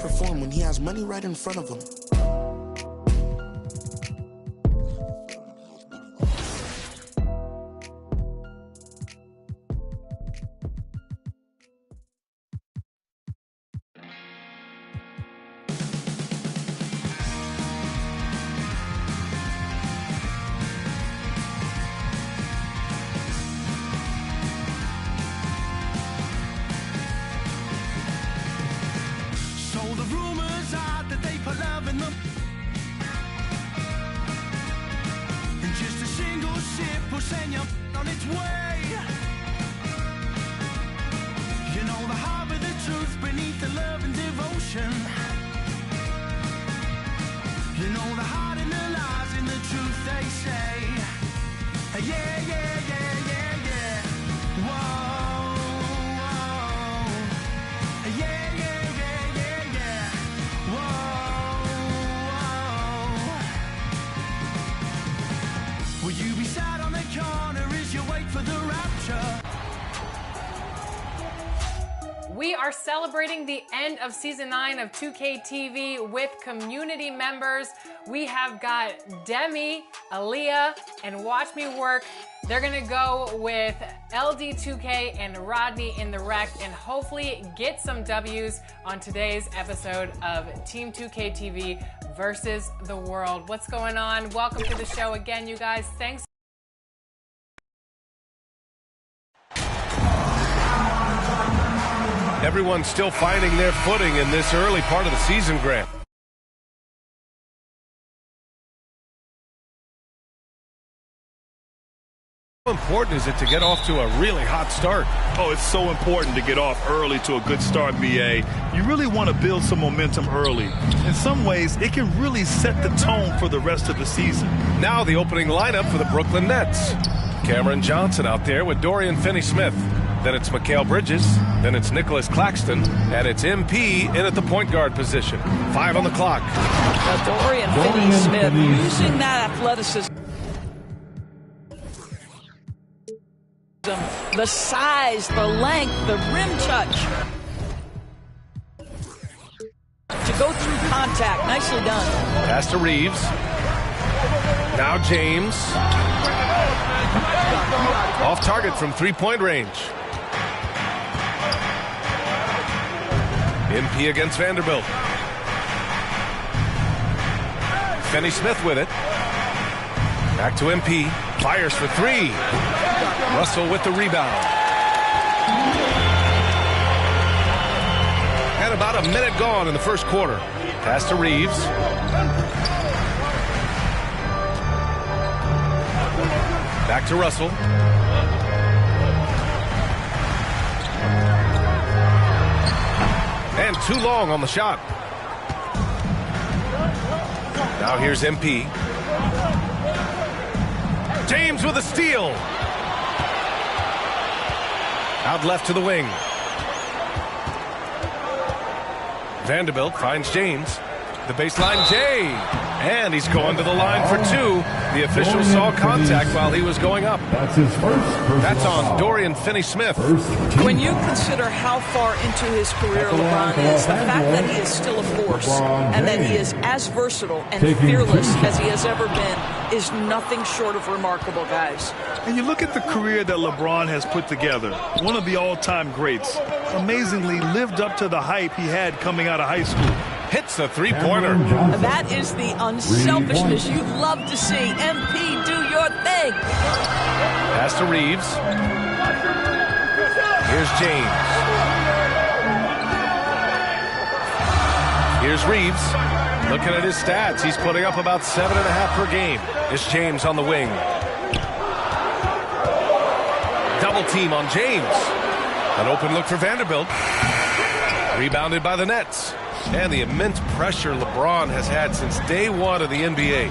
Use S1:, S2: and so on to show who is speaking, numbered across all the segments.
S1: perform when he has money right in front of him?
S2: And you're on its way. You know the heart of the truth beneath the love and devotion. You know the heart and the lies in the truth they say. Yeah, yeah, yeah, yeah, yeah. Whoa, whoa. Yeah, yeah, yeah, yeah, yeah. Whoa, whoa. Will you be sad on the corner as you wait for the rapture?
S3: We are celebrating the end of season 9 of 2K TV with community members. We have got Demi, Aaliyah, and Watch Me Work. They're gonna go with LD2K and Rodney in the wreck and hopefully get some W's on today's episode of Team 2K TV versus the world. What's going on? Welcome to the show again, you guys. Thanks.
S4: Everyone's still finding their footing in this early part of the season, Grant. How important is it to get off to a really hot start?
S5: Oh, it's so important to get off early to a good start, BA. You really want to build some momentum early. In some ways, it can really set the tone for the rest of the season.
S4: Now the opening lineup for the Brooklyn Nets. Cameron Johnson out there with Dorian Finney-Smith. Then it's Mikal Bridges, then it's Nicholas Claxton, and it's MP in at the point guard position. 5 on the clock.
S6: Dorian Finney-Smith using that athleticism. The size, the length, the rim touch. To go through contact, nicely done.
S4: Pass to Reeves. Now James. Off target from three-point range. MP against Vanderbilt. Finney-Smith with it. Back to MP. Fires for 3. Russell with the rebound. And about a minute gone in the first quarter. Pass to Reeves. Back to Russell. And too long on the shot. Now here's MP. James with a steal. Out left to the wing. Vanderbilt finds James. The baseline Jay. And he's going to the line for 2. The official saw contact while he was going up.
S7: That's his first.
S4: That's on Dorian Finney-Smith.
S6: When you consider how far into his career LeBron is, the fact that he is still a force and that he is as versatile and fearless as he has ever been is nothing short of remarkable, guys.
S5: And you look at the career that LeBron has put together, one of the all-time greats. Amazingly lived up to the hype he had coming out of high school.
S4: Hits the three-pointer.
S6: That is the unselfishness you love to see. MP, do your thing.
S4: Pass to Reeves. Here's James. Here's Reeves. Looking at his stats, he's putting up about 7.5 per game. It's James on the wing. Double team on James. An open look for Vanderbilt. Rebounded by the Nets. And the immense pressure LeBron has had since day one of the NBA.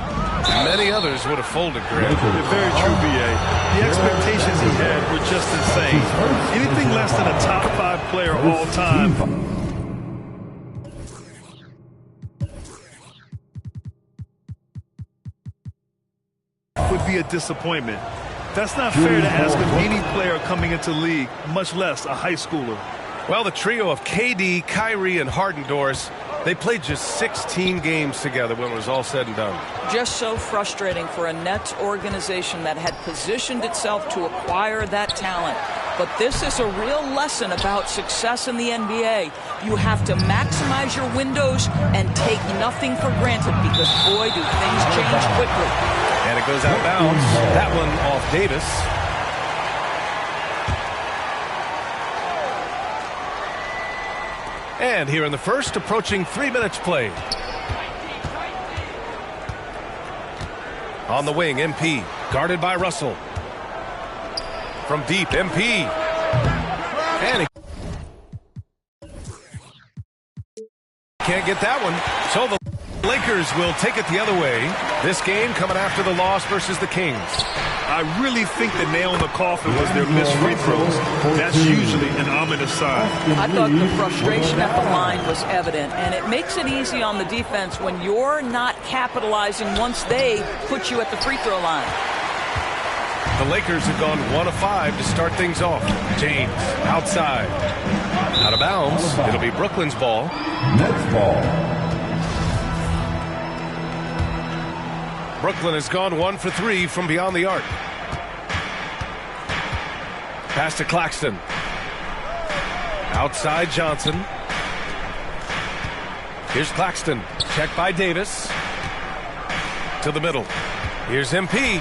S4: Many others would have folded, Grant.
S5: Very true, BA. The expectations he had were just insane. Anything less than a top 5 player all time would be a disappointment. That's not fair to ask of any player coming into the league, much less a high schooler.
S4: Well, the trio of KD, Kyrie, and Harden doors They played just 16 games together when it was all said and done.
S6: Just so frustrating for a Nets organization that had positioned itself to acquire that talent. But this is a real lesson about success in the NBA. You have to maximize your windows and take nothing for granted because, boy, do things change quickly.
S4: And it goes out of bounds. That one off Davis. And here in the first, approaching 3 minutes played. On the wing, MP, guarded by Russell. From deep, MP. And he can't get that one. So the Lakers will take it the other way. This game coming after the loss versus the Kings.
S5: I really think the nail in the coffin was their missed free throws. That's usually an ominous sign.
S6: I thought the frustration at the line was evident, and it makes it easy on the defense when you're not capitalizing once they put you at the free throw line.
S4: The Lakers have gone 1 of 5 to start things off. James, outside. Out of bounds. It'll be Brooklyn's ball.
S7: Nets ball.
S4: Brooklyn has gone 1 for 3 from beyond the arc. Pass to Claxton. Outside Johnson. Here's Claxton. Checked by Davis. To the middle. Here's MP.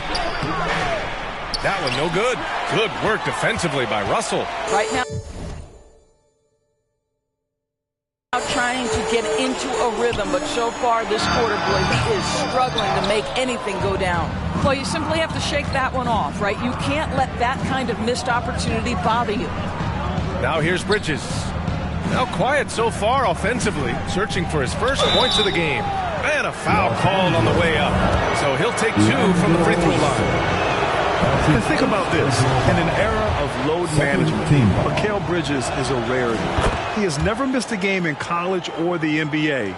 S4: That one no good. Good work defensively by Russell.
S6: Right now, trying to get into a rhythm, but so far this quarter, boy, he is struggling to make anything go down. Well, you simply have to shake that one off, right? You can't let that kind of missed opportunity bother you.
S4: Now here's Bridges. Now quiet so far offensively, searching for his first points of the game. And a foul called on the way up. So he'll take 2 from the free throw line.
S5: And think about this. In an era of load management, Mikal Bridges is a rarity. He has never missed a game in college or the NBA.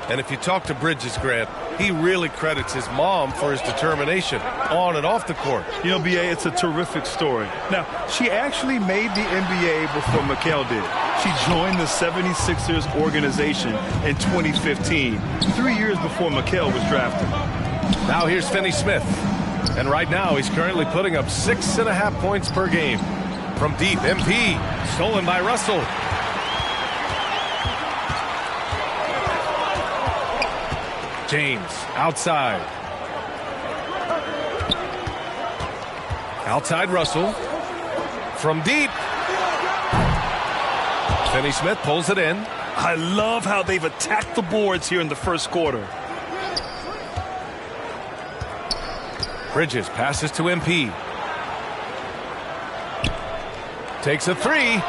S4: And if you talk to Bridges, Grant, he really credits his mom for his determination on and off the court.
S5: You know, BA, it's a terrific story. Now, she actually made the NBA before Mikal did. She joined the 76ers organization in 2015, 3 years before Mikal was drafted.
S4: Now here's Finney Smith. And right now he's currently putting up 6.5 points per game. From deep, MP, stolen by Russell. James, outside. Outside Russell. From deep. Finney Smith pulls it in.
S5: I love how they've attacked the boards here in the first quarter.
S4: Bridges passes to MP. Takes a 3.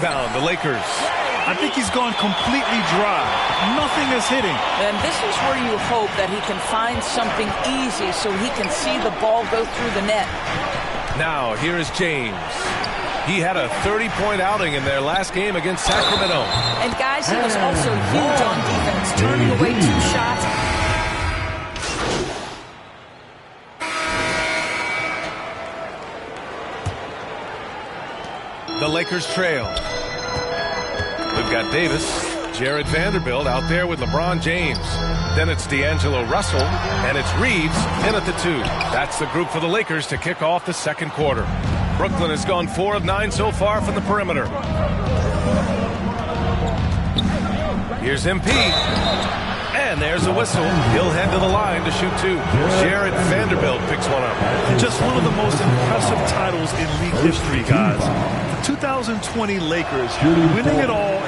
S4: Rebound, the Lakers.
S5: I think he's gone completely dry. Nothing is hitting.
S6: And this is where you hope that he can find something easy so he can see the ball go through the net.
S4: Now, here is James. He had a 30-point outing in their last game against Sacramento.
S6: And guys, he was also huge on defense, turning away 2 shots.
S4: The Lakers trail. We've got Davis, Jared Vanderbilt out there with LeBron James. Then it's D'Angelo Russell, and it's Reeves in at the 2. That's the group for the Lakers to kick off the second quarter. Brooklyn has gone 4 of 9 so far from the perimeter. Here's MP. And there's a whistle. He'll head to the line to shoot 2. Jared Vanderbilt picks one up.
S5: Just one of the most impressive titles in league history, guys. The 2020 Lakers winning it all.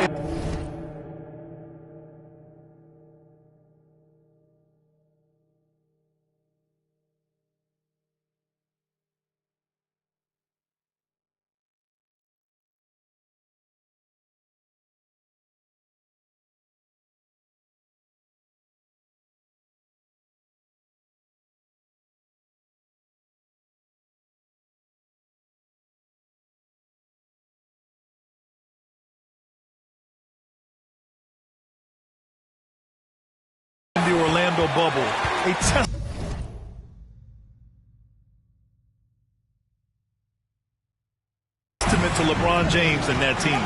S5: The Orlando bubble, a testament to LeBron James and that team.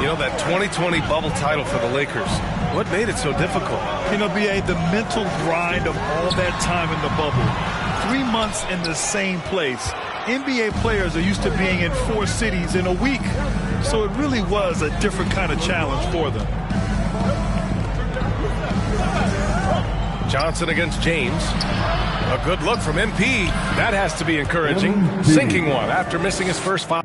S4: You know, that 2020 bubble title for the Lakers, what made it so difficult?
S5: You know, B.A., the mental grind of all that time in the bubble. 3 months in the same place. NBA players are used to being in 4 cities in a week, so it really was a different kind of challenge for them.
S4: Johnson against James. A good look from MP. That has to be encouraging. Sinking one after missing his first 5.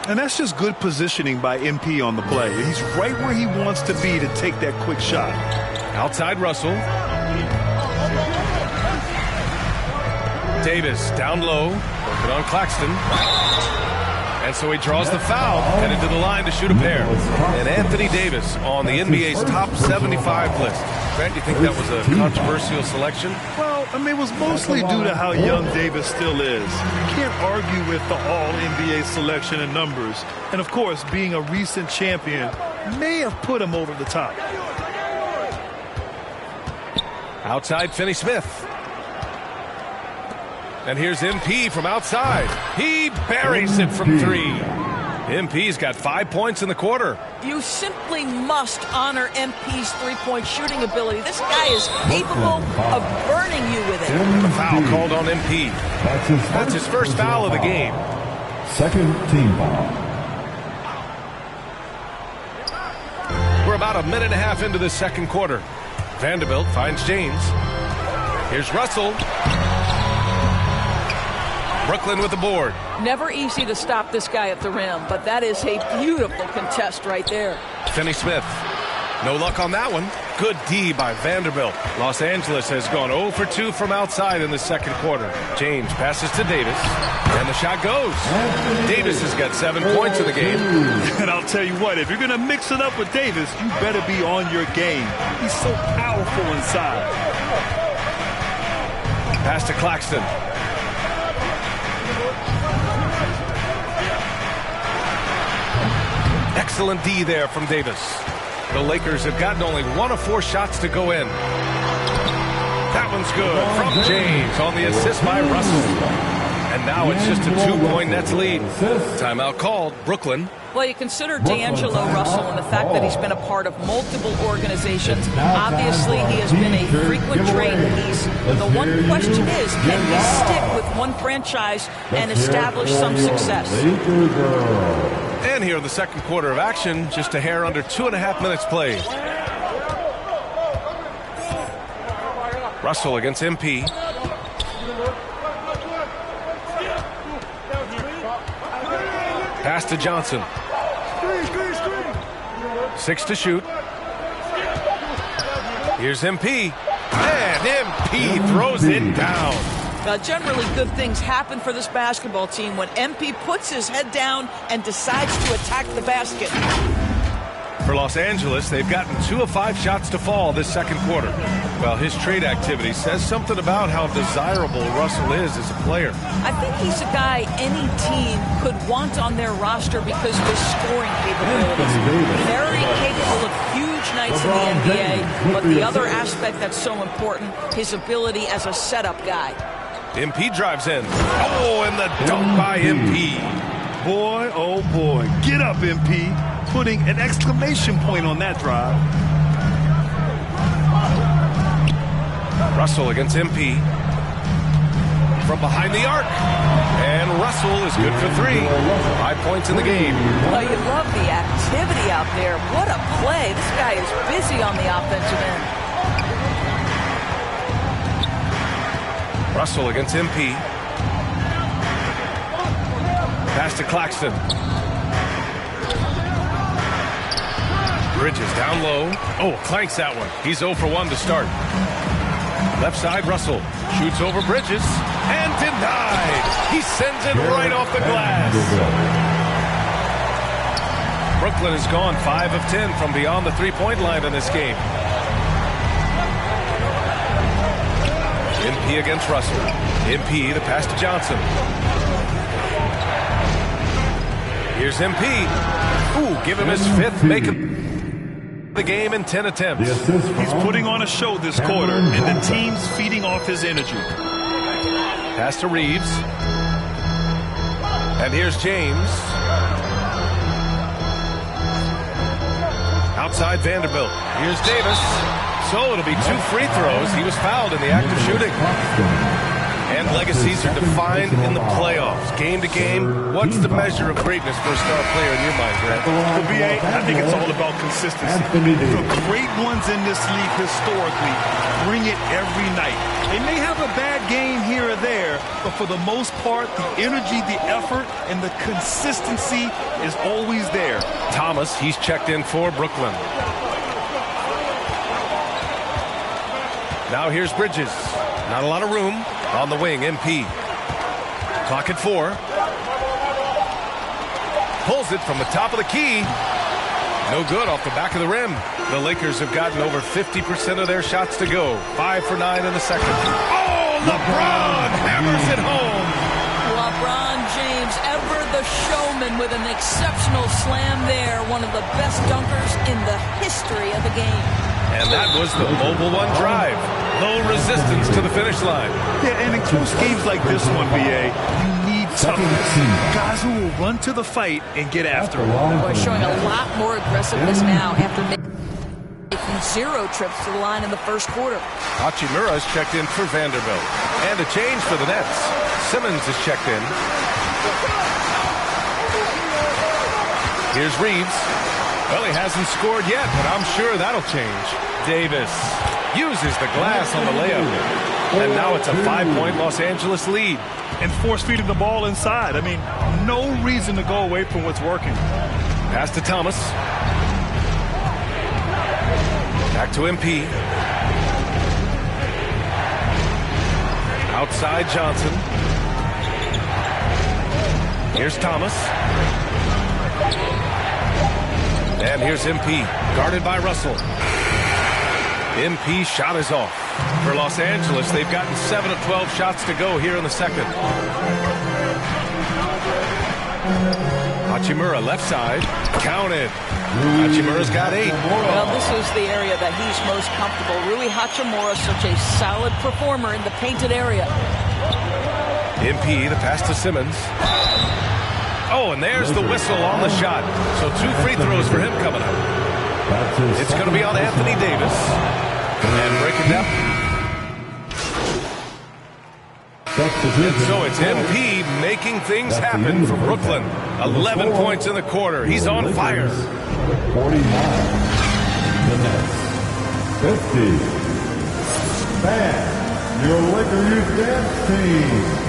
S5: And that's just good positioning by MP on the play. He's right where he wants to be to take that quick shot.
S4: Outside Russell. Davis down low. Working on Claxton. And so he draws the foul, headed to the line to shoot a pair. And Anthony Davis on the NBA's top 75 list. Grant, you think that was a controversial selection?
S5: Well, I mean, it was mostly due to how young Davis still is. You can't argue with the all-NBA selection and numbers. And, of course, being a recent champion may have put him over the top.
S4: Outside Finney-Smith. And here's MP from outside. He buries it from 3. MP's got 5 points in the quarter.
S6: You simply must honor MP's three-point shooting ability. This guy is capable of burning you with it.
S4: The foul called on MP. That's his first foul of the game.
S7: Second team foul.
S4: We're about a minute and a half into the second quarter. Vanderbilt finds James. Here's Russell. Brooklyn with the board.
S6: Never easy to stop this guy at the rim, but that is a beautiful contest right there.
S4: Finney-Smith. No luck on that one. Good D by Vanderbilt. Los Angeles has gone 0 for 2 from outside in the second quarter. James passes to Davis, and the shot goes. Davis has got 7 points in the game.
S5: And I'll tell you what, if you're going to mix it up with Davis, you better be on your game. He's so powerful inside.
S4: Pass to Claxton. Excellent D there from Davis. The Lakers have gotten only 1 of 4 shots to go in. That one's good from James on the assist by Russell. And now it's just a 2-point Nets lead. Timeout called. Brooklyn.
S6: Well, you consider D'Angelo Russell and the fact that he's been a part of multiple organizations. Obviously, he has been a frequent trade piece. The one question is, can he stick with one franchise and establish some success?
S4: And here in the second quarter of action, just a hair under 2.5 minutes played. Russell against MP. Pass to Johnson. 6 to shoot. Here's MP. And MP throws it down.
S6: Generally, good things happen for this basketball team when MP puts his head down and decides to attack the basket.
S4: For Los Angeles, they've gotten 2 of 5 shots to fall this second quarter. Well, his trade activity says something about how desirable Russell is as a player.
S6: I think he's a guy any team could want on their roster because of his scoring capabilities. Very capable of huge nights in the NBA, but the other aspect that's so important, his ability as a setup guy.
S4: MP drives in. Oh, and the dunk by MP.
S5: Boy, oh boy. Get up, MP. Putting an exclamation point on that drive.
S4: Russell against MP. From behind the arc. And Russell is good for 3. 5 points in the game.
S6: Oh, you love the activity out there. What a play. This guy is busy on the offensive end.
S4: Russell against MP. Pass to Claxton. Bridges down low. Oh, clanks that one. He's 0 for 1 to start. Left side, Russell. Shoots over Bridges. And denied. He sends it right off the glass. Brooklyn has gone 5 of 10 from beyond the three-point line in this game. MP against Russell. MP, the pass to Johnson. Here's MP. Ooh, give him his 5th, make him the game in 10 attempts.
S5: He's putting on a show this quarter, and the team's feeding off his energy.
S4: Pass to Reeves. And here's James. Outside Vanderbilt. Here's Davis. So it'll be 2 free throws. He was fouled in the act of shooting. And legacies are defined in the playoffs. Game to game, what's the measure of greatness for a star player in your mind, Grant?
S5: For BA, I think it's all about consistency. The great ones in this league historically bring it every night. They may have a bad game here or there, but for the most part, the energy, the effort, and the consistency is always there.
S4: Thomas, he's checked in for Brooklyn. Now here's Bridges. Not a lot of room. On the wing, MP. Clock at 4. Pulls it from the top of the key. No good off the back of the rim. The Lakers have gotten over 50% of their shots to go. 5 for 9 in the second. Oh, LeBron hammers it home.
S6: LeBron James, ever the showman with an exceptional slam there. One of the best dunkers in the history of the game.
S4: And that was the Mobile One drive. Low resistance to the finish line.
S5: Yeah, and in close games like this one, BA, you need toughness. Guys who will run to the fight and get after it.
S6: We're showing a lot more aggressiveness now after making 0 trips to the line in the first quarter.
S4: Hachimura's checked in for Vanderbilt. And a change for the Nets. Simmons is checked in. Here's Reeves. Well, he hasn't scored yet, but I'm sure that'll change. Davis uses the glass on the layup. And now it's a 5-point Los Angeles lead.
S5: And force feeding the ball inside. I mean, no reason to go away from what's working.
S4: Pass to Thomas. Back to MP. Outside Johnson. Here's Thomas. And here's MP, guarded by Russell. MP shot is off. For Los Angeles, they've gotten 7 of 12 shots to go here in the second. Hachimura left side, counted. Hachimura's got 8.
S6: Well, this is the area that he's most comfortable. Rui Hachimura, such a solid performer in the painted area.
S4: MP, the pass to Simmons. Oh, and there's the whistle on the shot. So 2 free throws for him coming up. It's going to be on Anthony Davis. And breaking down. And so it's MP making things happen for Brooklyn. 11 points in the quarter. He's on fire.
S7: 49. The Nets. 50. Fan, your Laker Youth Dance Team.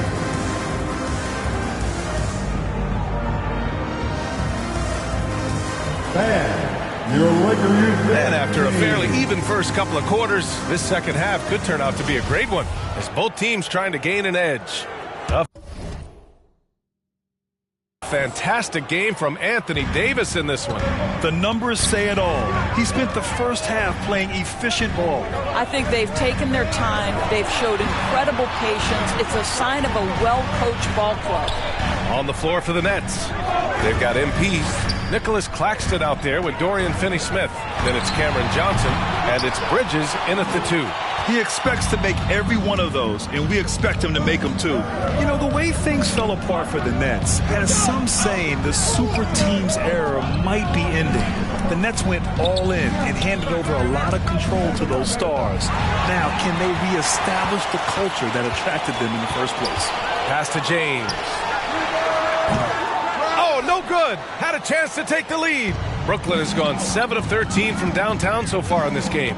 S4: And after a fairly even first couple of quarters, this second half could turn out to be a great one as both teams trying to gain an edge. A fantastic game from Anthony Davis in this one.
S5: The numbers say it all. He spent the first half playing efficient ball.
S6: I think they've taken their time. They've showed incredible patience. It's a sign of a well-coached ball club.
S4: On the floor for the Nets, they've got MP. Nicholas Claxton out there with Dorian Finney-Smith. Then it's Cameron Johnson, and it's Bridges in at the 2.
S5: He expects to make every one of those, and we expect him to make them too. You know, the way things fell apart for the Nets has some saying the super team's era might be ending. The Nets went all in and handed over a lot of control to those stars. Now, can they reestablish the culture that attracted them in the first place?
S4: Pass to James. Oh, no good. Had a chance to take the lead. Brooklyn has gone 7 of 13 from downtown so far in this game.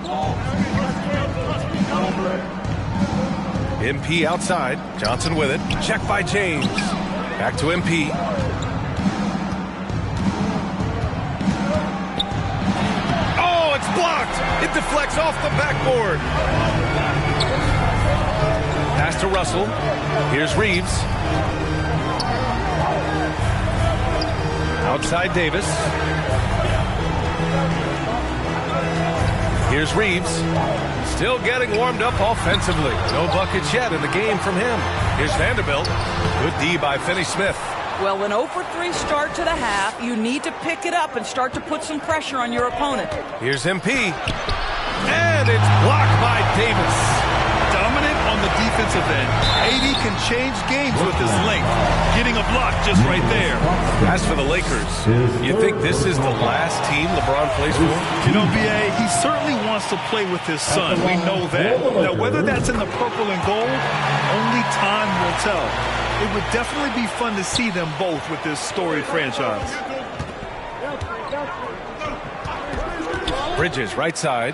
S4: MP outside. Johnson with it. Check by James. Back to MP. Oh, it's blocked. It deflects off the backboard. Pass to Russell. Here's Reeves. Outside Davis. Here's Reeves. Still getting warmed up offensively. No buckets yet in the game from him. Here's Vanderbilt. Good D by Finney-Smith.
S6: Well, an 0 for 3 start to the half. You need to pick it up and start to put some pressure on your opponent.
S4: Here's MP. And it's blocked by Davis.
S5: Dominant on the defensive end. AD can change games with his length. Getting a block just right there.
S4: As for the Lakers, you think this is the last team LeBron plays for?
S5: You know, B.A., he certainly wants to play with his son. We know that. Now, whether that's in the purple and gold, only time will tell. It would definitely be fun to see them both with this storied franchise.
S4: Bridges, right side.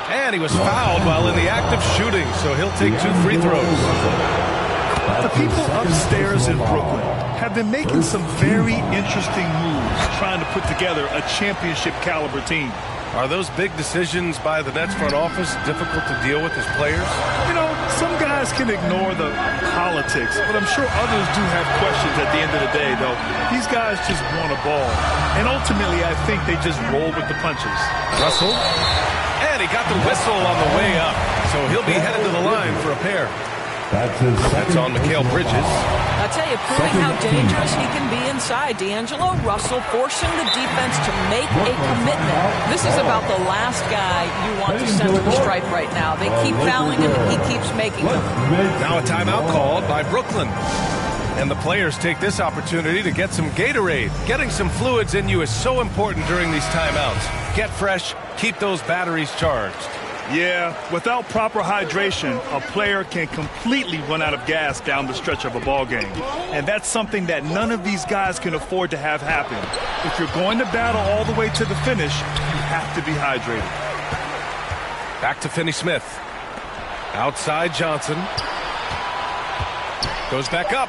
S4: And he was fouled while in the act of shooting, so he'll take 2 free throws.
S5: The people upstairs in Brooklyn have been making some very interesting moves trying to put together a championship-caliber team.
S4: Are those big decisions by the Nets front office difficult to deal with as players?
S5: You know, some guys can ignore the politics, but I'm sure others do have questions at the end of the day, though. These guys just want a ball. And ultimately, I think they just roll with the punches.
S4: Russell. And he got the whistle on the way up, so he'll be headed to the line for a pair. That's on Mikal Bridges.
S6: I'll tell you, proving how dangerous he can be inside. D'Angelo Russell forcing the defense to make a commitment. This is about the last guy you want to send to the stripe right now. They keep fouling him, and he keeps making them.
S4: Now a timeout called by Brooklyn. And the players take this opportunity to get some Gatorade. Getting some fluids in you is so important during these timeouts. Get fresh, keep those batteries charged.
S5: Yeah, without proper hydration, a player can completely run out of gas down the stretch of a ball game. And that's something that none of these guys can afford to have happen. If you're going to battle all the way to the finish, you have to be hydrated.
S4: Back to Finney-Smith. Outside Johnson. Goes back up.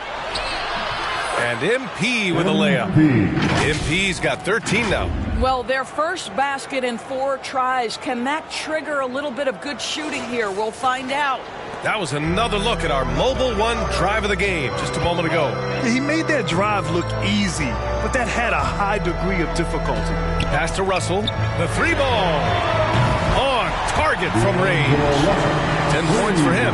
S4: And MP with a layup. MP's got 13 now.
S6: Well, their first basket in 4 tries. Can that trigger a little bit of good shooting here? We'll find out.
S4: That was another look at our Mobile One drive of the game just a moment ago.
S5: Yeah, he made that drive look easy, but that had a high degree of difficulty.
S4: Pass to Russell. The 3-ball. On target from range. 10 points for him.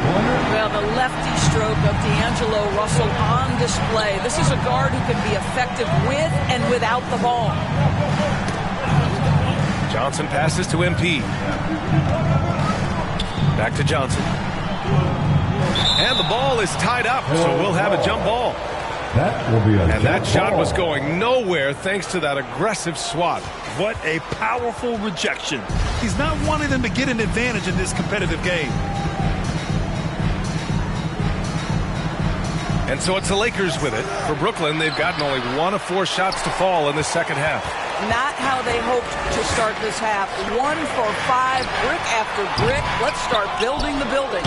S6: Well, the lefty stroke of D'Angelo Russell on display. This is a guard who can be effective with and without the ball.
S4: Johnson passes to MP. Back to Johnson. And the ball is tied up, so we'll have a jump ball.
S7: That will be a
S4: And that shot was going nowhere thanks to that aggressive swat.
S5: What a powerful rejection. He's not wanting them to get an advantage in this competitive game.
S4: And so it's the Lakers with it. For Brooklyn, they've gotten only 1 of 4 shots to fall in the second half.
S6: Not how they hoped to start this half. 1 for 5, brick after brick. Let's start building the building.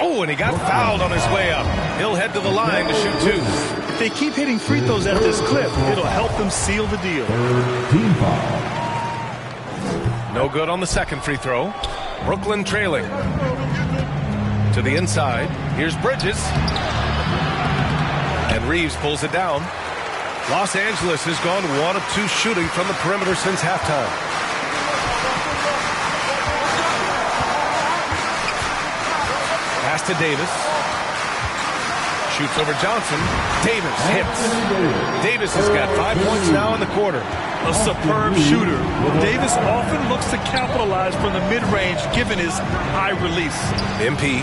S4: Oh, and he got fouled on his way up. He'll head to the line to shoot 2.
S5: If they keep hitting free throws at this clip, it'll help them seal the deal.
S4: No good on the second free throw. Brooklyn trailing. To the inside. Here's Bridges. And Reeves pulls it down. Los Angeles has gone 1 of 2 shooting from the perimeter since halftime. Pass to Davis. Shoots over Johnson. Davis hits. Davis has got 5 points now in the quarter.
S5: A superb shooter. Davis often looks to capitalize from the mid-range given his high release.
S4: MP.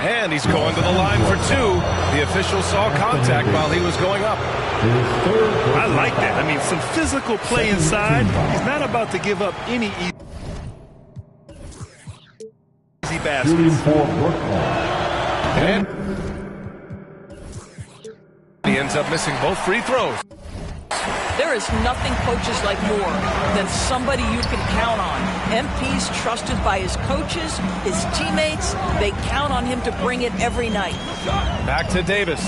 S4: And he's going to the line for 2. The official saw contact while he was going up.
S5: I like that. I mean, some physical play inside. He's not about to give up any easy baskets.
S4: And he ends up missing both free throws.
S6: There is nothing coaches like more than somebody you can count on. MP's trusted by his coaches, his teammates. They count on him to bring it every night.
S4: Back to Davis.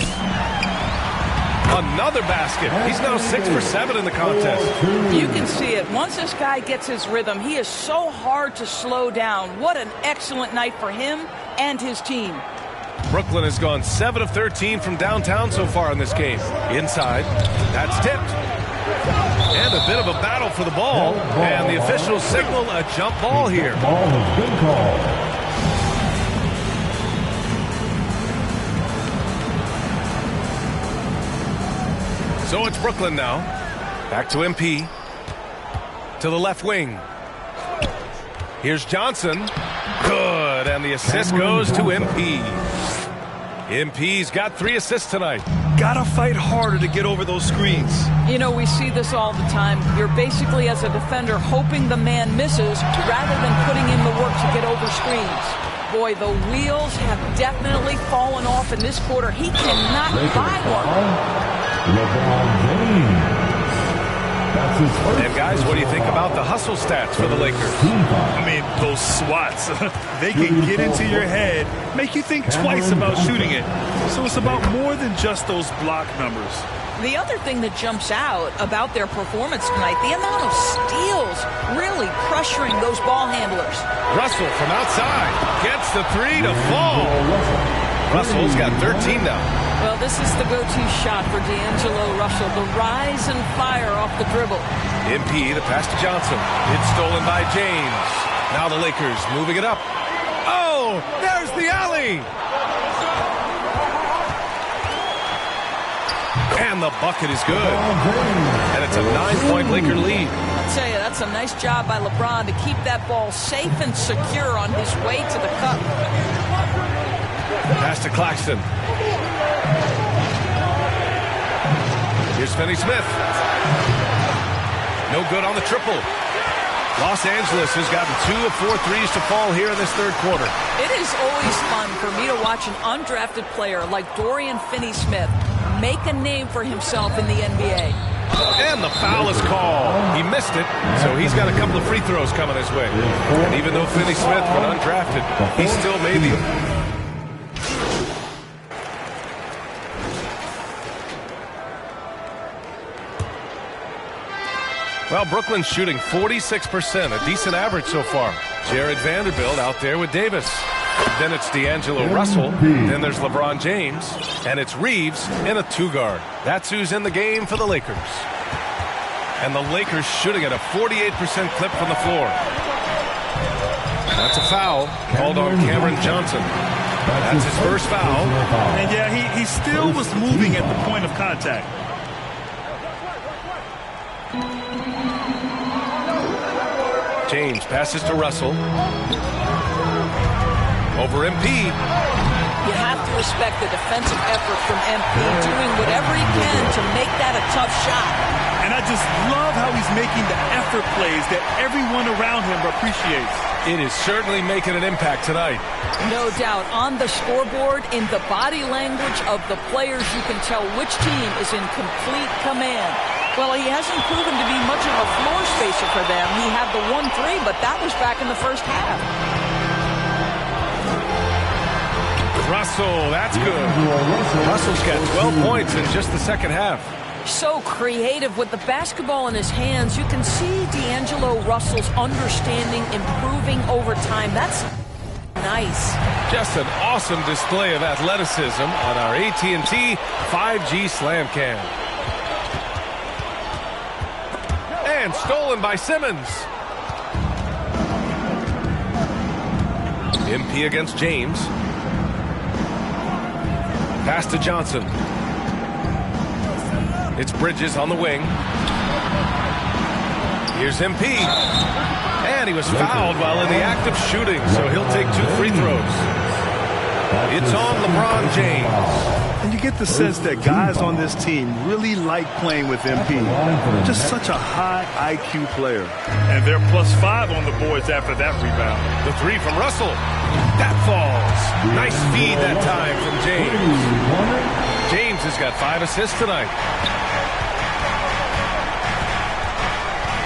S4: Another basket. He's now 6 for 7 in the contest.
S6: You can see it. Once this guy gets his rhythm, he is so hard to slow down. What an excellent night for him and his team.
S4: Brooklyn has gone 7 of 13 from downtown so far in this game. Inside. That's tipped. And a bit of a battle for the ball. And the officials signal a jump ball here.
S7: Ball has been called.
S4: So it's Brooklyn now. Back to MP. To the left wing. Here's Johnson. Good. And the assist goes to MP. MP's got 3 assists tonight.
S5: Gotta fight harder to get over those screens.
S6: You know, we see this all the time. You're basically, as a defender, hoping the man misses rather than putting in the work to get over screens. Boy, the wheels have definitely fallen off in this quarter. He cannot buy one.
S7: LeBron James. That's his first.
S4: And guys, what do you think about the hustle stats for the Lakers?
S5: I mean, those swats, they can get into your head, make you think twice about shooting it. So it's about more than just those block numbers.
S6: The other thing that jumps out about their performance tonight, the amount of steals really pressuring those ball handlers.
S4: Russell from outside gets the 3 to fall. Russell's got 13 now.
S6: Well, this is the go-to shot for D'Angelo Russell. The rise and fire off the dribble.
S4: MP, the pass to Johnson. It's stolen by James. Now the Lakers moving it up. Oh, there's the alley. And the bucket is good. And it's a 9-point Laker lead.
S6: I'll tell you, that's a nice job by LeBron to keep that ball safe and secure on his way to the cup.
S4: Pass to Claxton. Here's Finney-Smith. No good on the triple. Los Angeles has gotten 2 of 4 threes to fall here in this third quarter.
S6: It is always fun for me to watch an undrafted player like Dorian Finney-Smith make a name for himself in the NBA.
S4: And the foul is called. He missed it, so he's got a couple of free throws coming his way. And even though Finney-Smith went undrafted, he still made the... Well, Brooklyn's shooting 46%, a decent average so far. Jared Vanderbilt out there with Davis. Then it's D'Angelo Russell. Then there's LeBron James. And it's Reeves in a 2-guard. That's who's in the game for the Lakers. And the Lakers shooting at a 48% clip from the floor. That's a foul called on Cameron Johnson. That's his first foul.
S5: And yeah, he still was moving at the point of contact.
S4: James passes to Russell. Over MP.
S6: You have to respect the defensive effort from MP, doing whatever he can to make that a tough shot.
S5: And I just love how he's making the effort plays that everyone around him appreciates.
S4: It is certainly making an impact tonight.
S6: No doubt. On the scoreboard, in the body language of the players, you can tell which team is in complete command. Well, he hasn't proven to be much of a floor spacer for them. He had the 1-3, but that was back in the first half.
S4: Russell, that's good. Russell's got 12 points in just the second half.
S6: So creative with the basketball in his hands. You can see D'Angelo Russell's understanding improving over time. That's nice.
S4: Just an awesome display of athleticism on our AT&T 5G Slam Cam. And stolen by Simmons. MP against James. Pass to Johnson. It's Bridges on the wing. Here's MP. And he was fouled while in the act of shooting, so he'll take 2 free throws. It's on LeBron James.
S5: And you get the sense that guys on this team really like playing with MP. Just such a high IQ player. And they're +5 on the boards after that rebound.
S4: The 3 from Russell. That falls. Nice feed that time from James. James has got 5 assists tonight.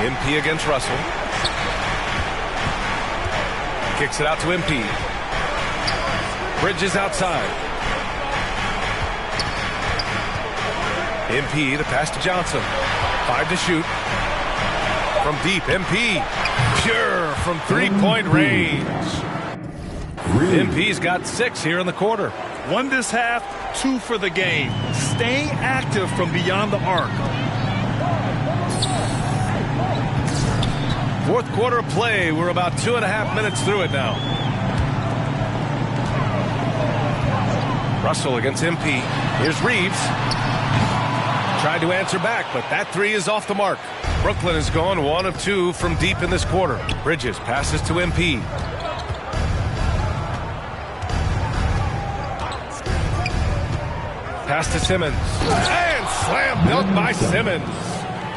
S4: MP against Russell. Kicks it out to MP. Bridges outside. MP, the pass to Johnson. 5 to shoot. From deep, MP. Pure from 3-point range. MP's got 6 here in the quarter.
S5: 1 this half, 2 for the game. Staying active from beyond the arc.
S4: Fourth quarter of play. We're about 2.5 minutes through it now. Russell against MP. Here's Reeves. Tried to answer back, but that 3 is off the mark. Brooklyn has gone 1 of 2 from deep in this quarter. Bridges passes to MP. Pass to Simmons. And slam dunk by Simmons.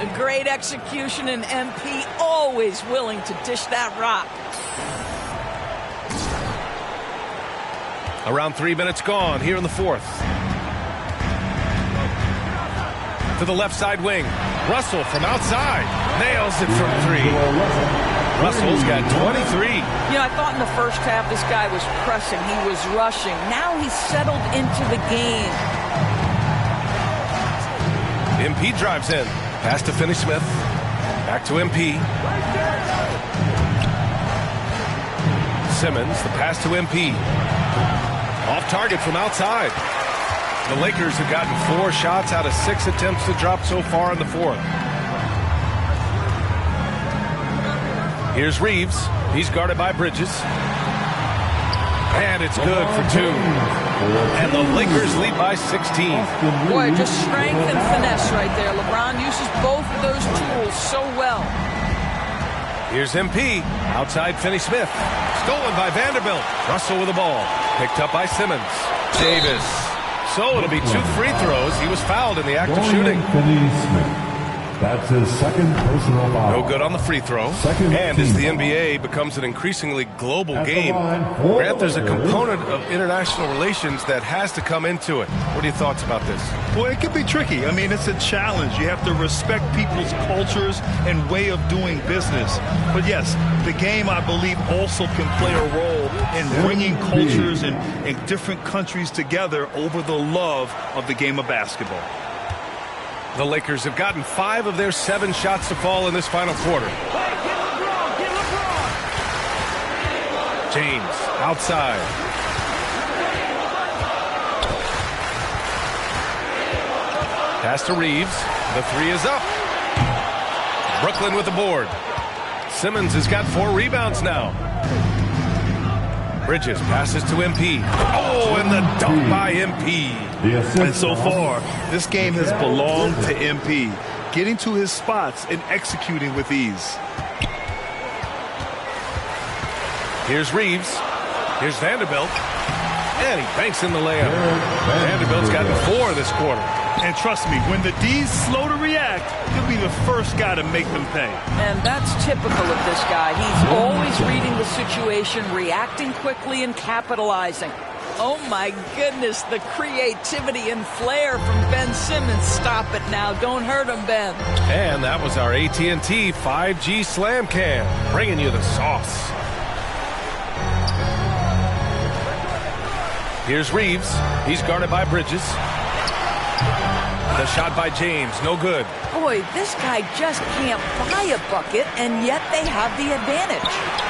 S6: A great execution, and MP always willing to dish that rock.
S4: Around 3 minutes gone here in the fourth. To the left side wing. Russell from outside. Nails it from 3. Russell's got 23.
S6: You know, I thought in the first half this guy was pressing. He was rushing. Now he's settled into the game.
S4: MP drives in. Pass to Finney-Smith. Back to MP. Simmons, the pass to MP. Off target from outside. The Lakers have gotten 4 shots out of 6 attempts to drop so far in the fourth. Here's Reeves. He's guarded by Bridges. And it's good for 2. And the Lakers lead by 16.
S6: Boy, just strength and finesse right there. LeBron uses both of those tools so well.
S4: Here's MP. Outside Finney-Smith. Stolen by Vanderbilt. Russell with the ball. Picked up by Simmons. Davis. So it'll be 2 free throws. He was fouled in the act of shooting.
S7: That's his second personal foul.
S4: No good on the free throw. And as the NBA becomes an increasingly global game, Grant, there's a component of international relations that has to come into it. What are your thoughts about this?
S5: Well, it can be tricky. I mean, it's a challenge. You have to respect people's cultures and way of doing business. But yes, the game, I believe, also can play a role in bringing cultures and different countries together over the love of the game of basketball.
S4: The Lakers have gotten 5 of their 7 shots to fall in this final quarter. James outside. Pass to Reeves. The 3 is up. Brooklyn with the board. Simmons has got 4 rebounds now. Bridges passes to MP. Oh, and the dunk by MP.
S5: And so far, this game has belonged to MP, getting to his spots and executing with ease.
S4: Here's Reeves. Here's Vanderbilt. And he banks in the layup. Vanderbilt's gotten 4 this quarter.
S5: And trust me, when the D's slow to react, he'll be the first guy to make them pay.
S6: And that's typical of this guy. He's always reading the situation, reacting quickly, and capitalizing. Oh, my goodness, the creativity and flair from Ben Simmons. Stop it now. Don't hurt him, Ben.
S4: And that was our AT&T 5G Slam Cam, bringing you the sauce. Here's Reeves. He's guarded by Bridges. The shot by James, no good.
S6: Boy, this guy just can't buy a bucket, and yet they have the advantage.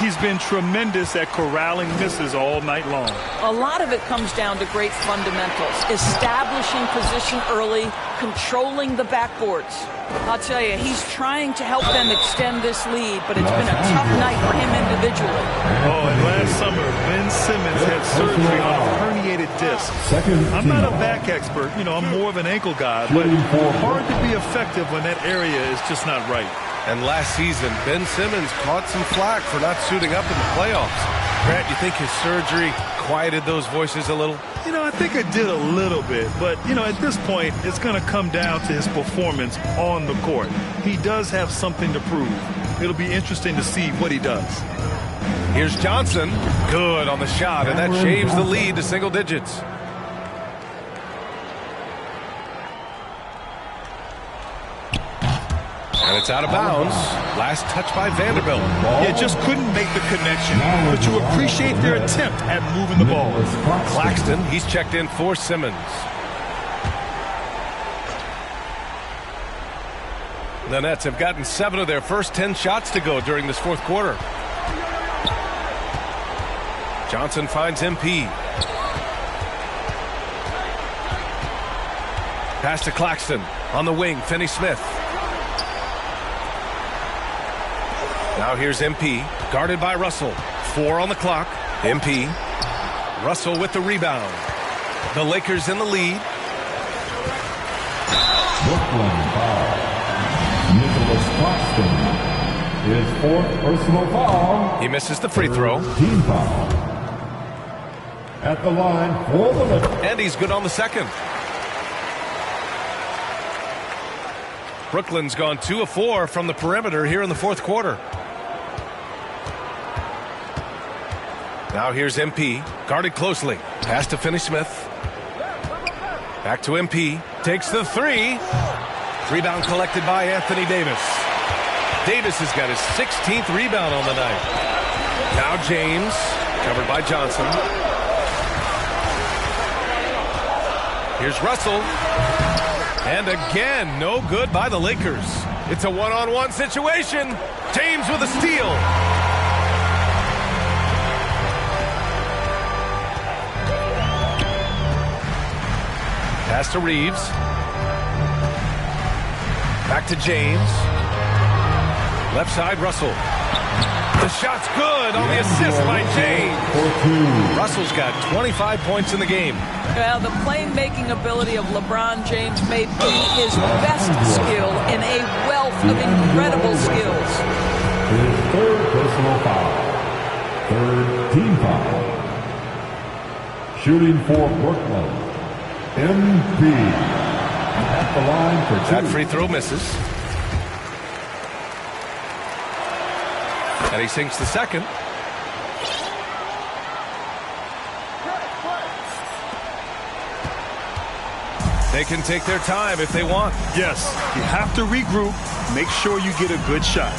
S5: He's been tremendous at corralling misses all night long.
S6: A lot of it comes down to great fundamentals, establishing position early, controlling the backboards. I'll tell you, he's trying to help them extend this lead, but it's been a tough night for him individually.
S5: Oh, and last summer, Ben Simmons had surgery on a herniated disc. I'm not a back expert, I'm more of an ankle guy, but hard to be effective when that area is just not right.
S4: And last season, Ben Simmons caught some flack for not suiting up in the playoffs. Grant, you think his surgery quieted those voices a little?
S5: I think it did a little bit, but, at this point, it's going to come down to his performance on the court. He does have something to prove. It'll be interesting to see what he does.
S4: Here's Johnson. Good on the shot, and that shaves the lead to single digits. And it's out of bounds. Last touch by Vanderbilt.
S5: Yeah, just couldn't make the connection, but you appreciate their attempt at moving the ball.
S4: Claxton, he's checked in for Simmons. The Nets have gotten 7 of their first 10 shots to go during this fourth quarter. Johnson finds MP. Pass to Claxton. On the wing, Finney-Smith. Now here's MP, guarded by Russell. 4 on the clock. MP. Russell with the rebound. The Lakers in the lead.
S7: Brooklyn foul. Nicholas Claxton. His 4th personal foul.
S4: He misses the free throw.
S7: Team foul. At the line for the Lakers.
S4: And he's good on the second. Brooklyn's gone 2 of 4 from the perimeter here in the fourth quarter. Now here's MP, guarded closely. Pass to Finney-Smith. Back to MP, takes the 3. Rebound collected by Anthony Davis. Davis has got his 16th rebound on the night. Now James, covered by Johnson. Here's Russell. And again, no good by the Lakers. It's a one-on-one situation. James with a steal. Pass to Reeves. Back to James. Left side, Russell. The shot's good on the assist by James. Russell's got 25 points in the game.
S6: Well, the playmaking ability of LeBron James may be his best skill in a wealth of incredible skills.
S7: His 3rd personal foul. 3rd team foul. Shooting for Brooklyn. MP. At the line for 2.
S4: That free throw misses. And he sinks the second. They can take their time if they want.
S5: Yes, you have to regroup. Make sure you get a good shot.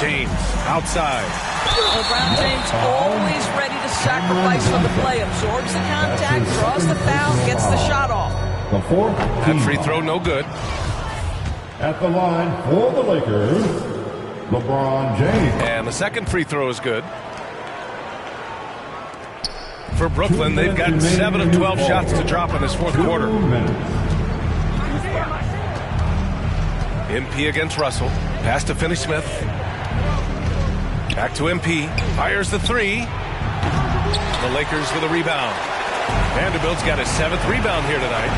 S4: James, outside.
S6: LeBron James always ready to sacrifice for the play. Absorbs the contact, draws the foul, gets the shot off.
S7: The 4th
S4: That free throw no good.
S7: At the line for the Lakers, LeBron James.
S4: And the second free throw is good. For Brooklyn, they've got 7 of 12 shots to drop in this fourth quarter. MP against Russell. Pass to Finney-Smith. Back to MP. Fires the 3. The Lakers with a rebound. Vanderbilt's got his 7th rebound here tonight.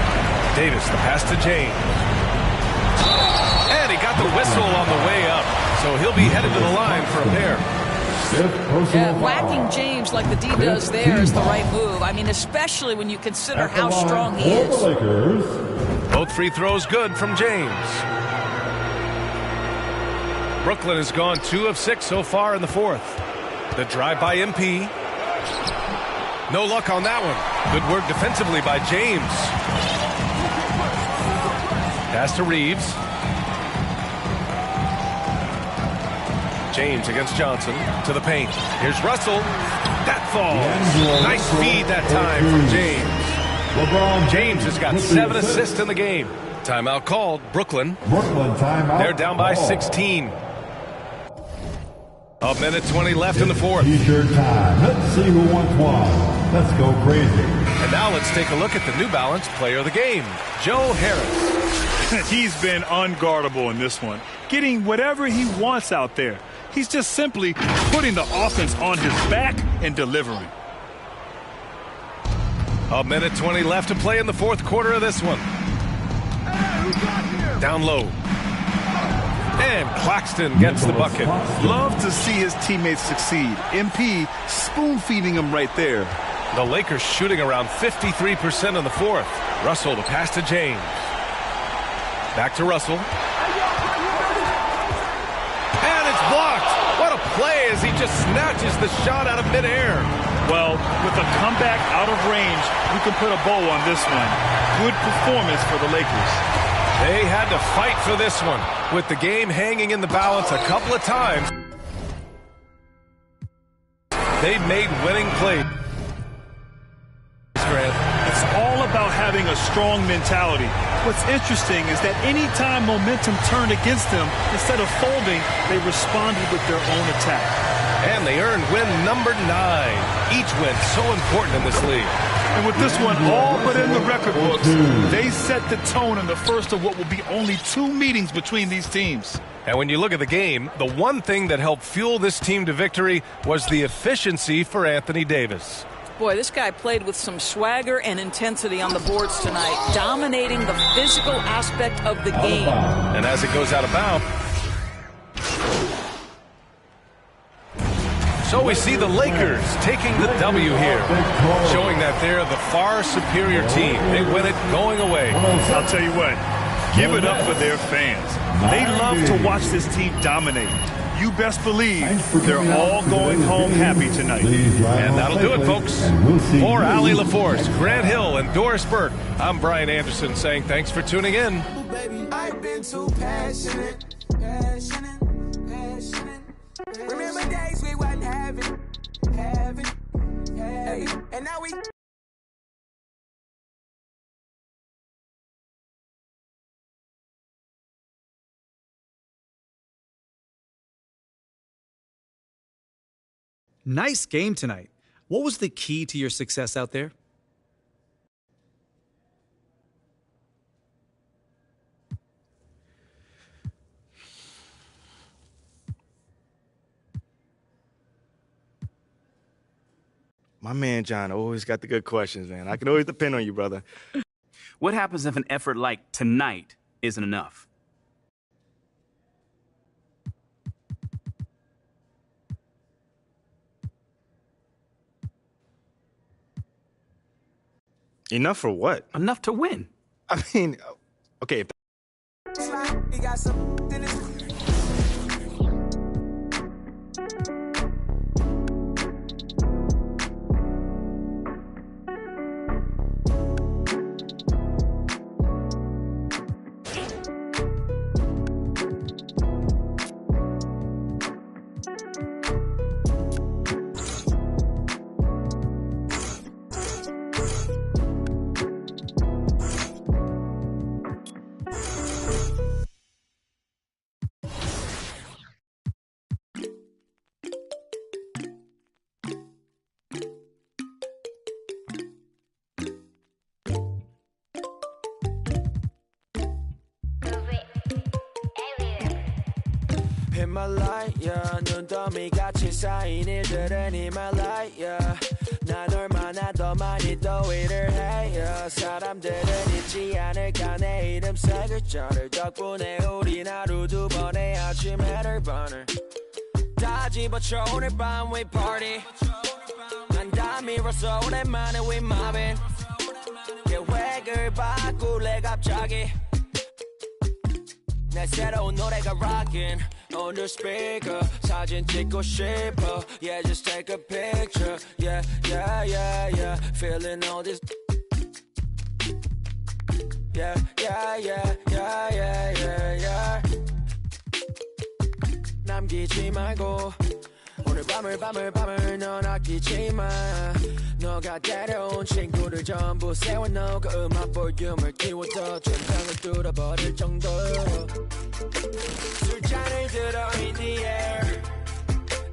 S4: Davis, the pass to James. And he got the whistle on the way up. So he'll be headed to the line for a pair.
S6: Yeah, whacking James like the D does there is the right move. I mean, especially when you consider how strong he is.
S4: Both free throws good from James. Brooklyn has gone 2 of 6 so far in the fourth. The drive by MP. No luck on that one. Good work defensively by James. Pass to Reeves. James against Johnson to the paint. Here's Russell. That falls. Nice feed that time from James. James has got 7 assists in the game. Timeout called. Brooklyn.
S7: Brooklyn timeout.
S4: They're down by 16. A minute 20 left in the fourth.
S7: T-shirt time. Let's see who wants one. Let's go crazy.
S4: And now let's take a look at the New Balance player of the game, Joe Harris.
S5: He's been unguardable in this one, getting whatever he wants out there. He's just simply putting the offense on his back and delivering.
S4: A minute 20 left to play in the fourth quarter of this one. Down low. And Claxton gets the bucket.
S5: Love to see his teammates succeed. MP spoon-feeding him right there.
S4: The Lakers shooting around 53% in the fourth. Russell to pass to James. Back to Russell. And it's blocked. What a play as he just snatches the shot out of midair.
S5: Well, with a comeback out of range, we can put a bow on this one. Good performance for the Lakers.
S4: They had to fight for this one, with the game hanging in the balance a couple of times. They've made winning plays.
S5: It's all about having a strong mentality. What's interesting is that any time momentum turned against them, instead of folding, they responded with their own attack.
S4: And they earned win number 9. Each win so important in this league.
S5: And with this one all but in the record books, they set the tone in the first of what will be only 2 meetings between these teams.
S4: And when you look at the game, the one thing that helped fuel this team to victory was the efficiency for Anthony Davis.
S6: Boy, this guy played with some swagger and intensity on the boards tonight, dominating the physical aspect of the game.
S4: And as it goes out of bounds, so we see the Lakers taking the W here, showing that they're the far superior team. They win it going away.
S5: I'll tell you what, give it up for their fans. They love to watch this team dominate. You best believe they're all going home happy tonight.
S4: And that'll do it, folks. For Ali LaForce, Grant Hill, and Doris Burke, I'm Brian Anderson saying thanks for tuning in.
S2: I've been too passionate. Remember days we wasn't having. And now we.
S8: Nice game tonight. What was the key to your success out there?
S9: My man John always got the good questions, man. I can always depend on you, brother.
S10: What happens if an effort like tonight isn't enough?
S9: Enough for what?
S10: Enough to win.
S9: I mean, okay. If
S2: We got some. In my light, yeah. 눈더미 같이 쌓인 일들은 in my light, yeah. 난 얼마나 더 많이 또 일을 해, yeah. 사람들은 잊지 않을까 내 이름 세 글자를 덕분에 우린 하루 2번의 아침 header burner 다 집어쳐 오늘 밤 we party 난 다 밀어서 오랜만에 we mobbing 계획을 바꿀래 갑자기 내 새로운 노래가 rockin' on the speaker 사진 찍고 싶어 yeah just take a picture yeah yeah yeah yeah feeling all this yeah yeah yeah yeah yeah yeah yeah 남기지 말고 오늘 밤을 넌 아끼지마 너가 데려온 친구들 전부 세워놓고 그 음악 볼륨을 키워도 전장을 뚫어버릴 정도로 술잔을 들어 in the air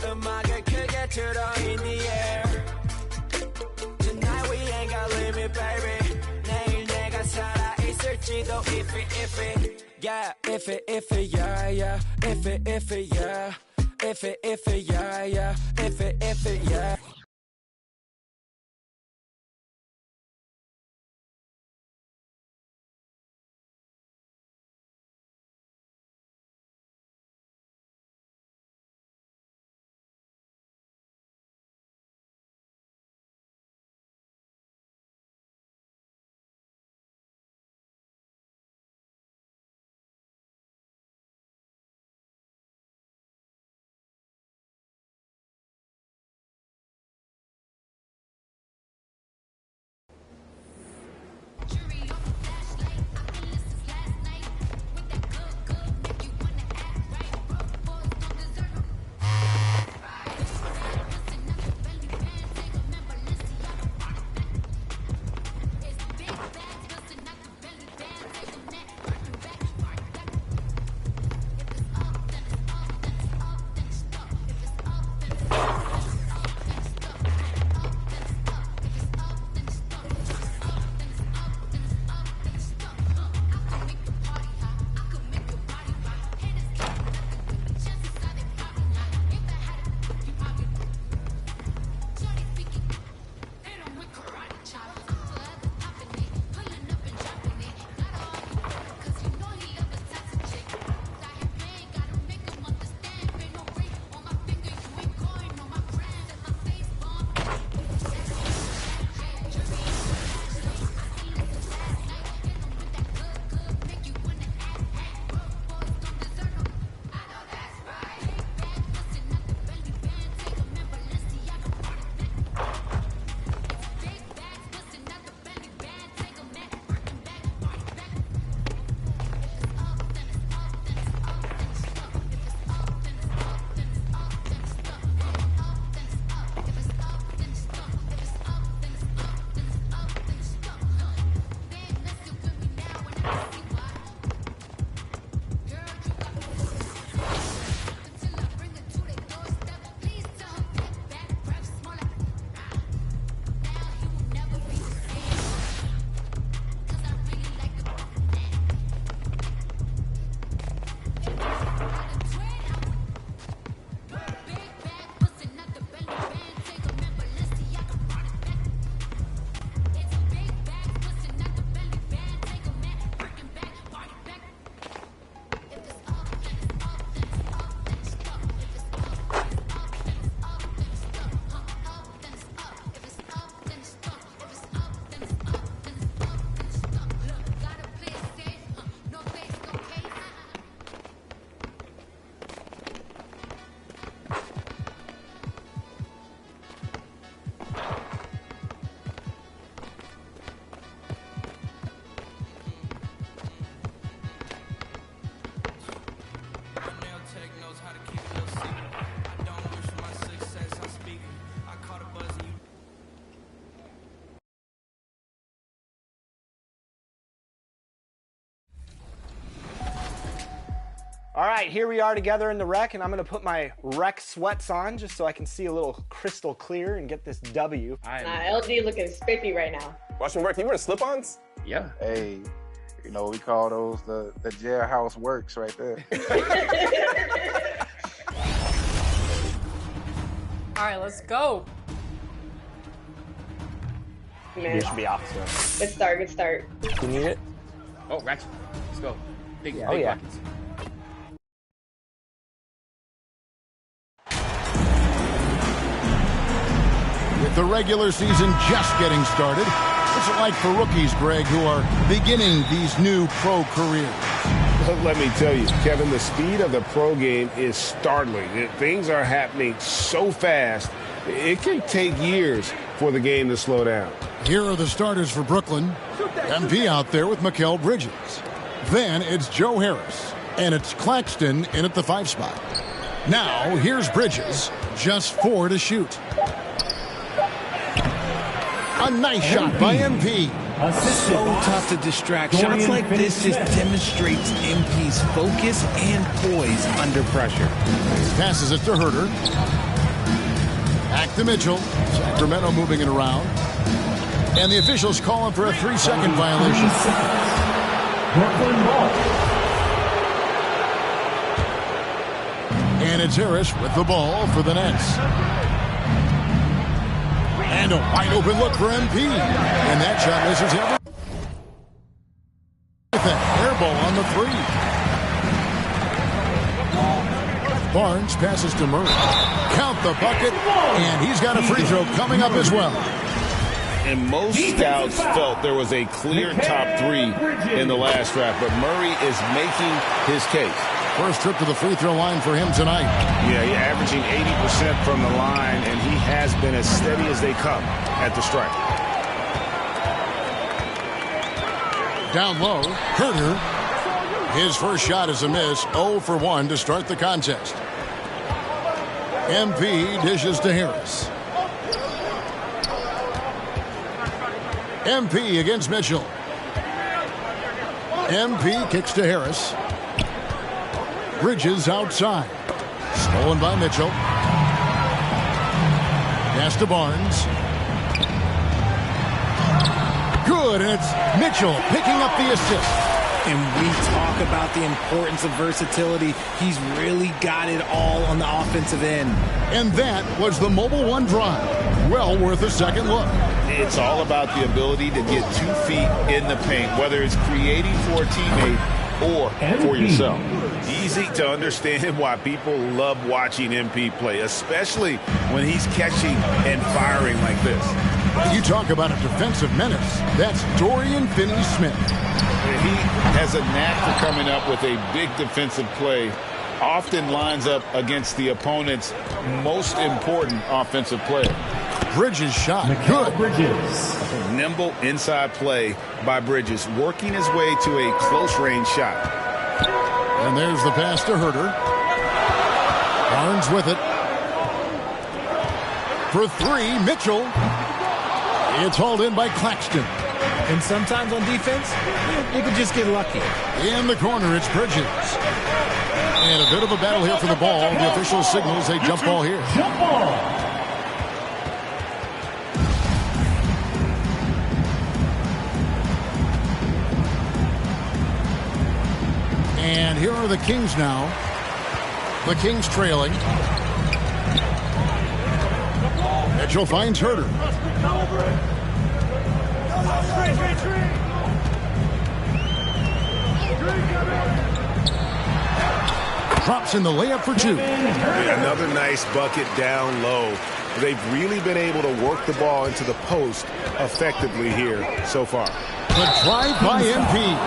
S2: 음악을 크게 틀어 in the air Tonight we ain't got limit baby 내일 내가 살아있을지도 if it yeah if it yeah yeah if it yeah if it yeah yeah if it yeah
S11: All right, here we are together in the rec, and I'm going to put my rec sweats on just so I can see a little crystal clear and get this W.
S12: LD looking spiffy right now.
S13: Watch me work. You wear slip-ons?
S14: Yeah. Hey, you know, we call those the jailhouse works right there.
S3: All right, let's go.
S11: It should be opposite.
S12: Good start, good start.
S11: You need it?
S10: Oh, ratchet. Let's go. Big
S11: yeah.
S10: buckets.
S7: With the regular season just getting started, what's it like for rookies, Greg, who are beginning these new pro careers?
S15: Let me tell you, Kevin, the speed of the pro game is startling. Things are happening so fast, it can take years for the game to slow down.
S7: Here are the starters for Brooklyn. MP out there with Mikal Bridges. Then it's Joe Harris, and it's Claxton in at the 5 spot. Now, here's Bridges. Just 4 to shoot. A nice shot by MP.
S13: So tough to distract. Shots like this just demonstrates MP's focus and poise under pressure.
S7: Passes it to Herter. Back to Mitchell. Sacramento moving it around. And the officials calling for a 3-second violation.
S16: Brooklyn ball.
S7: And it's Harris with the ball for the Nets. And a wide open look for MP. And that shot misses him. Air ball on the 3. Barnes passes to Murray. Count the bucket. And he's got a free throw coming up as well.
S15: And most scouts felt there was a clear top 3 in the last draft, but Murray is making his case.
S7: First trip to the free throw line for him tonight.
S15: Yeah, he's averaging 80% from the line, and he has been as steady as they come at the stripe.
S7: Down low, Herter. His first shot is a miss. 0 for 1 to start the contest. MP dishes to Harris. MP against Mitchell. MP kicks to Harris. Bridges outside. Stolen by Mitchell. Pass to Barnes. Good, and it's Mitchell picking up the assist.
S13: And we talk about the importance of versatility. He's really got it all on the offensive end.
S7: And that was the Mobile One drive. Well worth a second look.
S15: It's all about the ability to get 2 feet in the paint, whether it's creating for a teammate or for yourself. Easy to understand why people love watching MP play, especially when he's catching and firing like this.
S7: You talk about a defensive menace. That's Dorian Finney-Smith.
S15: He has a knack for coming up with a big defensive play. Often lines up against the opponent's most important offensive player.
S7: Bridges shot. Good.
S16: Bridges.
S15: Nimble inside play by Bridges, working his way to a close-range shot.
S7: And there's the pass to Herter. Barnes with it. For 3, Mitchell. It's hauled in by Claxton.
S13: And sometimes on defense, you can just get lucky.
S7: In the corner, it's Bridges. And a bit of a battle here for the ball. The official signals a jump ball here.
S16: Jump ball.
S7: And here are the Kings now. The Kings trailing. Mitchell finds Herter. Drops in the layup for 2.
S15: Another nice bucket down low. They've really been able to work the ball into the post effectively here so far.
S7: The drive by MP.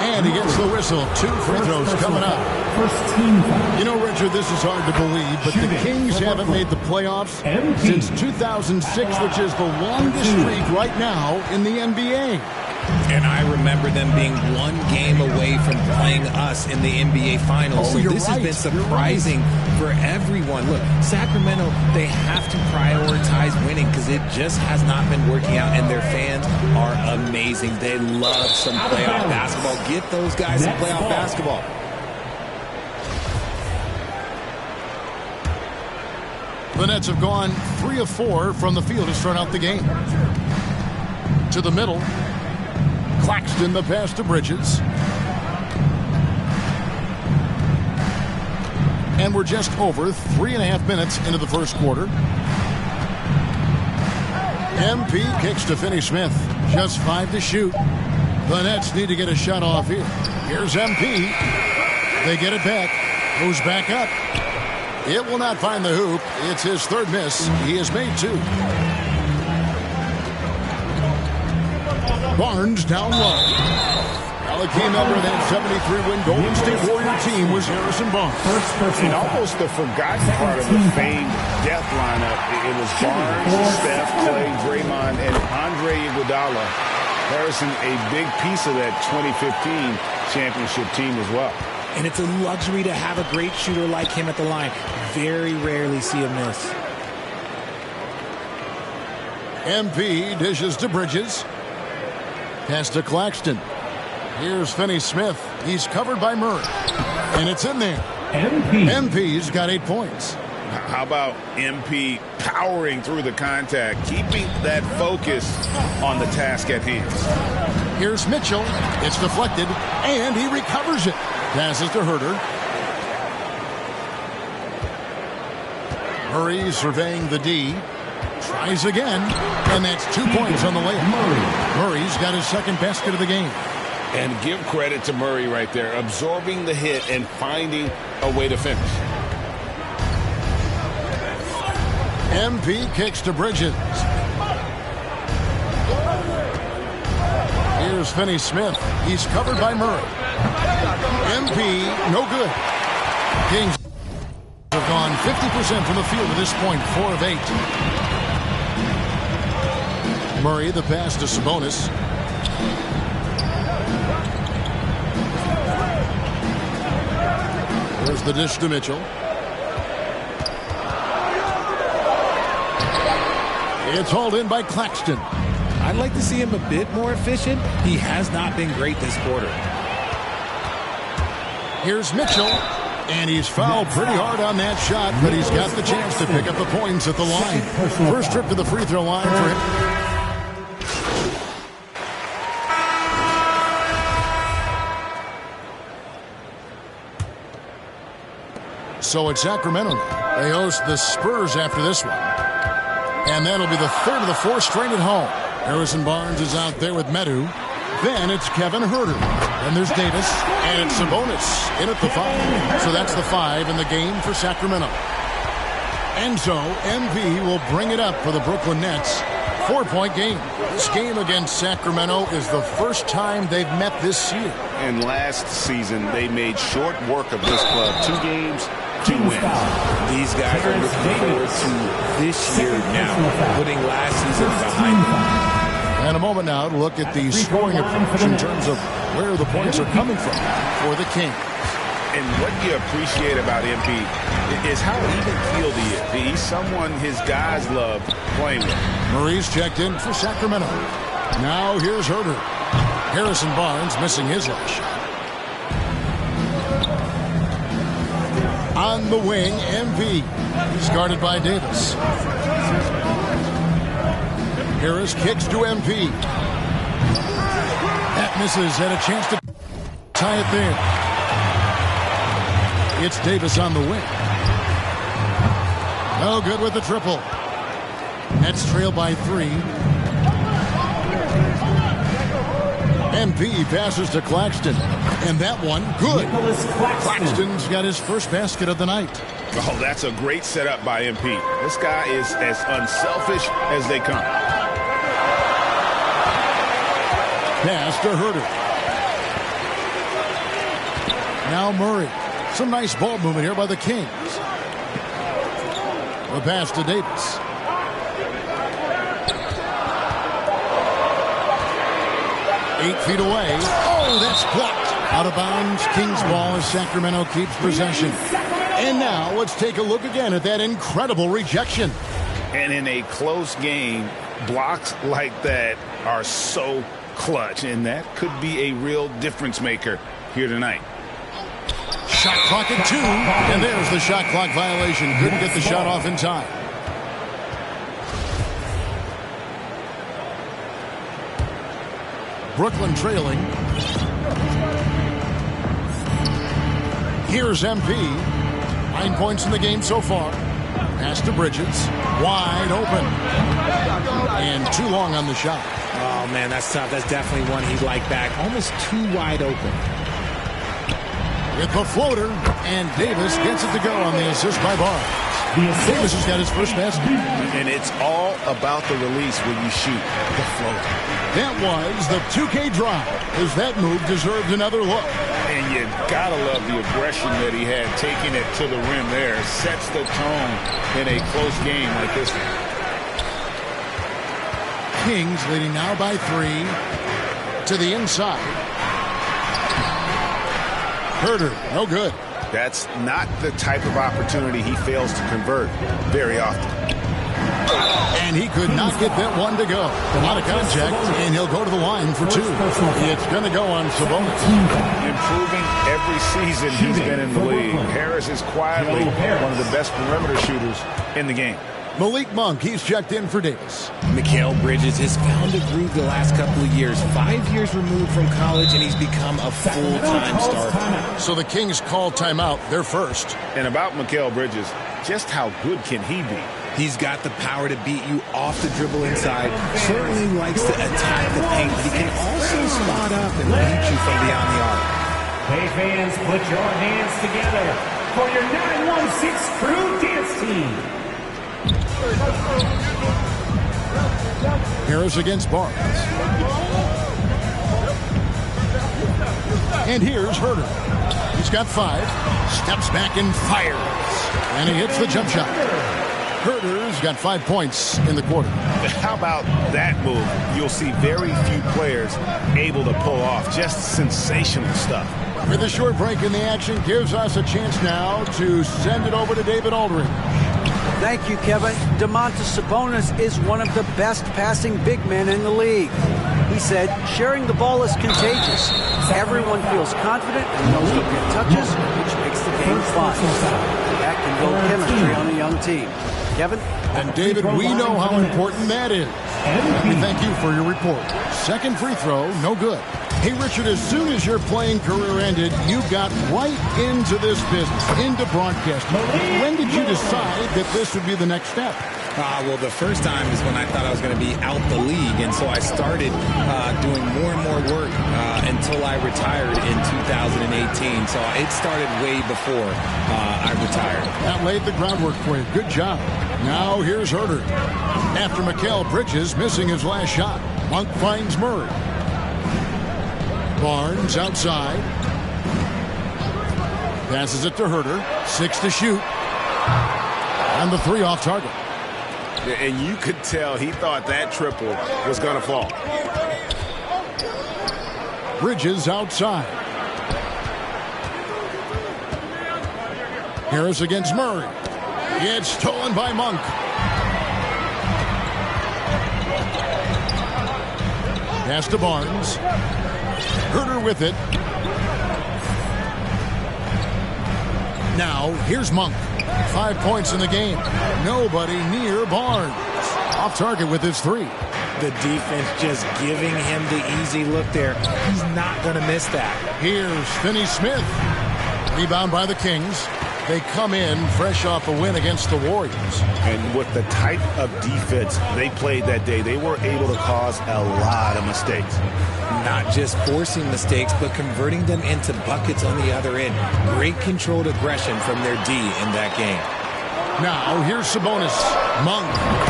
S7: And he gets the whistle. 2 free throws coming up.
S16: First team foul.
S7: You know, Richard, this is hard to believe, but the Kings haven't made the playoffs since 2006, which is the longest streak right now in the NBA.
S13: And I remember them being 1 game away from playing us in the NBA Finals. So this has been surprising for everyone. Look, Sacramento, they have to prioritize winning because it just has not been working out. And their fans are amazing. They love some playoff basketball. Get those guys some playoff basketball.
S7: The Nets have gone 3 of 4 from the field to start out the game. To the middle. Claxton, the pass to Bridges. And we're just over 3.5 minutes into the first quarter. MP kicks to Finney-Smith. Just 5 to shoot. The Nets need to get a shot off here. Here's MP. They get it back. Goes back up. It will not find the hoop. It's his 3rd miss. He has made 2. Barnes down low. Well, a key member of that 73-win Golden State Warrior team was Harrison Barnes.
S15: And almost the forgotten part of the famed death lineup. It was Barnes, Steph, Clay, Draymond, and Andre Iguodala. Harrison, a big piece of that 2015 championship team as well.
S13: And it's a luxury to have a great shooter like him at the line. Very rarely see him miss.
S7: MP dishes to Bridges. Pass to Claxton. Here's Finney-Smith. He's covered by Murray. And it's in there. MP's got 8 points.
S15: How about MP powering through the contact, keeping that focus on the task at hand?
S7: Here's Mitchell. It's deflected, and he recovers it. Passes to Herter. Murray surveying the D. Tries again, and that's 2 points on the layup. Murray's got his second basket of the game.
S15: And give credit to Murray right there, absorbing the hit and finding a way to finish.
S7: MP kicks to Bridges. Here's Finney-Smith. He's covered by Murray. MP, no good. Kings have gone 50% from the field at this point, 4 of 8. Murray, the pass to Sabonis. There's the dish to Mitchell. It's hauled in by Claxton.
S13: I'd like to see him a bit more efficient. He has not been great this quarter.
S7: Here's Mitchell, and he's fouled pretty hard on that shot, but he's got the chance to pick up the points at the line. First trip to the free throw line for him. So it's Sacramento now. They host the Spurs after this one. And that'll be the third of the 4 straight at home. Harrison Barnes is out there with Medu. Then it's Kevin Herter. Then there's Davis. And it's Sabonis in at the 5. So that's the 5 in the game for Sacramento. And so MP will bring it up for the Brooklyn Nets. 4-point game. This game against Sacramento is the first time they've met this year.
S15: And last season, they made short work of this club. 2 games, 2 wins.
S13: These guys are looking forward to this year now, putting last season behind them.
S7: And a moment now to look at the scoring approach in terms of where the points are coming from for the Kings.
S15: And what you appreciate about MP is how even-keeled he is. He's someone his guys love playing with.
S7: Murray's checked in for Sacramento. Now here's Herter. Harrison Barnes missing his last shot. On the wing, MP. He's guarded by Davis. Harris kicks to MP. That misses, had a chance to tie it there. It's Davis on the wing. No good with the triple. Nets trail by 3. MP passes to Claxton. And that one, good. Claxton's got his first basket of the night.
S15: Oh, that's a great setup by MP. This guy is as unselfish as they come.
S7: Pass to Herter. Now Murray. Some nice ball movement here by the Kings. The pass to Davis. Eight feet away. Oh, that's blocked. Out of bounds. Kings ball as Sacramento keeps possession. And now let's take a look again at that incredible rejection.
S15: And in a close game, blocks like that are so clutch. And that could be a real difference maker here tonight.
S7: Shot clock at 2. And there's the shot clock violation. Couldn't get the shot off in time. Brooklyn trailing. Here's MP. 9 points in the game so far. Pass to Bridges. Wide open. And too long on the shot.
S13: Oh, man, that's tough. That's definitely one he'd like back. Almost too wide open.
S7: With the floater. And Davis gets it to go on the assist by Barnes. Davis has got his first basket.
S15: And it's all about the release when you shoot the floater.
S7: That was the 2K drive, as that move deserved another look.
S15: And you gotta love the aggression that he had, taking it to the rim there. Sets the tone in a close game like this one.
S7: Kings leading now by 3 to the inside. Herder, no good.
S15: That's not the type of opportunity he fails to convert very often.
S7: And he could not get that one to go. A lot of contact, and he'll go to the line for 2. It's going to go on Sabonis.
S15: Improving every season he's been in the league. Harris is quietly one of the best perimeter shooters in the game.
S7: Malik Monk, he's checked in for Davis.
S13: Mikal Bridges has found a groove the last couple of years. 5 years removed from college, and he's become a full-time starter.
S7: So the Kings call timeout. They're first.
S15: And about Mikal Bridges, just how good can he be?
S13: He's got the power to beat you off the dribble inside. Certainly likes to attack the paint, but he can also spot up and beat you from beyond the arc.
S16: Hey fans, put your hands together for your 916 Crew Dance Team.
S7: Harris against Barnes. And here's Herder. He's got 5. Steps back and fires. And he hits the jump shot. Herder's got 5 points in the quarter.
S15: How about that move? You'll see very few players able to pull off just sensational stuff.
S7: With a short break in the action, gives us a chance now to send it over to David Aldridge.
S17: Thank you, Kevin. Domantas Sabonis is one of the best passing big men in the league. He said, sharing the ball is contagious. Everyone feels confident and knows to get touches, which makes the game fun. That can build chemistry on a young team. Kevin?
S7: And David, we know how important that is. Let me thank you for your report. Second free throw, no good. Hey, Richard, as soon as your playing career ended, you got right into this business, into broadcasting. When did you decide that this would be the next step?
S13: Well, the first time is when I thought I was going to be out the league, and so I started doing more and more work until I retired in 2018. So it started way before I retired.
S7: That laid the groundwork for you. Good job. Now here's Herder. After Mikal Bridges missing his last shot, Monk finds Murray. Barnes outside. Passes it to Herder. 6 to shoot. And the 3 off target.
S15: And you could tell he thought that triple was going to fall.
S7: Bridges outside. Harris against Murray. It's stolen by Monk. Pass to Barnes. Herder with it. Now, here's Monk. 5 points in the game. Nobody near Barnes. Off target with his 3.
S13: The defense just giving him the easy look there. He's not going to miss that.
S7: Here's Finney-Smith. Rebound by the Kings. They come in fresh off a win against the Warriors.
S15: And with the type of defense they played that day, they were able to cause a lot of mistakes.
S13: Not just forcing mistakes, but converting them into buckets on the other end. Great controlled aggression from their D in that game.
S7: Now, here's Sabonis. Monk.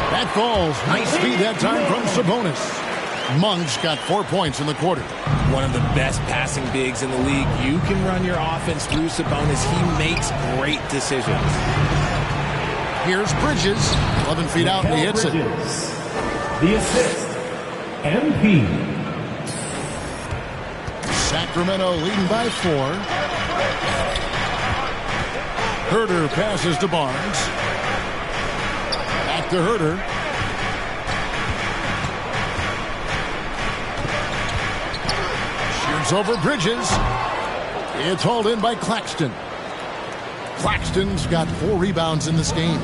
S7: That falls. Nice speed that time from Sabonis. Monk's got 4 points in the quarter.
S13: One of the best passing bigs in the league. You can run your offense through Sabonis. He makes great decisions.
S7: Here's Bridges. 11 feet out, and he hits it.
S16: The assist. MP.
S7: Sacramento leading by 4. Herder passes to Barnes. Back to Herder. Shoots over Bridges. It's hauled in by Claxton. Claxton's got 4 rebounds in this game.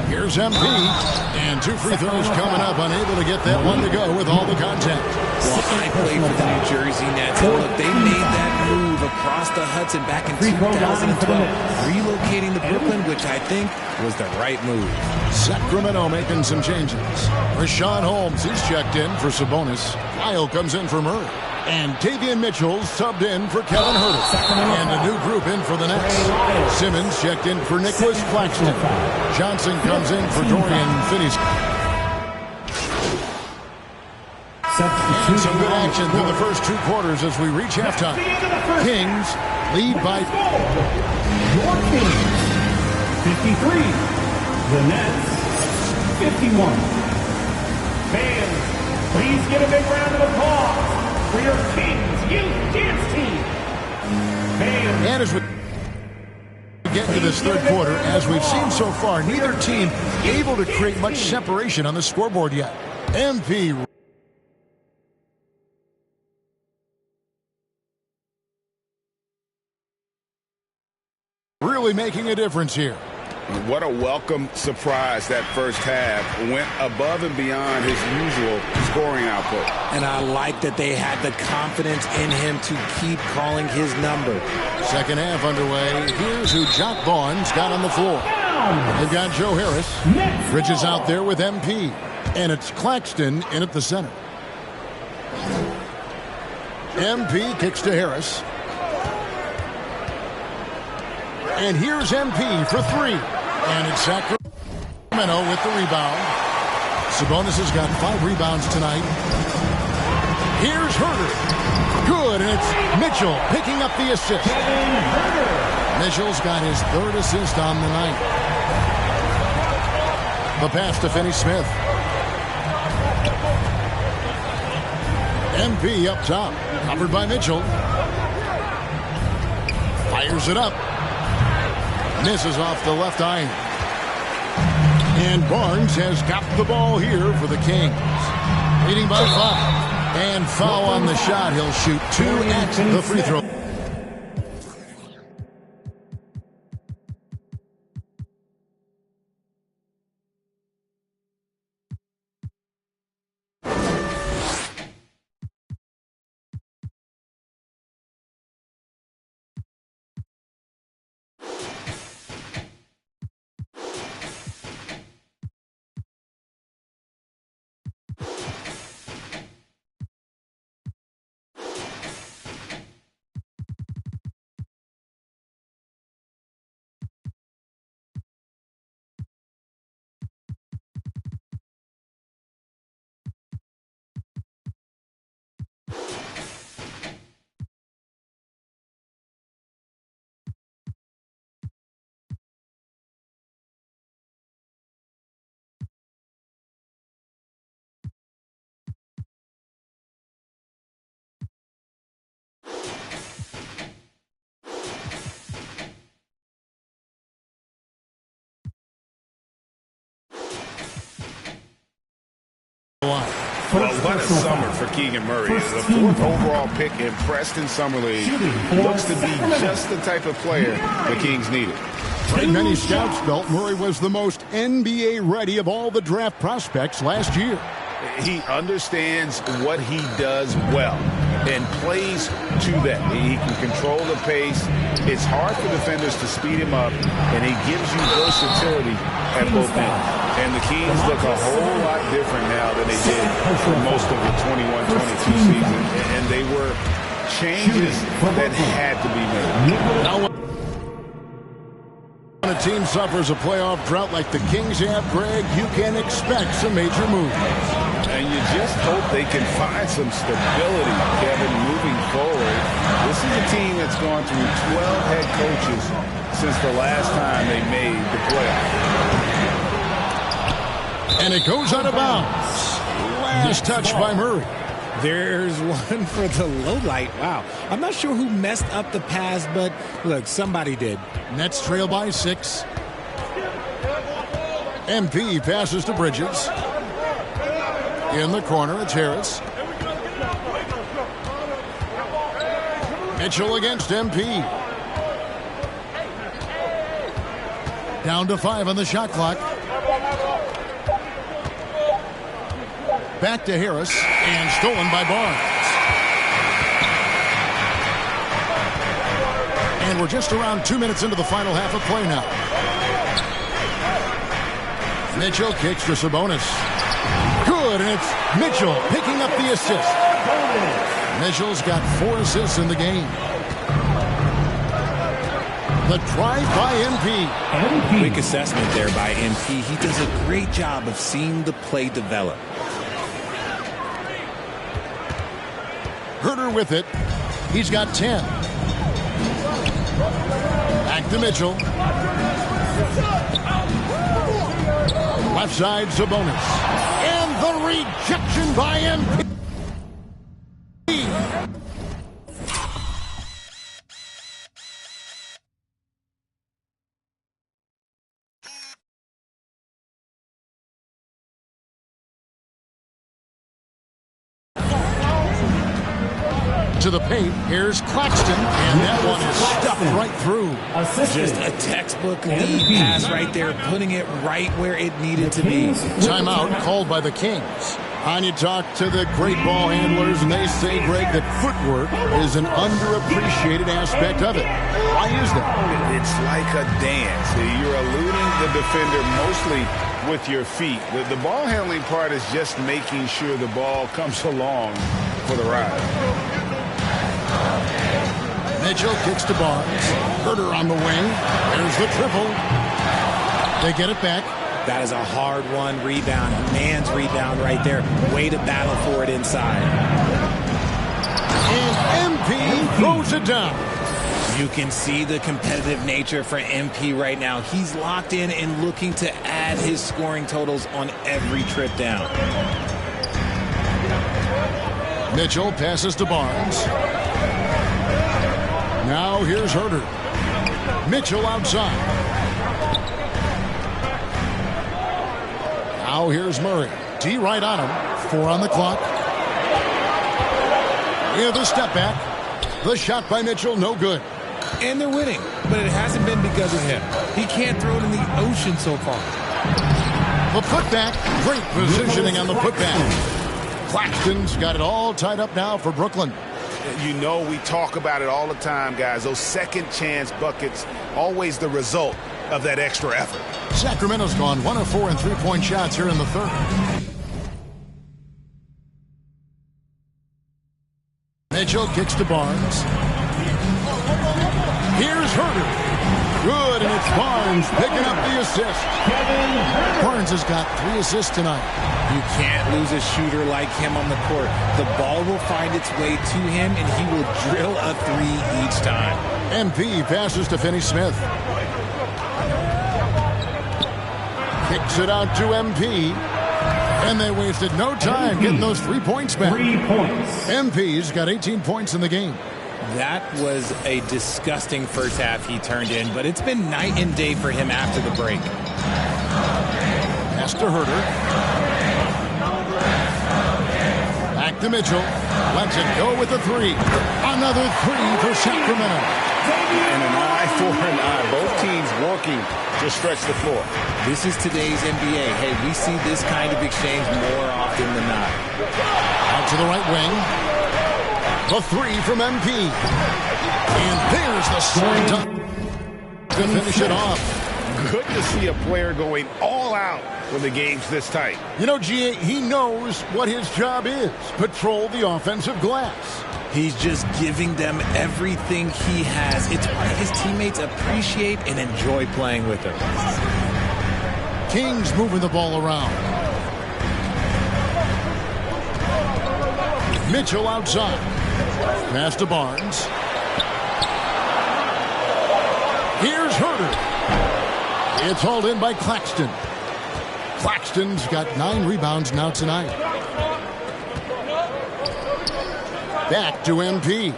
S7: Here's MP. And 2 free throws coming up. Unable to get that one to go with all the contact.
S13: Well, I played for the New Jersey Nets. And look, they made that move across the Hudson back in 2012, relocating to Brooklyn, which I think was the right move.
S7: Sacramento making some changes. Rashawn Holmes, he's checked in for Sabonis. Kyle comes in for Murray. And Tavian Mitchell subbed in for Kevin Herder. And a new group in for the Nets. Simmons checked in for Nicholas Claxton. Johnson comes in for Dorian Finney-Smith. And some good action through the first 2 quarters as we reach halftime. Kings lead by...
S16: Your Kings, 53. The Nets, 51. Fans, please give a big round of applause for your Kings Youth Dance Team.
S7: And as we get to this third quarter, as we've seen so far, neither team able to create much separation on the scoreboard yet. MP really making a difference here.
S15: What a welcome surprise that first half. Went above and beyond his usual scoring output.
S13: And I like that they had the confidence in him to keep calling his number.
S7: Second half underway. Here's who Jock Vaughn's got on the floor. They've got Joe Harris. Bridges out there with MP. And it's Claxton in at the center. MP kicks to Harris. And here's MP for three. And it's Sacramento with the rebound. Sabonis has got 5 rebounds tonight. Here's Herder. Good, and it's Mitchell picking up the assist. Mitchell's got his 3rd assist on the night. The pass to Finney-Smith. MP up top. Covered by Mitchell. Fires it up. Misses off the left iron. And Barnes has got the ball here for the Kings. Leading by 5. And foul on the shot. He'll shoot 2 at the free throw.
S15: Well, what a summer for Keegan Murray. The 4th overall pick in Preston Summer League. Looks to be just the type of player the Kings needed.
S7: And many scouts felt Murray was the most NBA ready of all the draft prospects last year.
S15: He understands what he does well and plays to that. He can control the pace. It's hard for defenders to speed him up, and he gives you versatility at both ends. And the Kings look a whole lot different now than they did for most of the 21-22 season. And they were changes that had to be made.
S7: Now, when a team suffers a playoff drought like the Kings have, Greg, you can expect some major moves.
S15: And you just hope they can find some stability, Kevin, moving forward. This is a team that's gone through 12 head coaches since the last time they made the playoffs.
S7: And it goes out of bounds. Last touch by Murray.
S13: There's one for the low light. Wow. I'm not sure who messed up the pass, but look, somebody did.
S7: Nets trail by 6. MP passes to Bridges. In the corner, it's Harris. Mitchell against MP. Down to 5 on the shot clock. Back to Harris, and stolen by Barnes. And we're just around 2 minutes into the final half of play now. Mitchell kicks to Sabonis. Good, and it's Mitchell picking up the assist. Mitchell's got 4 assists in the game. The drive by MP.
S13: Quick assessment there by MP. He does a great job of seeing the play develop.
S7: Herder with it. He's got 10. Back to Mitchell. Left side, Sabonis. And the rejection by MP. into the paint. Here's Claxton, and that one is stuffed right through.
S13: Just a textbook lead pass right there, putting it right where it needed to be.
S7: Timeout called by the Kings. And you talk to the great ball handlers, and they say, Greg, that footwork is an underappreciated aspect of it. Why is that?
S15: It's like a dance. You're eluding the defender mostly with your feet. The ball handling part is just making sure the ball comes along for the ride.
S7: Mitchell kicks to Barnes. Herter on the wing. There's the triple. They get it back.
S13: That is a hard-won rebound, a man's rebound right there. Way to battle for it inside.
S7: And MP throws it down.
S13: You can see the competitive nature for MP right now. He's locked in and looking to add his scoring totals on every trip down.
S7: Mitchell passes to Barnes. Now here's Herter. Mitchell outside. Now here's Murray. D right on him. 4 on the clock. With a step back. The shot by Mitchell, no good.
S13: And they're winning, but it hasn't been because of him. He can't throw it in the ocean so far.
S7: The putback. Great positioning on the putback. Claxton's got it all tied up now for Brooklyn.
S15: You know we talk about it all the time, guys. Those second chance buckets, always the result of that extra effort.
S7: Sacramento's gone 1 of 4 in three-point shots here in the third. Mitchell kicks to Barnes. Here's Herter. Good, and it's Barnes picking up the assist. Barnes has got 3 assists tonight.
S13: You can't lose a shooter like him on the court. The ball will find its way to him, and he will drill a 3 each time.
S7: MP passes to Finney-Smith. Kicks it out to MP. And they wasted no time getting those 3 points back.
S16: 3 points.
S7: MP's got 18 points in the game.
S13: That was a disgusting first half he turned in, but it's been night and day for him after the break.
S7: Pass to Herter. Back to Mitchell. Lets it go with the 3. Another 3 for Sacramento.
S15: And an eye for an eye. Both teams working to stretch the floor.
S13: This is today's NBA. Hey, we see this kind of exchange more often than not.
S7: Out to the right wing. The 3 from MP. And there's the slam dunk to finish it off.
S15: Good to see a player going all out when the game's this tight.
S7: You know, G.A., he knows what his job is. Patrol the offensive glass.
S13: He's just giving them everything he has. It's why his teammates appreciate and enjoy playing with him.
S7: Kings moving the ball around. Mitchell outside. Pass to Barnes. Here's Herter. It's hauled in by Claxton. Claxton's got 9 rebounds now tonight. Back to MP.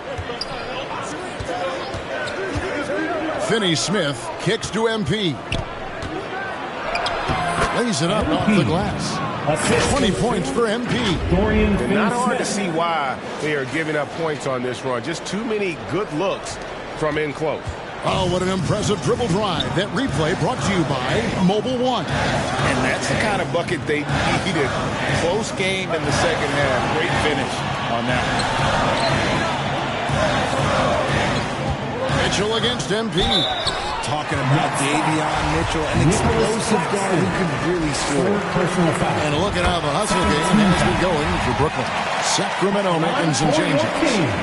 S7: Finney-Smith kicks to MP. Lays it up off the glass. 20 points for MP.
S15: And not hard to see why they are giving up points on this run. Just too many good looks from in close.
S7: Oh, what an impressive dribble drive. That replay brought to you by Mobile One.
S15: And that's the kind of bucket they needed. Close game in the second half. Great finish on that one.
S7: Mitchell against MP.
S13: Talking about Davion Mitchell, an explosive guard who can really score.
S7: And look at how the hustle game has been going for Brooklyn. Sacramento making some changes.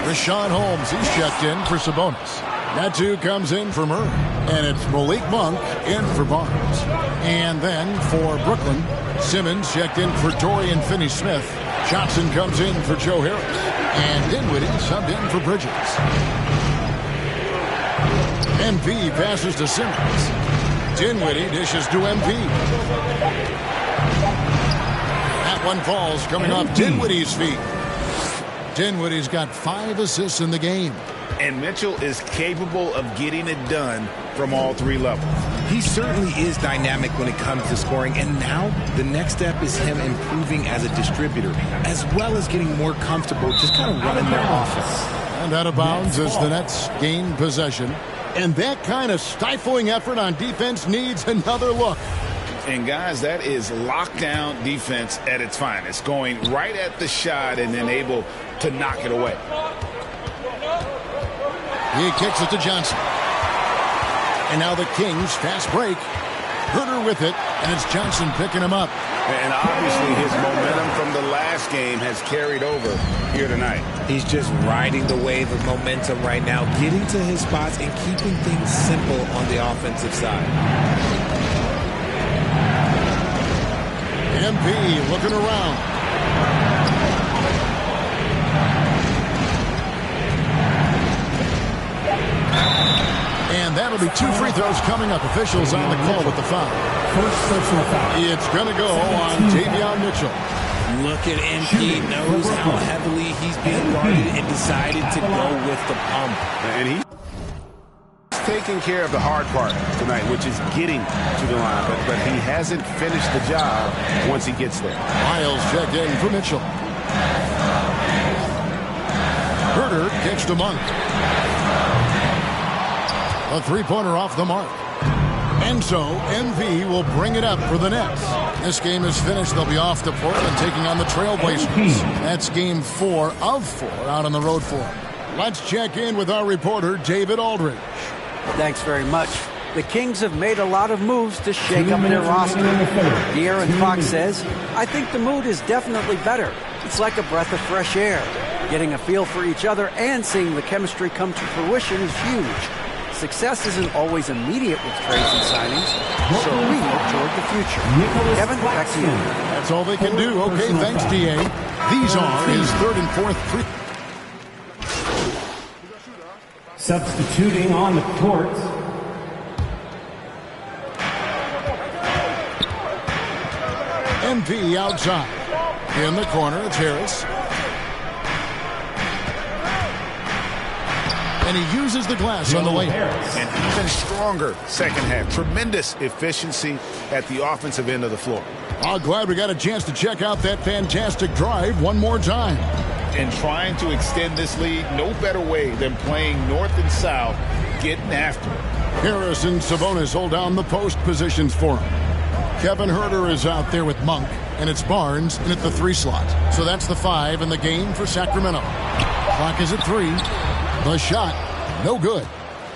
S7: Rashawn Holmes, he's checked in for Sabonis. Natu comes in for Murray. And it's Malik Monk in for Barnes. And then for Brooklyn, Simmons checked in for Dorian Finney-Smith. Johnson comes in for Joe Harris. And Dinwiddie subbed in for Bridges. MP passes to Simmons. Dinwiddie dishes to MP. That one falls coming off Dinwiddie's feet. Dinwiddie's got 5 assists in the game.
S15: And Mitchell is capable of getting it done from all 3 levels.
S13: He certainly is dynamic when it comes to scoring, and now the next step is him improving as a distributor, as well as getting more comfortable just kind of running their offense.
S7: And out of bounds as the Nets gain possession. And that kind of stifling effort on defense needs another look.
S15: And guys, that is lockdown defense at its finest. Going right at the shot and then able to knock it away.
S7: He kicks it to Johnson. And now the Kings fast break. Herder with it, and it's Johnson picking him up.
S15: And obviously his momentum from the last game has carried over here tonight.
S13: He's just riding the wave of momentum right now, getting to his spots and keeping things simple on the offensive side.
S7: MP looking around. And that'll be 2 free throws coming up. Officials on the call with the foul.
S16: First personal foul.
S7: It's going to go on Davion Mitchell.
S13: Look at MP, knows how heavily he's being guarded and decided to go with the pump.
S15: And he's taking care of the hard part tonight, which is getting to the line. But he hasn't finished the job once he gets there.
S7: Miles checked in for Mitchell. Herder kicks to Monk. A three-pointer off the mark. And so, MV will bring it up for the Nets. This game is finished. They'll be off to Portland taking on the Trailblazers. That's game 4 of 4 out on the road for them. Let's check in with our reporter, David Aldridge.
S17: Thanks very much. The Kings have made a lot of moves to shake up their roster. De'Aaron Fox says, I think the mood is definitely better. It's like a breath of fresh air. Getting a feel for each other and seeing the chemistry come to fruition is huge. Success isn't always immediate with trades and signings, so we look toward the future. Kevin, back to you.
S7: That's all they can do. Okay, thanks, D.A. These are his third and fourth free.
S16: Substituting on the court.
S7: MP outside. In the corner, it's Harris. And he uses the glass on the way.
S15: And even stronger second half. Tremendous efficiency at the offensive end of the floor.
S7: Oh, glad we got a chance to check out that fantastic drive one more time.
S15: And trying to extend this lead, no better way than playing north and south, getting after it.
S7: Harris and Sabonis hold down the post positions for him. Kevin Herder is out there with Monk, and it's Barnes in at the 3 slot. So that's the 5 in the game for Sacramento. Clock is at 3. The shot, no good.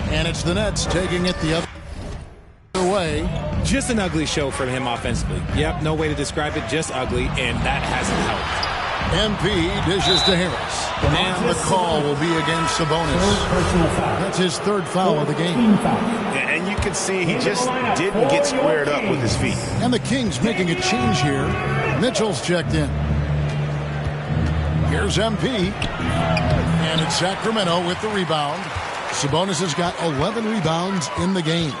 S7: And it's the Nets taking it the other way.
S13: Just an ugly show from him offensively. Yep, no way to describe it, just ugly, and that hasn't helped.
S7: MP dishes to Harris. And the call will be against Sabonis. That's his 3rd foul of the game.
S15: And you can see he just didn't get squared up with his feet.
S7: And the Kings making a change here. Mitchell's checked in. Here's MP. And it's Sacramento with the rebound. Sabonis has got 11 rebounds in the game.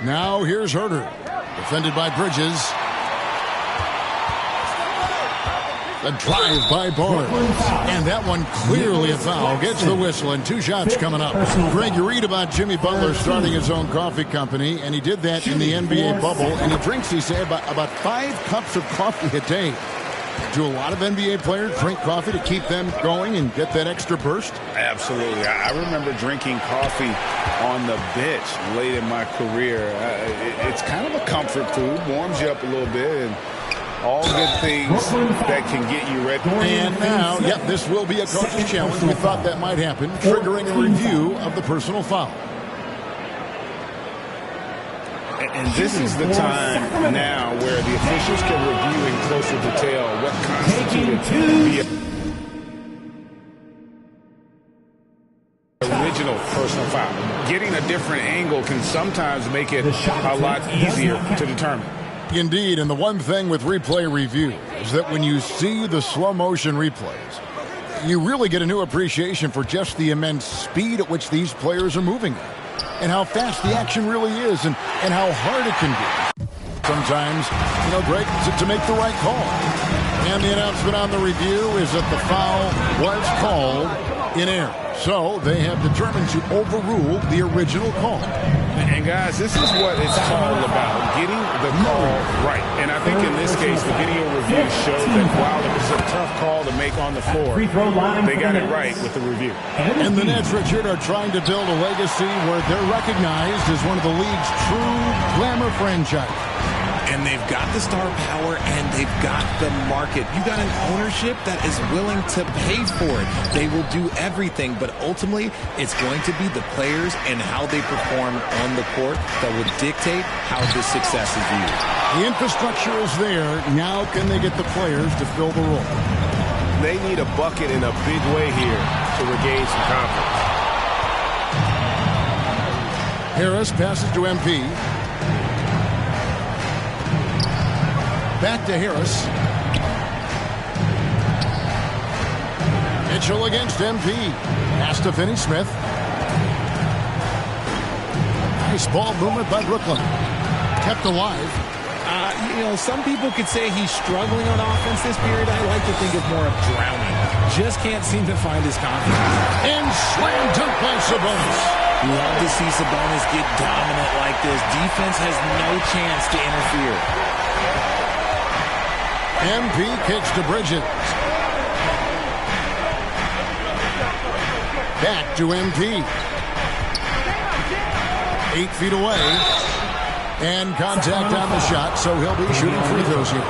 S7: Now here's Herder. Defended by Bridges. The drive by Barnes. And that one clearly a foul. Gets the whistle and 2 shots coming up. Greg, you read about Jimmy Butler starting his own coffee company, and he did that in the NBA bubble. And he drinks, he said, about 5 cups of coffee a day. Do a lot of NBA players drink coffee to keep them going and get that extra burst?
S15: Absolutely. I remember drinking coffee on the bench late in my career. It's kind of a comfort food, warms you up a little bit, and all good things that can get you ready.
S7: And now, yep, this will be a coach's challenge. We thought that might happen, triggering a review of the personal foul.
S15: And this is the time now where the officials can review in closer detail what constituted the original personal foul. Getting a different angle can sometimes make it a lot easier to determine.
S7: Indeed, and the one thing with replay review is that when you see the slow motion replays, you really get a new appreciation for just the immense speed at which these players are moving at. And how fast the action really is, and how hard it can be. Sometimes, Greg, to make the right call. And the announcement on the review is that the foul was called in error. So they have determined to overrule the original call.
S15: And guys, this is what it's all about, getting the call right. And I think in this case, the video review showed that while it was a tough call to make on the floor, they got it right with the review.
S7: And the Nets, Richard, are trying to build a legacy where they're recognized as one of the league's true glamour franchise.
S13: And they've got the star power and they've got the market. You got an ownership that is willing to pay for it. They will do everything, but ultimately it's going to be the players and how they perform on the court that will dictate how this success is viewed.
S7: The infrastructure is there. Now can they get the players to fill the role?
S15: They need a bucket in a big way here to regain some confidence.
S7: Harris passes to MP. Back to Harris. Mitchell against MP. Pass to Finney-Smith. Nice ball movement by Brooklyn. Kept alive.
S13: Some people could say he's struggling on offense this period. I like to think of more of drowning. Just can't seem to find his confidence.
S7: And slam dunk by Sabonis.
S13: Love to see Sabonis get dominant like this. Defense has no chance to interfere.
S7: MP kicks to Bridges. Back to MP. 8 feet away. And contact on the shot, so he'll be shooting free throws here.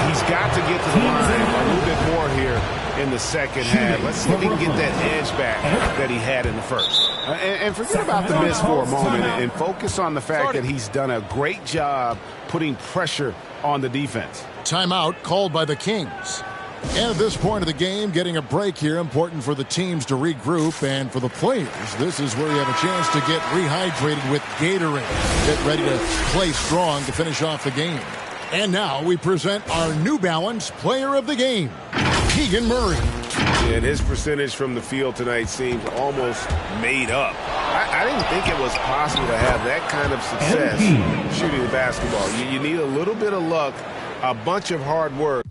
S15: He's got to get to the line a little bit more here in the second half. Let's see if he can get that edge back that he had in the first.
S18: And forget about the miss for a moment and focus on the fact that he's done a great job putting pressure on the defense.
S7: Timeout called by the Kings. And at this point of the game, getting a break here, important for the teams to regroup, and for the players, this is where you have a chance to get rehydrated with Gatorade. Get ready to play strong to finish off the game. And now we present our New Balance Player of the Game, Keegan Murray.
S15: And his percentage from the field tonight seems almost made up. I didn't think it was possible to have that kind of success shooting the basketball. You need a little bit of luck, a bunch of hard work,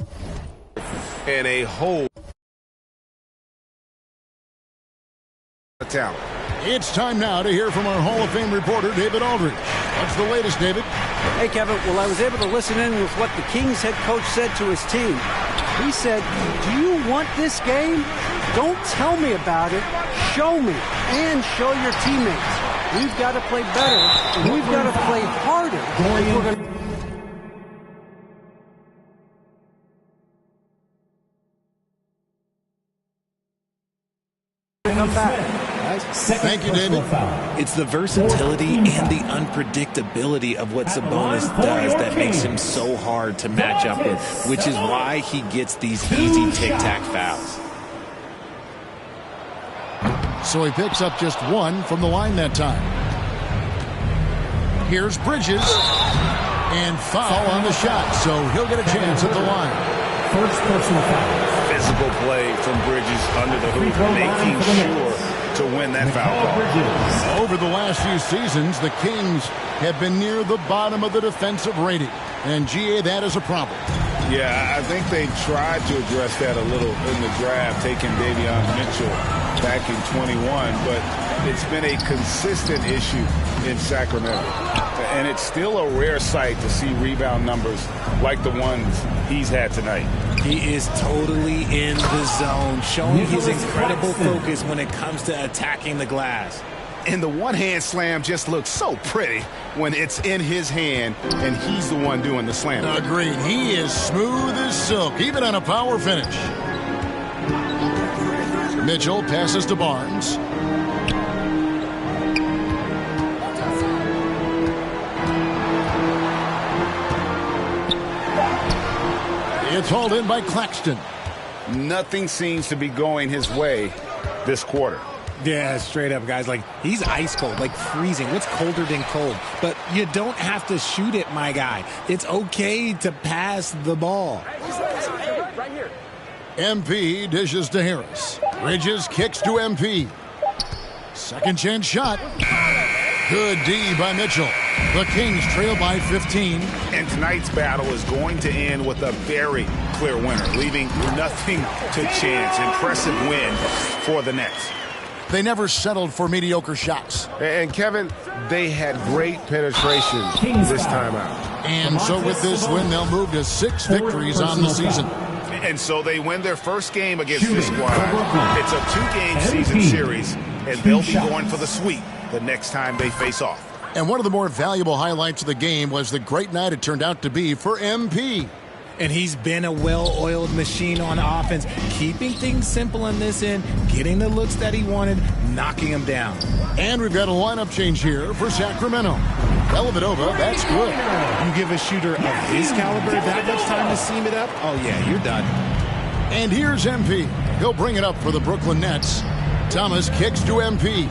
S15: and a whole talent.
S7: It's time now to hear from our Hall of Fame reporter, David Aldridge. What's the latest, David?
S17: Hey, Kevin. Well, I was able to listen in with what the Kings head coach said to his team. He said, "Do you want this game? Don't tell me about it. Show me and show your teammates. We've got to play better, and we've got to play harder. If we're gonna come back."
S7: Thank you, David.
S13: It's the versatility and the unpredictability of what Sabonis does that makes him so hard to match up with, which is why he gets these easy tic-tac fouls.
S7: So he picks up just one from the line that time. Here's Bridges. And foul on the shot, so he'll get a chance at the line.
S16: First personal foul.
S15: Physical play from Bridges under the hoop, making sure to win that foul call.
S7: Over the last few seasons, the Kings have been near the bottom of the defensive rating. And, GA, that is a problem.
S15: Yeah, I think they tried to address that a little in the draft, taking Davion Mitchell back in 21, but it's been a consistent issue in Sacramento. And it's still a rare sight to see rebound numbers like the ones he's had tonight.
S13: He is totally in the zone, showing his incredible focus when it comes to attacking the glass.
S18: And the one-hand slam just looks so pretty when it's in his hand and he's the one doing the slam.
S7: Agreed. He is smooth as silk, even on a power finish. Mitchell passes to Barnes. It's hauled in by Claxton.
S18: Nothing seems to be going his way this quarter.
S13: Yeah, straight up, guys. Like, he's ice cold, like freezing. What's colder than cold? But you don't have to shoot it, my guy. It's okay to pass the ball.
S7: Right here. MP dishes to Harris. Bridges kicks to MP. Second chance shot. Good D by Mitchell. The Kings trail by 15.
S15: And tonight's battle is going to end with a very clear winner, leaving nothing to chance. Impressive win for the Nets.
S7: They never settled for mediocre shots.
S18: And Kevin, they had great penetration this time out.
S7: And so with this win, they'll move to 6 victories on the season.
S15: And so they win their first game against this squad. It's a 2-game season series, and they'll be going for the sweep the next time they face off.
S7: And one of the more valuable highlights of the game was the great night it turned out to be for MP.
S13: And he's been a well-oiled machine on offense, keeping things simple on this end, getting the looks that he wanted, knocking them down.
S7: And we've got a lineup change here for Sacramento. Dellavedova, that's good.
S13: You give a shooter of his caliber that much time to seam it up? Oh, yeah, you're done.
S7: And here's MP. He'll bring it up for the Brooklyn Nets. Thomas kicks to MP.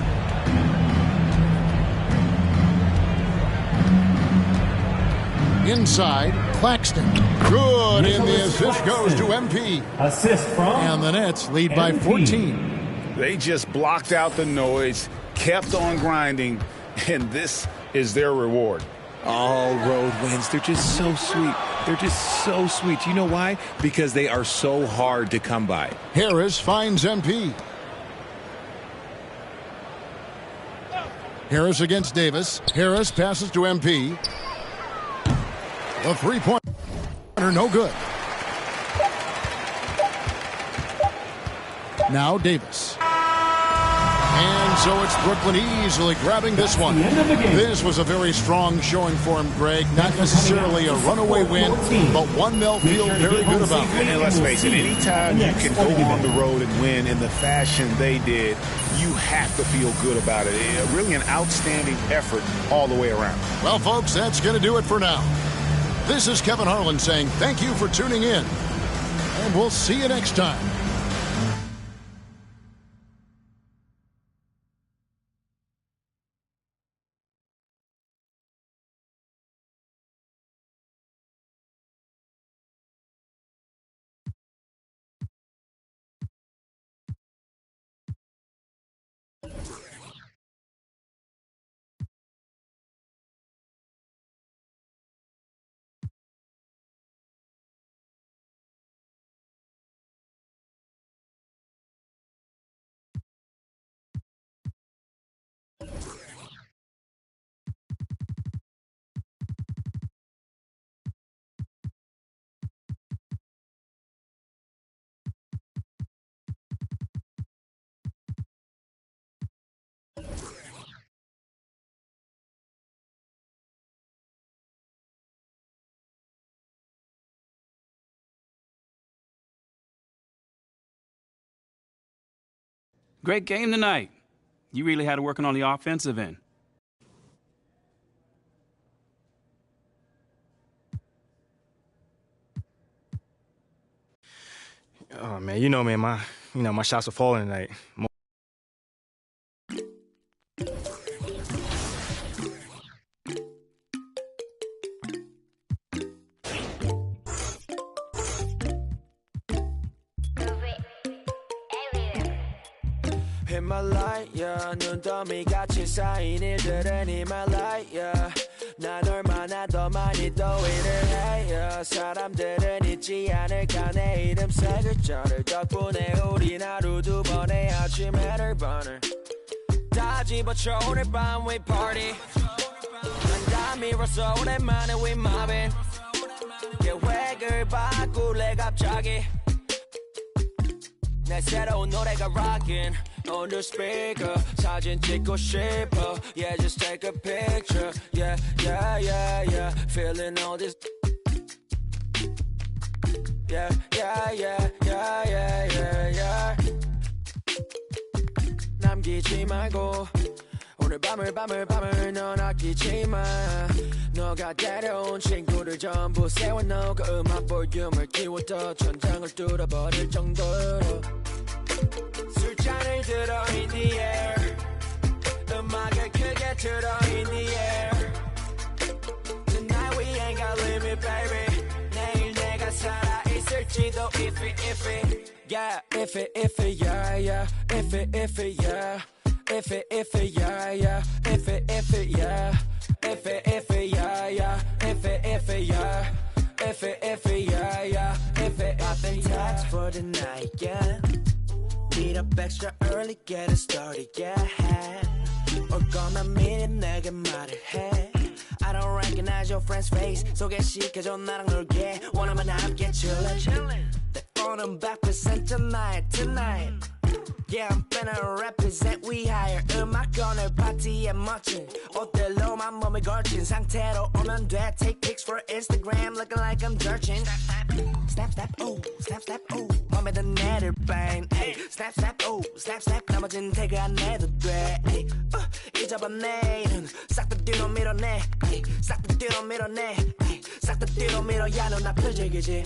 S7: Inside, Claxton. Good, and the assist goes to MP.
S16: Assist from
S7: And the Nets lead by 14.
S15: They just blocked out the noise, kept on grinding, and this is their reward.
S13: All road wins. They're just so sweet. They're just so sweet. You know why? Because they are so hard to come by.
S7: Harris finds MP. Harris against Davis. Harris passes to MP. The three-pointer, no good. Now Davis. And so it's Brooklyn easily grabbing this one. This was a very strong showing for him, Greg. Not necessarily a runaway win, but one they'll feel very good about.
S15: And let's face it, anytime you can go on the road and win in the fashion they did, you have to feel good about it. Really an outstanding effort all the way around.
S7: Well, folks, that's going to do it for now. This is Kevin Harlan saying thank you for tuning in, and we'll see you next time.
S10: Great game tonight. You really had to work on the offensive end.
S9: Oh man, man, my shots are falling tonight.
S2: Himalaya 눈더미 같이 쌓인 일들은 Himalaya 난 얼마나 더 많이 또 일을 해요 사람들은 잊지 않을까 내 이름 세 글자를 덕분에 우린 하루 두 번의 아침 해를 버늘 다 집어쳐 오늘 밤 we party 난 다 밀어서 오랜만에 we mobbing 계획을 바꿀래 갑자기 내 새로운 노래가 rockin' on the speaker 사진 찍고 싶어 yeah just take a picture yeah yeah yeah yeah feeling all this yeah yeah yeah yeah yeah yeah yeah 남기지 말고 오늘 밤을 넌 아끼지 마 너가 데려온 친구들 전부 세워놓고 그 음악 볼륨을 키워둬 천장을 뚫어버릴 정도로 술잔을 들어 in the air 음악을 크게 틀어 in the air Tonight we ain't got limit baby 내일 내가 살아있을지도 if it yeah if it yeah yeah if it yeah if it yeah yeah if it yeah if it yeah yeah if it yeah if it yeah yeah if it I've been taxed for the night yeah Meet up extra early, get it started, yeah. Or gonna meet 내게 말을 해. I don't recognize your friend's face. 소개시켜줘 나랑 놀게. 원하면 함께 chillin'. 때로는 backpresent tonight. Yeah, I'm finna represent we higher. 음악 오늘 파티에 멋진 옷들로만 몸을 걸친 상태로 오면 돼. Take pics for Instagram looking like I'm searching. Snap, ooh. 맘에 든 애들 bang. Snap, ooh. Snap, 나머진 태그 안 해도 돼. 잊어봐 내일은 싹 다 뒤로 밀어내. 싹 다 뒤로 밀어내. 싹 다 뒤로 밀어. 야, 너 나 표적이지.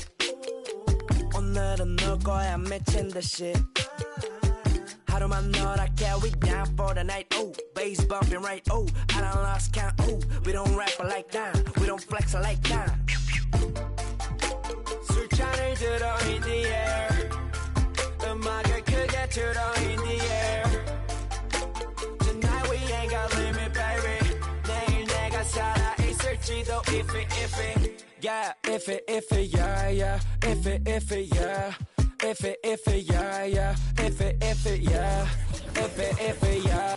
S2: 오늘은 놀 거야 미친 듯이. 하루만 놀아게, we down for the night. Oh, bass bumping right. Oh, I done lost count. Oh, we don't rap like that. We don't flex like that. 술잔을 들어 in the air. 음악을 크게 틀어 in the air. Tonight we ain't got limit, baby. 내일 내가 살아 있을지도 if it, yeah, if it, yeah. If it, yeah. If it, yeah. If it, yeah. If it, yeah.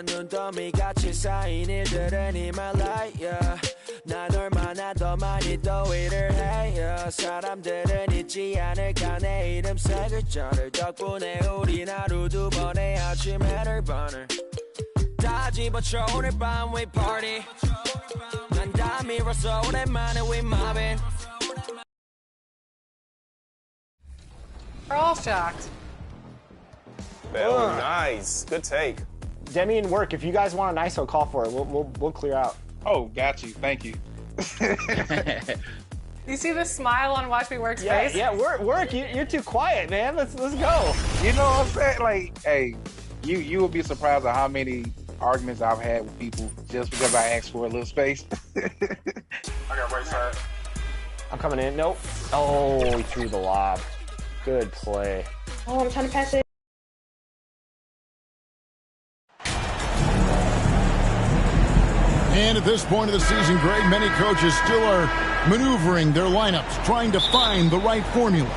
S2: 눈더미 같이 쌓인 일들은 히말라야 난 얼마나 더 많이 더 일을 해요 사람들은 잊지 않을까 내 이름 세 글자를 덕분에 우린 하루 두 번의 아침 해를 버늘 다 집어쳐 오늘 밤 we party 난 다 밀었어 오랜만에 we mobbing
S3: We're all shocked.
S19: Oh, nice. Good take.
S11: Demi and Work, if you guys want an ISO, call for it. We'll clear out.
S14: Oh, got you. Thank you.
S3: You see the smile on Watch Me Work's face?
S11: Yeah, Work, you're too quiet, man. Let's go.
S14: You know what I'm saying? Like, hey, you will be surprised at how many arguments I've had with people just because I asked for a little space. I got right side.
S11: I'm coming in. Nope. Oh, he threw the lob. Good play.
S12: Oh, I'm trying to pass it.
S7: And at this point of the season, Greg, many coaches still are maneuvering their lineups, trying to find the right formula.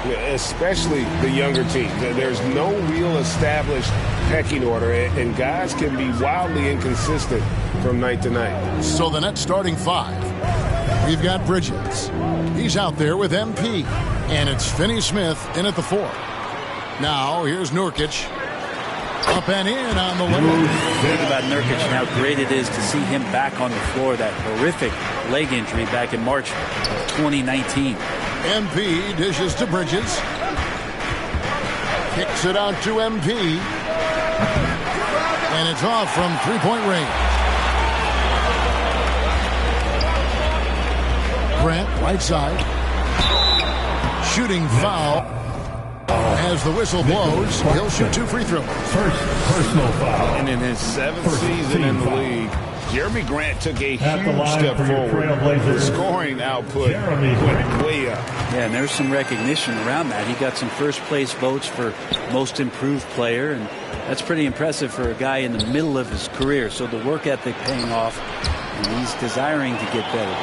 S18: Yeah, especially the younger teams. There's no real established pecking order, and guys can be wildly inconsistent from night to night.
S7: So the Nets starting five. We've got Bridges. He's out there with MP. And it's Finney-Smith in at the 4. Now, here's Nurkic. Up and in on the wing.
S19: Think about Nurkic and how great it is to see him back on the floor. That horrific leg injury back in March of 2019.
S7: MP dishes to Bridges. Kicks it out to MP. And it's off from three-point range. Grant, right side. Shooting foul. As the whistle blows, he'll shoot 2 free throws.
S15: First personal foul. And in his 7th season in the league, Jeremy Grant took a huge step forward. His scoring output went way up.
S19: Yeah, and there's some recognition around that. He got some first-place votes for most improved player, and that's pretty impressive for a guy in the middle of his career. So the work ethic paying off, and he's desiring to get better.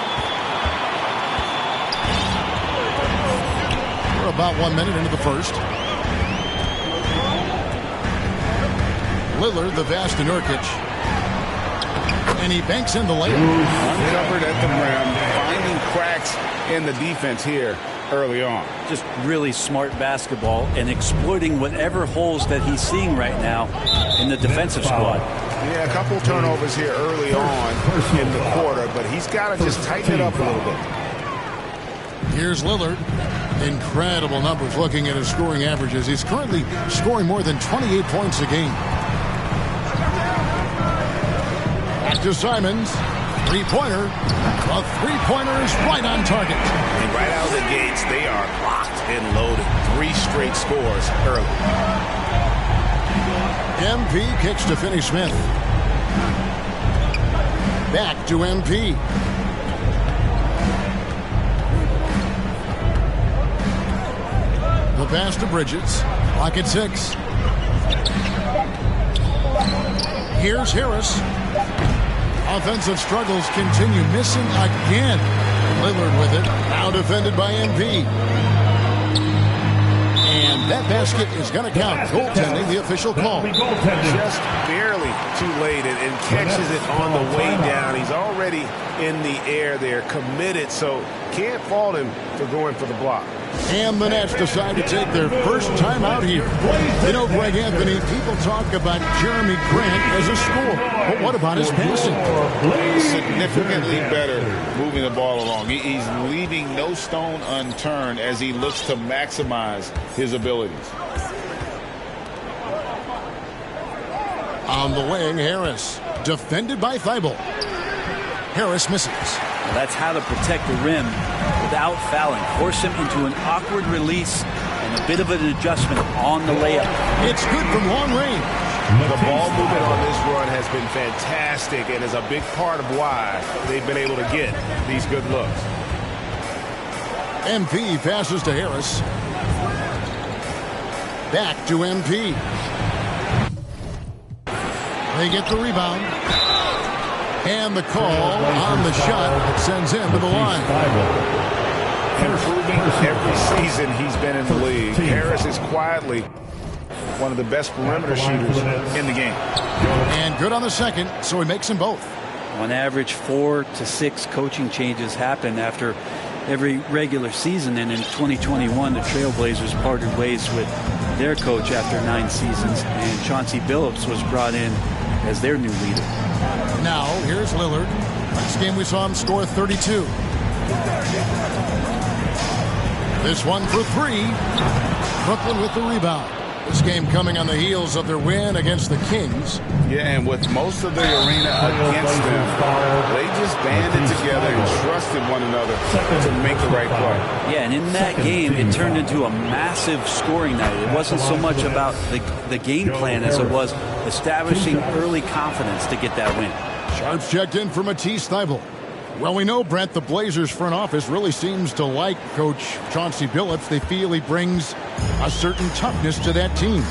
S7: We're about 1 minute into the first. Lillard, the pass to Nurkic. And he banks in the layup.
S15: Uncovered at the rim, finding cracks in the defense here early on.
S19: Just really smart basketball and exploiting whatever holes that he's seeing right now in the defensive squad.
S15: Yeah, a couple turnovers here early on in the quarter, but he's got to just tighten it up a little bit.
S7: Here's Lillard. Incredible numbers looking at his scoring averages. He's currently scoring more than 28 points a game. Back to Simons. Three-pointer. The three-pointer is right on target.
S15: And right out of the gates, they are locked and loaded. 3 straight scores early.
S7: MP kicks to Finney-Smith. Back to MP. The pass to Bridges. Clock at 6. Here's Harris. Offensive struggles continue. Missing again. Lillard with it. Now defended by MP. And that basket is going to count. Goaltending, the official call.
S15: Just barely too late and catches it on the way down. He's already in the air there, committed, so can't fault him for going for the block.
S7: And the Nets decide to take their first time out here. You know, Greg Anthony, people talk about Jeremy Grant as a scorer, but what about his passing?
S15: Significantly better moving the ball along. He's leaving no stone unturned as he looks to maximize his abilities.
S7: On the wing, Harris, defended by Thibault. Harris misses.
S19: Well, that's how to protect the rim without fouling. Force him into an awkward release and a bit of an adjustment on the layup.
S7: It's good from long range.
S15: The ball movement on this run has been fantastic and is a big part of why they've been able to get these good looks.
S7: MP passes to Harris. Back to MP. They get the rebound. And the call on the shot sends him to the line.
S15: Improving every season he's been in the league. Harris is quietly one of the best perimeter shooters in the game.
S7: And good on the second, so he makes them both.
S19: On average, 4 to 6 coaching changes happen after every regular season. And in 2021, the Trailblazers parted ways with their coach after 9 seasons. And Chauncey Billups was brought in as their new leader.
S7: Now, here's Lillard. Last game we saw him score 32. This one for 3. Brooklyn with the rebound. This game coming on the heels of their win against the Kings.
S15: Yeah, and with most of the arena against them, they just banded together and trusted one another to make the right play.
S19: Yeah, and in that game, it turned into a massive scoring night. It wasn't so much about the game plan as it was establishing early confidence to get that win.
S7: Sharps checked in for Matisse Thybulle. Well, we know, Brent, the Blazers front office really seems to like Coach Chauncey Billups. They feel he brings a certain toughness to that team.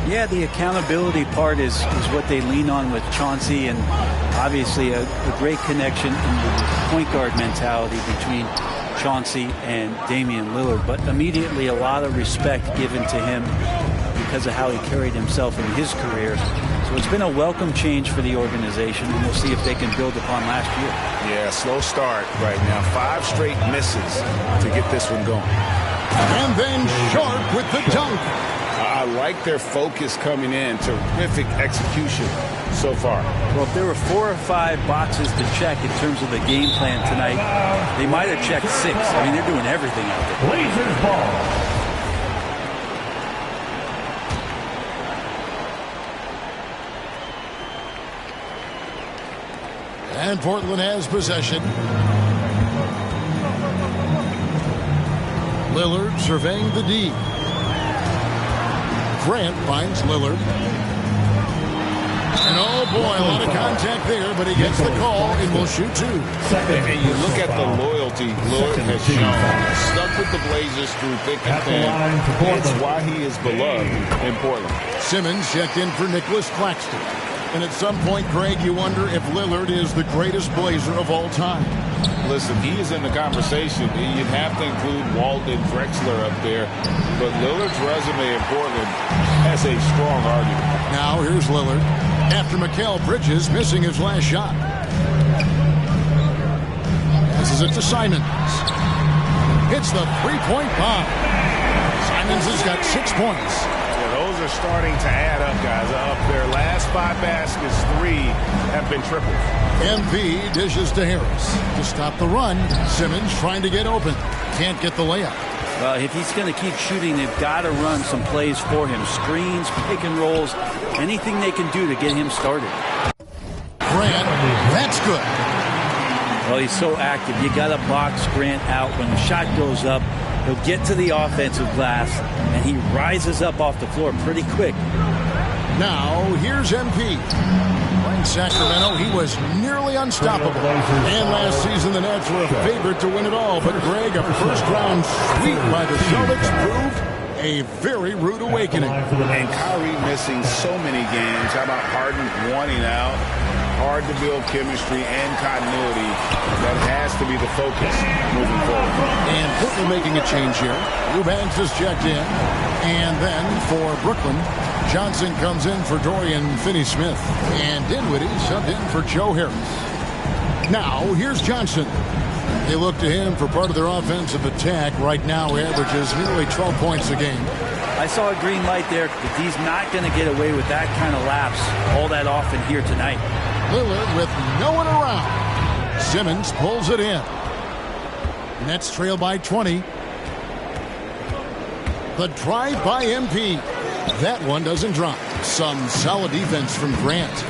S19: Yeah, the accountability part is what they lean on with Chauncey, and obviously a great connection in the point guard mentality between Chauncey and Damian Lillard. But immediately a lot of respect given to him because of how he carried himself in his career. So it's been a welcome change for the organization, and we'll see if they can build upon last year.
S15: Yeah, slow start right now. 5 straight misses to get this one going.
S7: And then Sharp with the dunk.
S15: I like their focus coming in. Terrific execution so far.
S19: Well, if there were 4 or 5 boxes to check in terms of the game plan tonight, they might have checked 6. I mean, they're doing everything out there.
S16: Blazers ball.
S7: And Portland has possession. Lillard surveying the D. Grant finds Lillard. And oh boy, a lot of contact there, but he gets the call and will shoot 2.
S15: And you look at the loyalty Lillard has shown. Stuck with the Blazers through thick and thin. It's why he is beloved in Portland.
S7: Simmons checked in for Nicholas Claxton. And at some point, Greg, you wonder if Lillard is the greatest Blazer of all time.
S15: Listen, he is in the conversation. You'd have to include Walton Drexler up there. But Lillard's resume in Portland has a strong argument.
S7: Now here's Lillard after Mikal Bridges missing his last shot. Passes it to Simons. Hits the three-point bomb. Simons has got 6 points.
S15: Those are starting to add up, guys. Their last 5 baskets, 3 have been triples.
S7: MV dishes to Harris. To stop the run, Simmons trying to get open. Can't get the layup.
S19: Well, if he's going to keep shooting, they've got to run some plays for him. Screens, pick and rolls, anything they can do to get him started.
S7: Grant, that's good.
S19: Well, he's so active. You got to box Grant out. When the shot goes up, he'll get to the offensive glass, and he rises up off the floor pretty quick.
S7: Now, here's MP. In Sacramento, he was nearly unstoppable. And last season, the Nets were a favorite to win it all. But Greg, a first-round sweep by the Celtics proved a very rude awakening.
S15: And Kyrie missing so many games. How about Harden wanting out? Hard to build chemistry and continuity. That has to be the focus moving forward.
S7: And Portland making a change here. Eubanks is checked in. And then for Brooklyn, Johnson comes in for Dorian Finney-Smith. And Dinwiddie subbed in for Joe Harris. Now, here's Johnson. They look to him for part of their offensive attack. Right now, averages nearly 12 points a game.
S19: I saw a green light there, but he's not going to get away with that kind of lapse all that often here tonight.
S7: Lillard with no one around. Simmons pulls it in. Nets trail by 20. The drive by MP. That one doesn't drop. Some solid defense from Grant.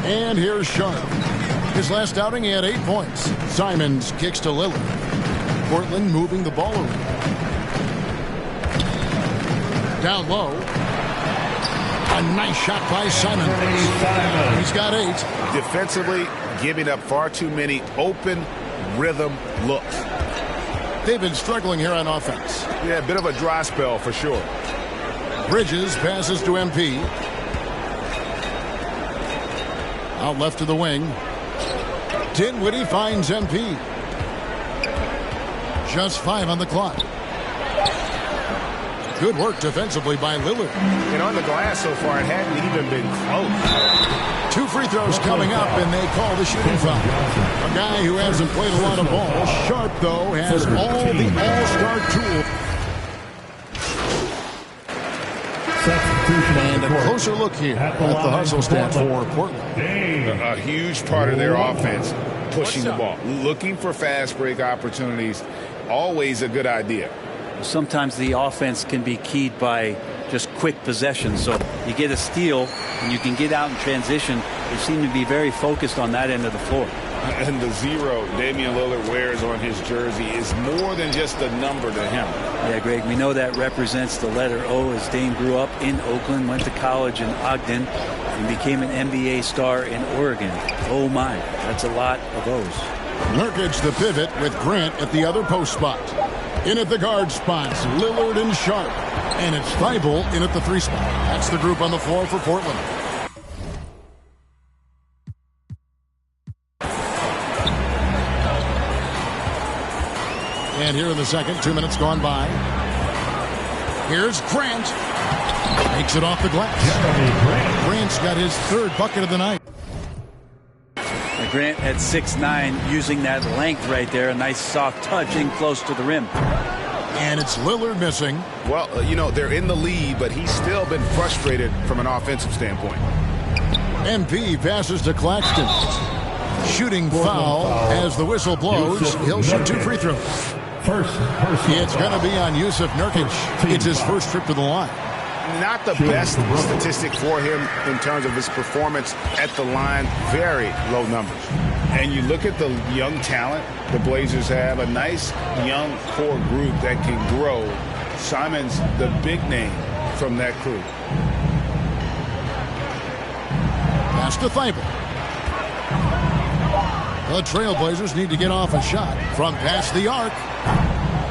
S7: And here's Sharp. His last outing, he had 8 points. Simons kicks to Lillard. Portland moving the ball around. Down low. A nice shot by Simons. He's got 8.
S15: Defensively, giving up far too many open rhythm looks.
S7: They've been struggling here on offense.
S15: Yeah, a bit of a dry spell for sure.
S7: Bridges passes to MP. Out left to the wing. Dinwiddie finds MP. Just 5 on the clock. Good work defensively by Lillard.
S15: And on the glass so far, it hadn't even been close.
S7: 2 free throws coming up, and they call the shooting foul. A guy who hasn't played a lot of ball. Sharp, though, has all the all-star tools. And a closer look here at the hustle stats for Portland.
S15: A huge part of their offense, pushing the ball. Looking for fast break opportunities, always a good idea.
S19: Sometimes the offense can be keyed by just quick possession. So you get a steal and you can get out in transition. They seem to be very focused on that end of the floor.
S15: And the 0 Damian Lillard wears on his jersey is more than just a number to him.
S19: Yeah, Greg, we know that represents the letter O, as Dame grew up in Oakland, went to college in Ogden, and became an NBA star in Oregon. Oh my, that's a lot of O's.
S7: Nurkic the pivot with Grant at the other post spot. In at the guard spots, Lillard and Sharp. And it's Thibault in at the 3 spot. That's the group on the floor for Portland. And here in the second, 2 minutes gone by. Here's Grant. Makes it off the glass. Grant's got his third bucket of the night.
S19: Grant at 6'9", using that length right there. A nice soft touch in close to the rim.
S7: And it's Lillard missing.
S18: Well, you know, they're in the lead, but he's still been frustrated from an offensive standpoint.
S7: MP passes to Claxton. Shooting foul as the whistle blows. He'll shoot 2 free throws. It's going to be on Yusuf Nurkic. It's his first trip to the line.
S18: Not the best statistic for him in terms of his performance at the line. Very low numbers. And you look at the young talent the Blazers have, a nice young core group that can grow. Simon's the big name from that crew.
S7: Pass to Thibault. The Trailblazers need to get off a shot from past the arc.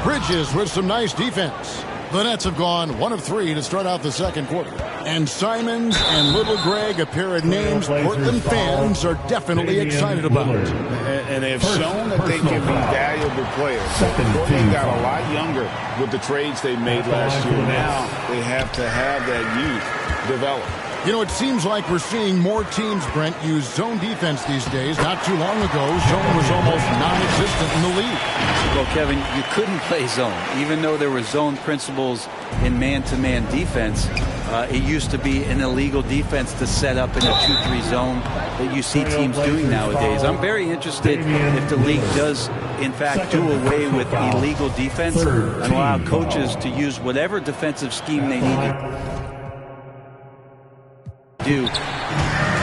S7: Bridges with some nice defense. The Nets have gone 1 of 3 to start out the second quarter. And Simons and Little Greg, a pair of names Portland fans are definitely excited about.
S18: And they've shown that they can be valuable players. Portland got a lot younger with the trades they made last year. Now they have to have that youth develop.
S7: You know, it seems like we're seeing more teams, Brent, use zone defense these days. Not too long ago, zone was almost non-existent in the league.
S19: Well, Kevin, you couldn't play zone. Even though there were zone principles in man-to-man defense, it used to be an illegal defense to set up in a 2-3 zone that you see teams doing nowadays. I'm very interested if the league does, in fact, do away with illegal defense and allow coaches to use whatever defensive scheme they need to do.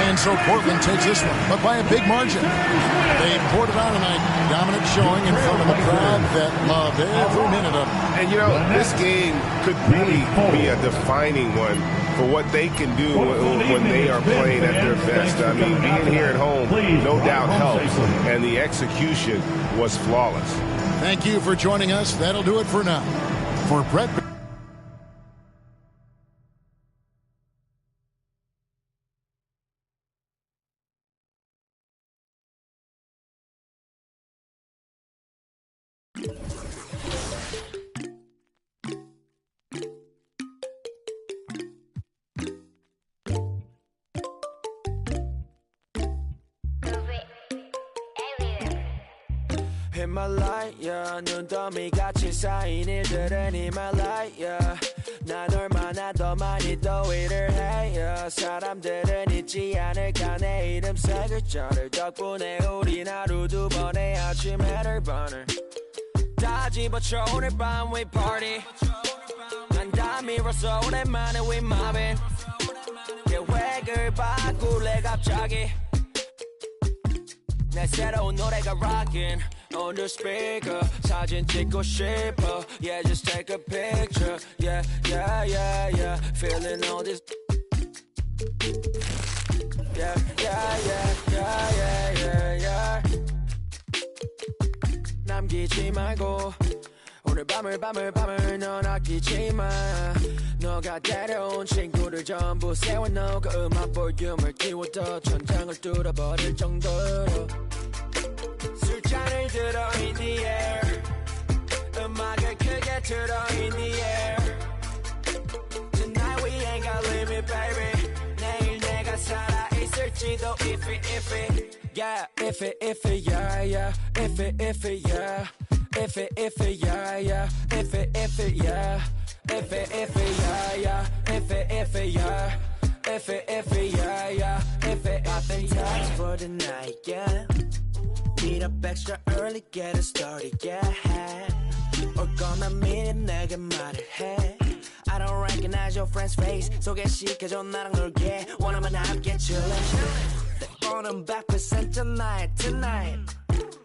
S7: And so Portland takes this one, but by a big margin. They poured it on tonight. Dominant showing in front of a crowd that loved every minute of it.
S18: And, you know, this game could really be a defining one for what they can do when they are playing at their best. I mean, being here at home, no doubt helps, and the execution was flawless.
S7: Thank you for joining us. That'll do it for now. For Brett.
S2: In my light, yeah. 눈더미 같이 쌓인 일들은 in my light, yeah. 난 얼마나 더 많이 더 일을 해, yeah. 사람들은 잊지 않을까 내 이름 세 글자를. 덕분에 우린 하루 2번의 아침 해를 burner. 다 집어쳐 오늘 밤 we party. 난 다 밀었어 오랜만에 we mobbing. 계획을 바꿀래 갑자기. 내 새로운 노래가 rockin' on the speaker. 사진 찍고 싶어. Yeah, just take a picture. Yeah, yeah, yeah, yeah. Feeling all this. Yeah, yeah, yeah, yeah, yeah, yeah, yeah. 남기지 말고 오늘 밤을 넌 아끼지 마. 너가 데려온 친구들 전부 세워놓고 그 음악 볼륨을 키워도 천장을 뚫어버릴 정도로 술잔을 들어 in the air. 음악을 크게 틀어 in the air. Tonight we ain't got limit baby. 내일 내가 살아있을지도 iffy yeah iffy yeah yeah iffy yeah iffy yeah yeah iffy yeah iffy yeah yeah iffy yeah iffy yeah yeah iffy I've been touched for the night, yeah. Meet up extra early, get it started, yeah. 올 거면 미리 내게 말을 해. I don't recognize your friend's face. 소개시켜줘 나랑 놀게. 원하면 함께 chillin'. 내 오는 100% tonight.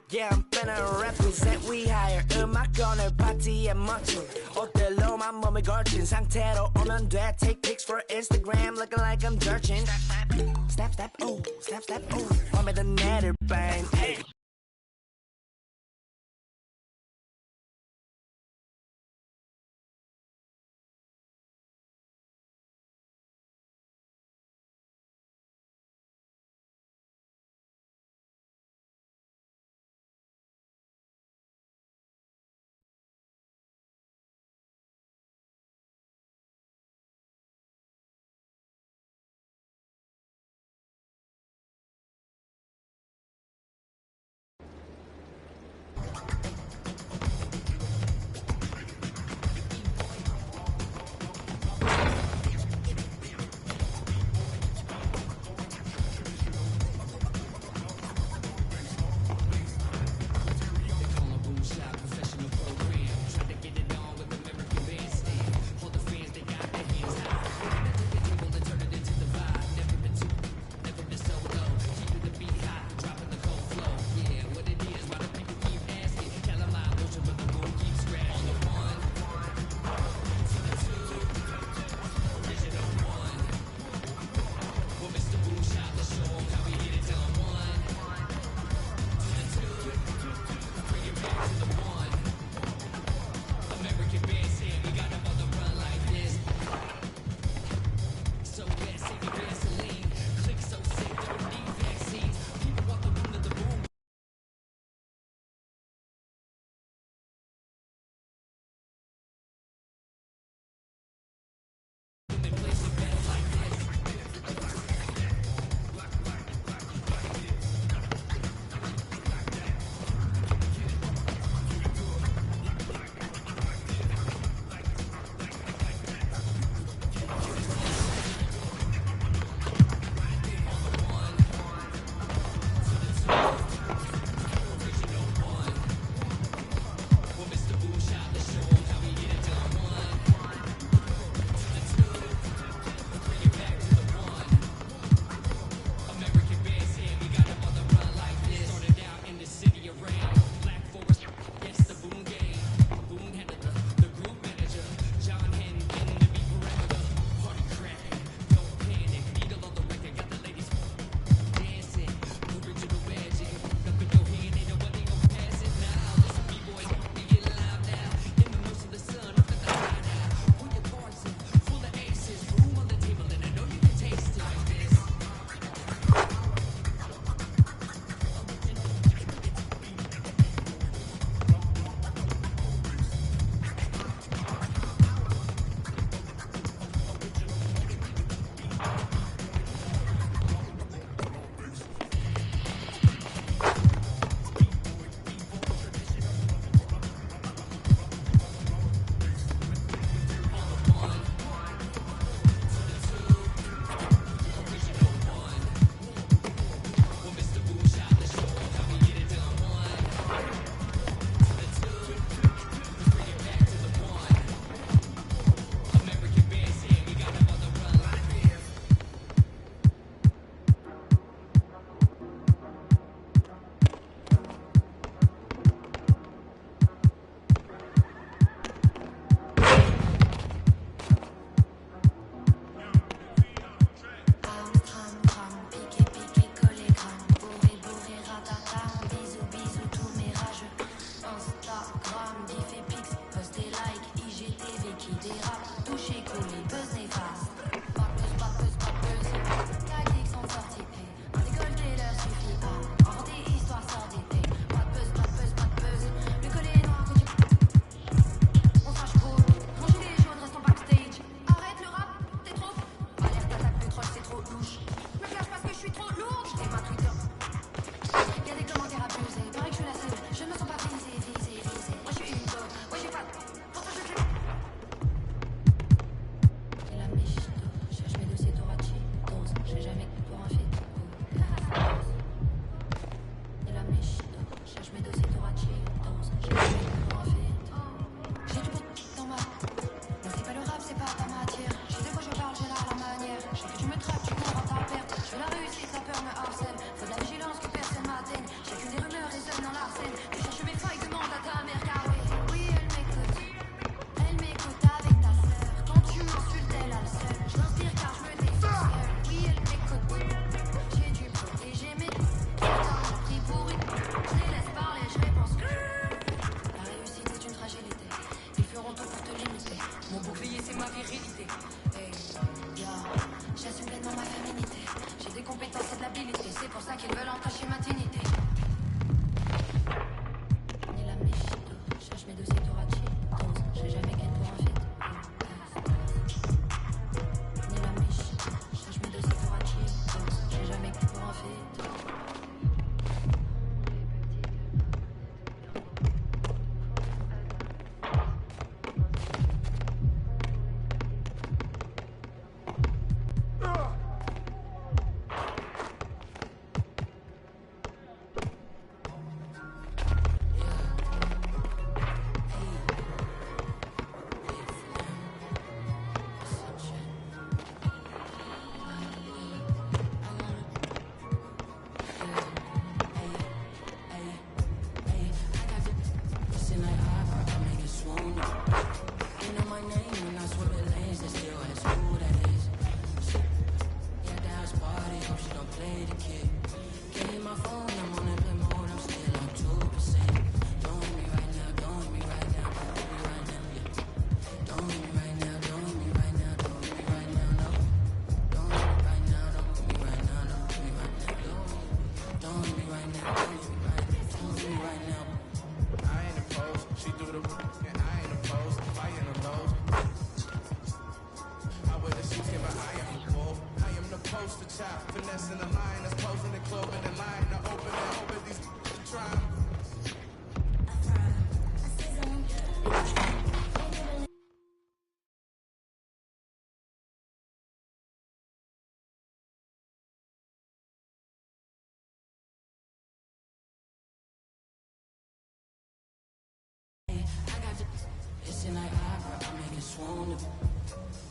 S2: Yeah, I'm finna represent we higher. 음악 오늘 파티에 멋진 옷들로만 몸을 걸친 상태로 오면 돼. Take pics for Instagram looking like I'm searching. Snap, ooh, snap, ooh. 밤에도 내를 bang, hey.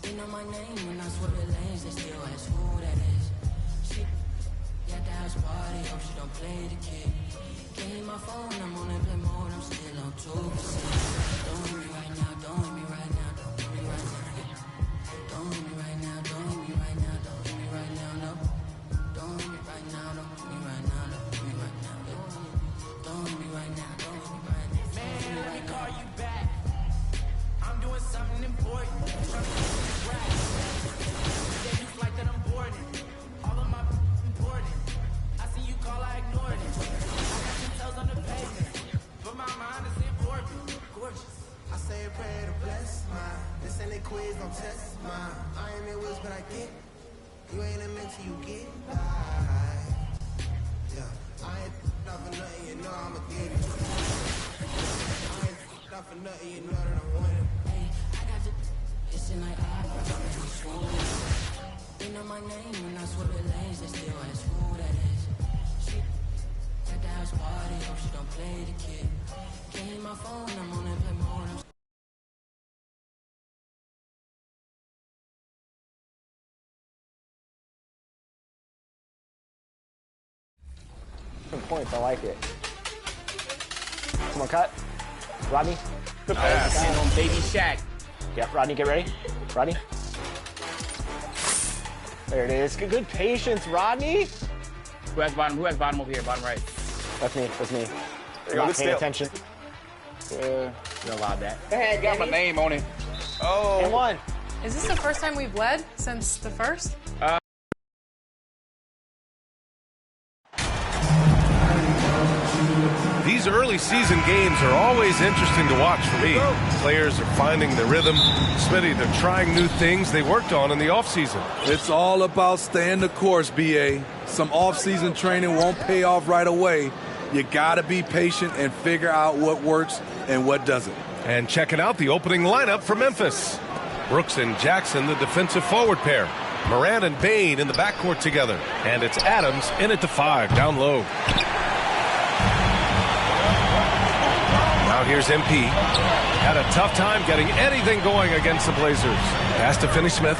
S2: You know my name when I swear the lanes, they still ask who that is. She got the house party, hope she don't play the kid. Can't hit my phone, I'm on airplane mode, I'm still on 2%. Don't hit me right now, don't hit me right now, don't hit me right now. Don't hit me right now, don't hit me right now, don't hit me right now, no. Don't hit me right now, don't hit me right now, don't hit me right now. Don't hit me right now, don't hit me right now. Man, let me call you back. I'm doing something important. Quiz, don't test mine. I ain't in woods, but I get. You ain't a mentor, you get by. Yeah, I ain't not for nothing, you know I'ma get it. I ain't not for nothing, you know that I'm winning. Hey, I got the. It's in like you know my name when I swear the lanes, they still ask who that is. She got the house party, hope she don't play the kid. Can't hit my phone, I'm on airplane mode.
S11: Points, I like it. Come on, cut. Rodney.
S14: Good pass.
S11: On baby Shaq. Yeah, Rodney, get ready. Rodney. There it is. Good patience, Rodney.
S14: Who has bottom? Who has bottom over here? Bottom right.
S11: That's me. That's me. You're not paying attention.
S14: You're allowed that.
S12: Go ahead,
S14: got my name on it.
S11: Oh. And one.
S3: Is this the first time we've led since the first?
S4: These early season games are always interesting to watch for me. Players are finding their rhythm. Smitty, they're trying new things they worked on in the offseason.
S20: It's all about staying the course, BA. Some off-season training won't pay off right away. You got to be patient and figure out what works and what doesn't.
S4: And checking out the opening lineup for Memphis. Brooks and Jackson, the defensive forward pair. Moran and Bain in the backcourt together. And it's Adams in at the 5, down low. Now here's MP. Had a tough time getting anything going against the Blazers. Pass to Finney-Smith.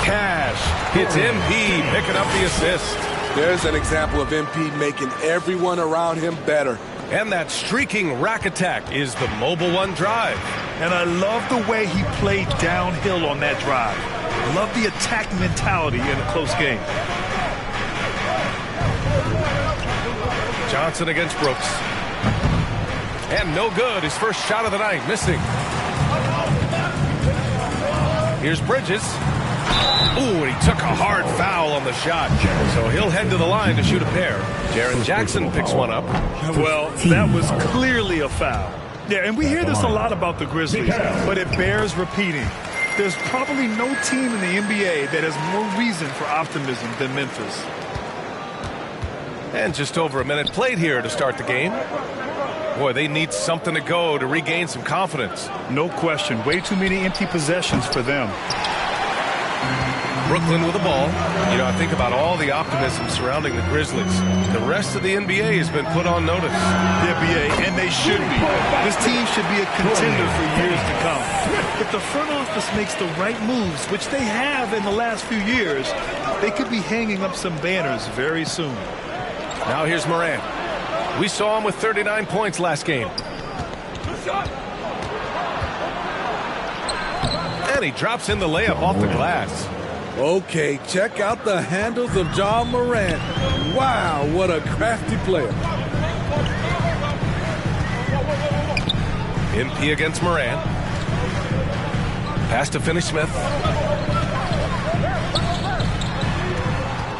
S4: Cash. It's MP picking up the assist.
S20: There's an example of MP making everyone around him better.
S4: And that streaking rack attack is the Mobile One drive.
S5: And I love the way he played downhill on that drive. Love the attack mentality in a close game.
S4: Johnson against Brooks. And no good. His first shot of the night, missing. Here's Bridges. Ooh, and he took a hard foul on the shot. So he'll head to the line to shoot a pair. Jaren Jackson picks one up.
S5: Well, that was clearly a foul. Yeah, and we hear this a lot about the Grizzlies, but it bears repeating. There's probably no team in the NBA that has more reason for optimism than Memphis.
S4: And just over a minute played here to start the game. Boy, they need something to go to regain some confidence.
S5: No question. Way too many empty possessions for them.
S4: Brooklyn with the ball. You know, I think about all the optimism surrounding the Grizzlies. The rest of the NBA has been put on notice.
S5: The NBA, and they should be. This team should be a contender for years to come. If the front office makes the right moves, which they have in the last few years, they could be hanging up some banners very soon.
S4: Now here's Moran. We saw him with 39 points last game. And he drops in the layup off the glass.
S20: Okay, check out the handles of John Morant. Wow, what a crafty player.
S4: MP against Moran. Pass to Finney-Smith.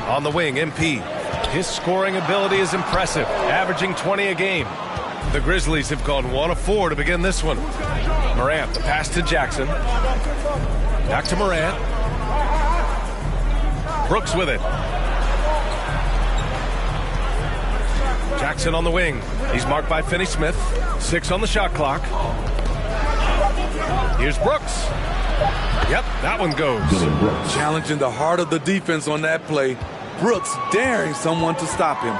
S4: On the wing, MP. His scoring ability is impressive, averaging 20 a game. The Grizzlies have gone 1 of 4 to begin this one. Morant, the pass to Jackson. Back to Morant. Brooks with it. Jackson on the wing. He's marked by Finney-Smith. 6 on the shot clock. Here's Brooks. Yep, that one goes.
S20: Challenging the heart of the defense on that play. Brooks daring someone to stop him.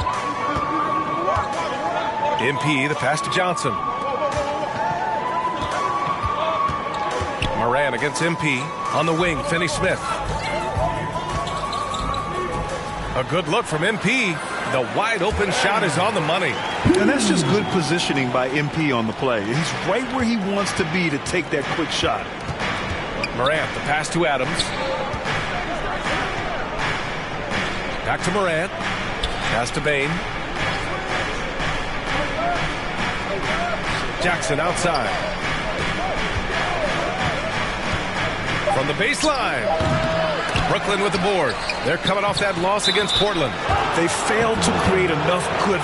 S4: MP, the pass to Johnson. Moran against MP. On the wing, Finney-Smith. A good look from MP. The wide open shot is on the money.
S5: And that's just good positioning by MP on the play. He's right where he wants to be to take that quick shot.
S4: Morant, the pass to Adams. Back to Morant. Pass to Bain. Jackson outside. From the baseline. Brooklyn with the board. They're coming off that loss against Portland.
S5: They failed to create enough good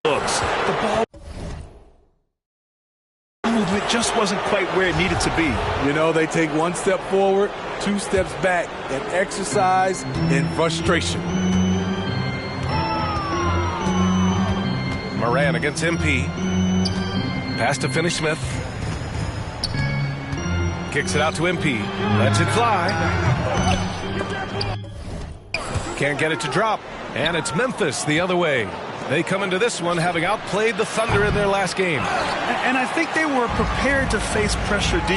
S5: looks. The ball movement just wasn't quite where it needed to be.
S20: You know, they take one step forward, 2 steps back, and exercise in frustration.
S4: Moran against MP. Pass to Finney-Smith. Kicks it out to MP. Lets it fly. Can't get it to drop. And it's Memphis the other way. They come into this one having outplayed the Thunder in their last game.
S5: And I think they were prepared to face pressure D,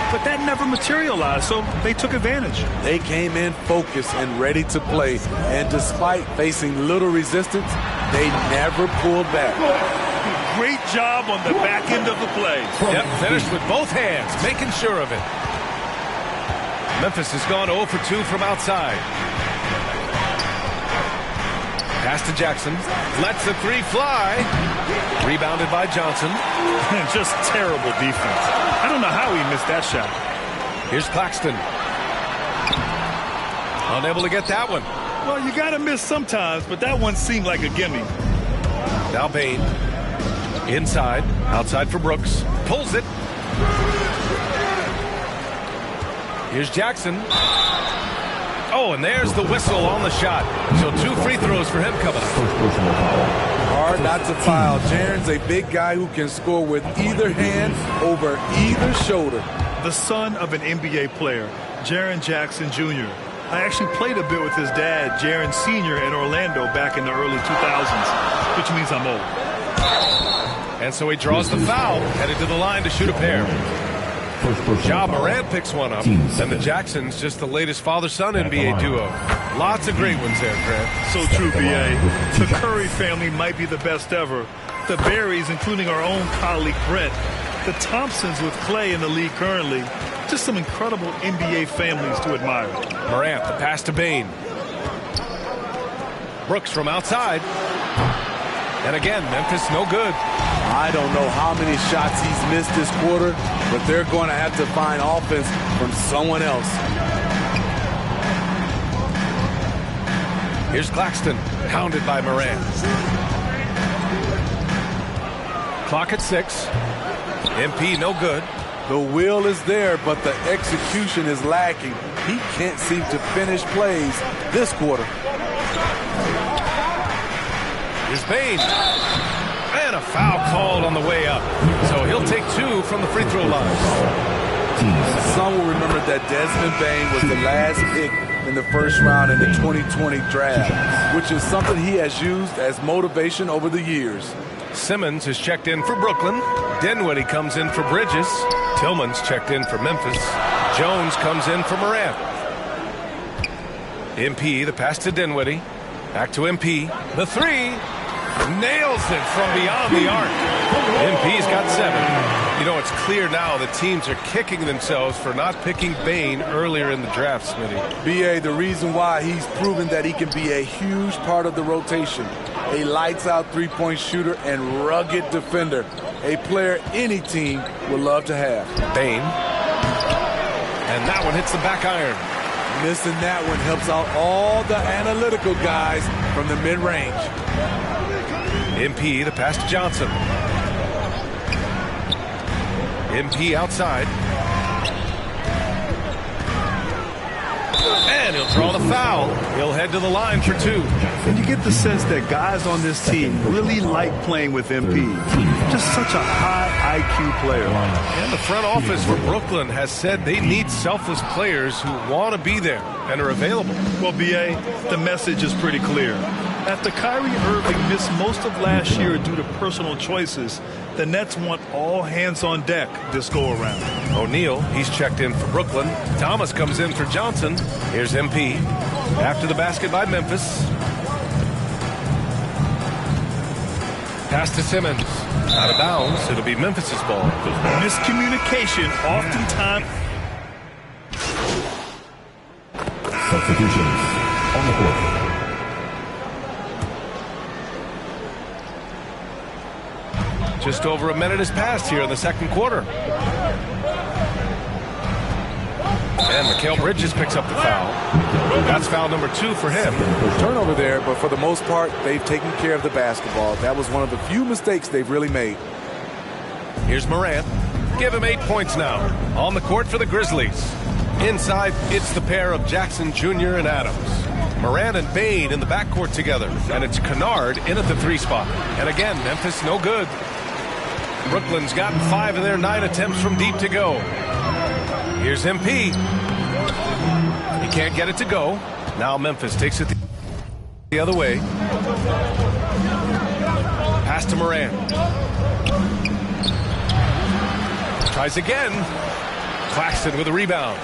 S5: but that never materialized, so they took advantage.
S20: They came in focused and ready to play, and despite facing little resistance, they never pulled back.
S5: Great job on the back end of the play.
S4: Yep, finished with both hands, making sure of it. Memphis has gone 0 for 2 from outside. Pass to Jackson. Lets the 3 fly. Rebounded by Johnson.
S5: Just terrible defense. I don't know how he missed that shot.
S4: Here's Claxton. Unable to get that one.
S5: Well, you got to miss sometimes, but that one seemed like a gimme.
S4: Now Bain. Inside. Outside for Brooks. Pulls it. Here's Jackson. Oh, and there's the whistle on the shot. So 2 free throws for him coming up.
S20: Hard not to foul. Jaren's a big guy who can score with either hand over either shoulder.
S5: The son of an NBA player, Jaren Jackson Jr. I actually played a bit with his dad, Jaren Sr. in Orlando back in the early 2000s, which means I'm old.
S4: And so he draws the foul, headed to the line to shoot a pair. Ja Morant picks one up, and the Jacksons just the latest father-son NBA duo. Lots of great ones there, Grant.
S5: So true, B.A. The Curry family might be the best ever. The Berries, including our own colleague Brent. The Thompsons with Clay in the league currently. Just some incredible NBA families to admire.
S4: Morant, the pass to Bain. Brooks from outside. And again, Memphis no good.
S20: I don't know how many shots he's missed this quarter, but they're going to have to find offense from someone else.
S4: Here's Claxton, hounded by Moran. Clock at 6. MP no good.
S20: The will is there, but the execution is lacking. He can't seem to finish plays this quarter.
S4: Here's Bain. And a foul called on the way up. So he'll take 2 from the free throw line.
S20: Some will remember that Desmond Bain was the last pick in the first round in the 2020 draft, which is something he has used as motivation over the years.
S4: Simmons has checked in for Brooklyn. Dinwiddie comes in for Bridges. Tillman's checked in for Memphis. Jones comes in for Morant. MP, the pass to Dinwiddie. Back to MP. The 3. Nails it from beyond the arc. MP's got 7. You know, it's clear now the teams are kicking themselves for not picking Bain earlier in the draft, Smitty.
S20: B.A., the reason why he's proven that he can be a huge part of the rotation. A lights-out three-point shooter and rugged defender. A player any team would love to have.
S4: Bain. And that one hits the back iron.
S20: Missing that one helps out all the analytical guys from the mid-range.
S4: MP, the pass to Johnson. MP outside. And he'll draw the foul. He'll head to the line for 2.
S5: And you get the sense that guys on this team really like playing with MP. Just such a high IQ player.
S4: And the front office for Brooklyn has said they need selfless players who want to be there and are available.
S5: Well, B.A., the message is pretty clear. After Kyrie Irving missed most of last year due to personal choices, the Nets want all hands on deck this go-around.
S4: O'Neal, he's checked in for Brooklyn. Thomas comes in for Johnson. Here's MP. After the basket by Memphis. Pass to Simmons. Out of bounds. It'll be Memphis's ball.
S5: Miscommunication oftentimes.
S16: Substitutions on the court.
S4: Just over a minute has passed here in the second quarter. And Mikal Bridges picks up the foul. That's foul number 2 for him.
S20: Turnover there, but for the most part, they've taken care of the basketball. That was one of the few mistakes they've really made.
S4: Here's Morant. Give him 8 points now. On the court for the Grizzlies. Inside, it's the pair of Jackson Jr. and Adams. Morant and Bane in the backcourt together. And it's Kennard in at the 3 spot. And again, Memphis no good. Brooklyn's gotten 5 of their 9 attempts from deep to go. Here's MP. He can't get it to go. Now Memphis takes it the other way. Pass to Morant. Tries again. Claxton with a rebound.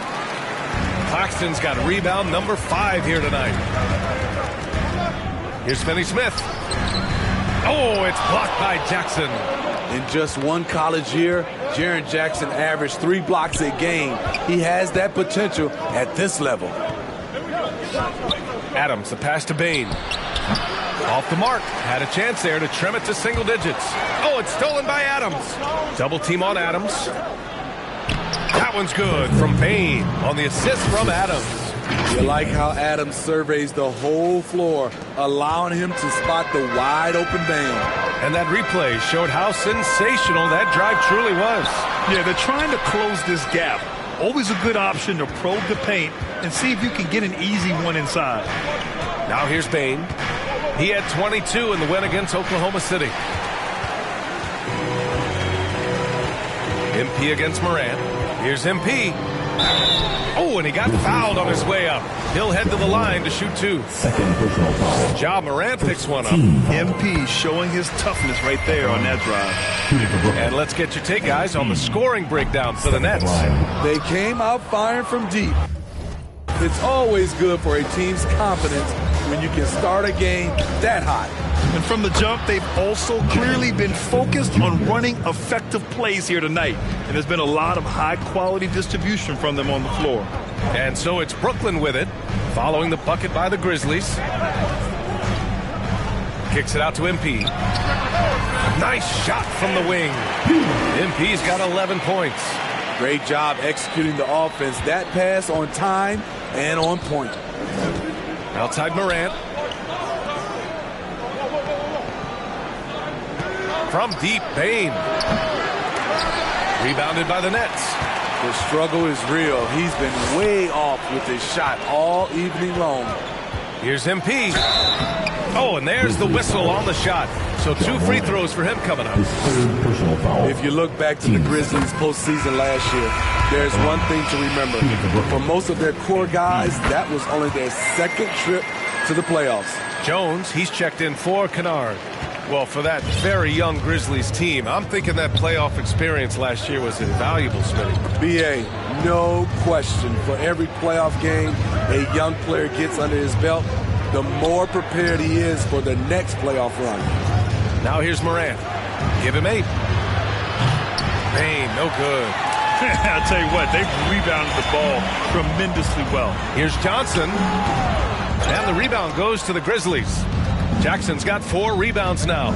S4: Claxton's got rebound number 5 here tonight. Here's Finney-Smith. Oh, it's blocked by Jackson.
S20: In just one college year, Jaren Jackson averaged 3 blocks a game. He has that potential at this level.
S4: Adams, the pass to Bane. Off the mark. Had a chance there to trim it to single digits. Oh, it's stolen by Adams. Double team on Adams. That one's good from Bane on the assist from Adams.
S20: You like how Adams surveys the whole floor, allowing him to spot the wide open Bane.
S4: And that replay showed how sensational that drive truly was.
S5: Yeah, they're trying to close this gap. Always a good option to probe the paint and see if you can get an easy one inside.
S4: Now here's Bane. He had 22 in the win against Oklahoma City. MP against Morant. Here's MP. Oh, and he got fouled on his way up. He'll head to the line to shoot 2.
S16: Second personal foul.
S4: Ja Morant picks one up.
S5: MP showing his toughness right there on that drive.
S4: And let's get your take, guys, on the scoring breakdown for the Nets.
S20: They came out firing from deep. It's always good for a team's confidence when you can start a game that hot.
S5: And from the jump, they've also clearly been focused on running effective plays here tonight. And there's been a lot of high-quality distribution from them on the floor.
S4: And so it's Brooklyn with it, following the bucket by the Grizzlies. Kicks it out to MP. Nice shot from the wing. MP's got 11 points.
S20: Great job executing the offense. That pass on time and on point.
S4: Outside Morant. From deep, Bane. Rebounded by the Nets.
S20: The struggle is real. He's been way off with his shot all evening long.
S4: Here's MP. Oh, and there's the whistle on the shot. So 2 free throws for him coming up.
S20: If you look back to the Grizzlies postseason last year, there's one thing to remember. For most of their core guys, that was only their second trip to the playoffs.
S4: Jones, he's checked in for Kennard. Well, for that very young Grizzlies team, I'm thinking that playoff experience last year was invaluable, Smitty.
S20: B.A., no question. For every playoff game a young player gets under his belt, the more prepared he is for the next playoff run.
S4: Now here's Morant. Give him 8. Bane, no good.
S5: I'll tell you what, they've rebounded the ball tremendously well.
S4: Here's Johnson. And the rebound goes to the Grizzlies. Jackson's got 4 rebounds now.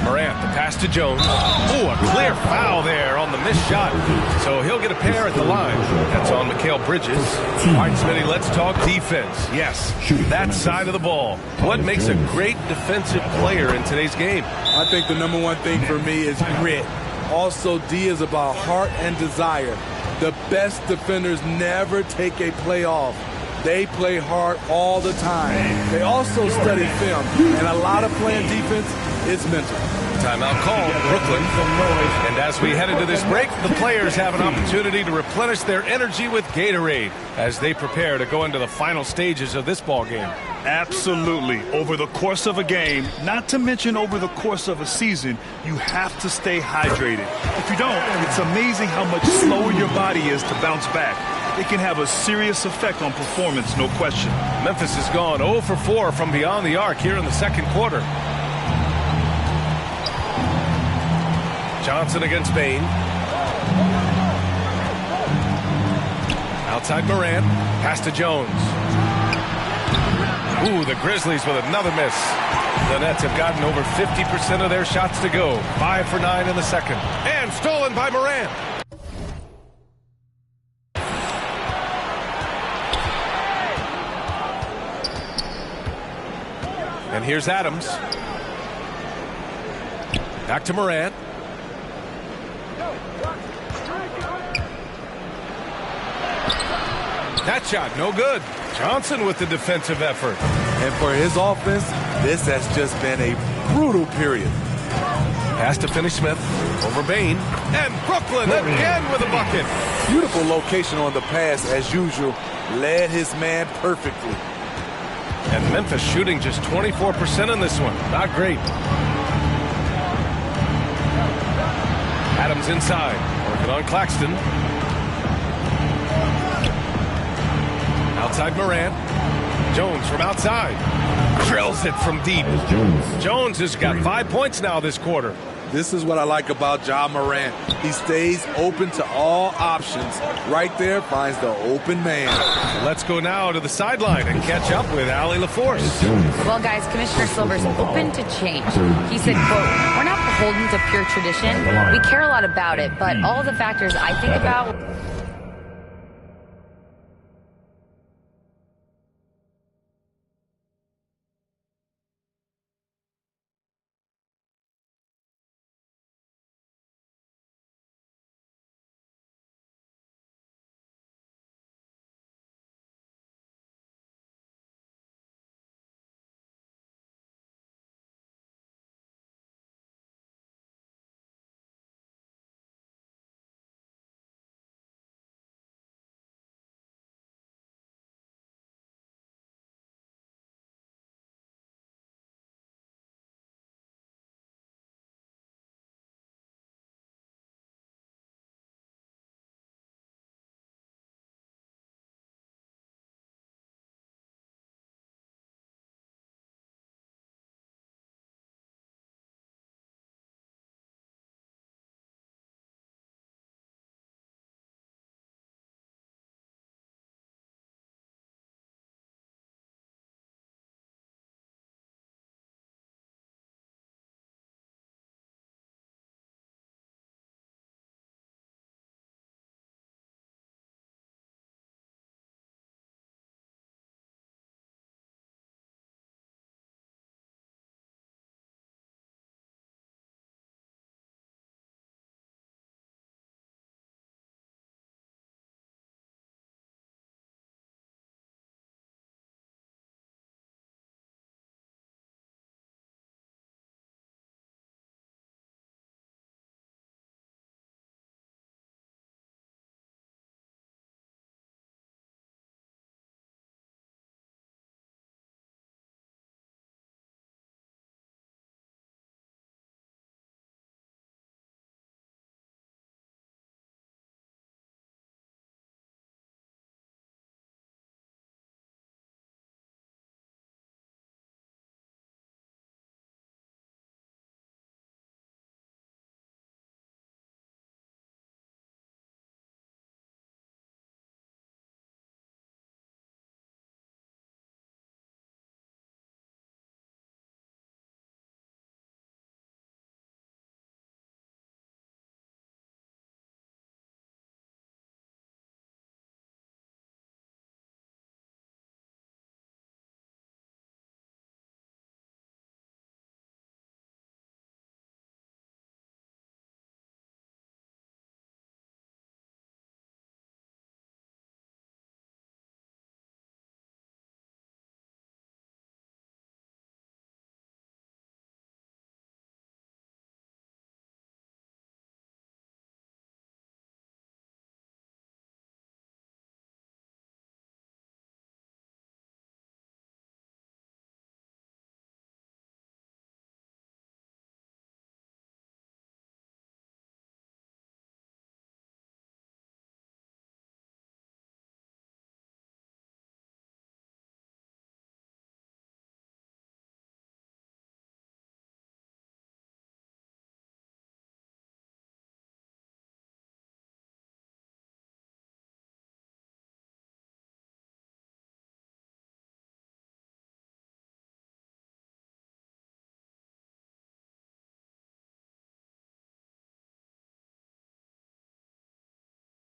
S4: Morant, the pass to Jones. Oh, a clear foul there on the missed shot. So he'll get a pair at the line. That's on Mikal Bridges. All right, Smitty, let's talk defense. Yes, that side of the ball. What makes a great defensive player in today's game?
S20: I think the number one thing for me is grit. Also, D is about heart and desire. The best defenders never take a play off. They play hard all the time. They also study film, and a lot of playing defense is mental.
S4: Timeout called, Brooklyn. And as we head into this break, the players have an opportunity to replenish their energy with Gatorade as they prepare to go into the final stages of this ball game.
S5: Absolutely. Over the course of a game, not to mention over the course of a season, you have to stay hydrated. If you don't, it's amazing how much slower your body is to bounce back. It can have a serious effect on performance, no question.
S4: Memphis has gone 0 for 4 from beyond the arc here in the second quarter. Johnson against Bain. Outside Morant. Pass to Jones. Ooh, the Grizzlies with another miss. The Nets have gotten over 50% of their shots to go. 5 for 9 in the second. And stolen by Morant. And here's Adams. Back to Morant. That shot, no good. Johnson with the defensive effort.
S20: And for his offense, this has just been a brutal period.
S4: Pass to Finney-Smith over Bain. And Brooklyn again with a bucket.
S20: Beautiful location on the pass, as usual. Led his man perfectly.
S4: And Memphis shooting just 24% in this one. Not great. Adams inside. Working on Claxton. Outside Morant. Jones from outside. Drills it from deep. Jones has got 5 points now this quarter.
S20: This is what I like about Ja Morant. He stays open to all options. Right there finds the open man.
S4: Let's go now to the sideline and catch up with Allie LaForce.
S21: Well, guys, Commissioner Silver's open to change. He said, quote, "We're not beholden to pure tradition. We care a lot about it, but all the factors I think about..."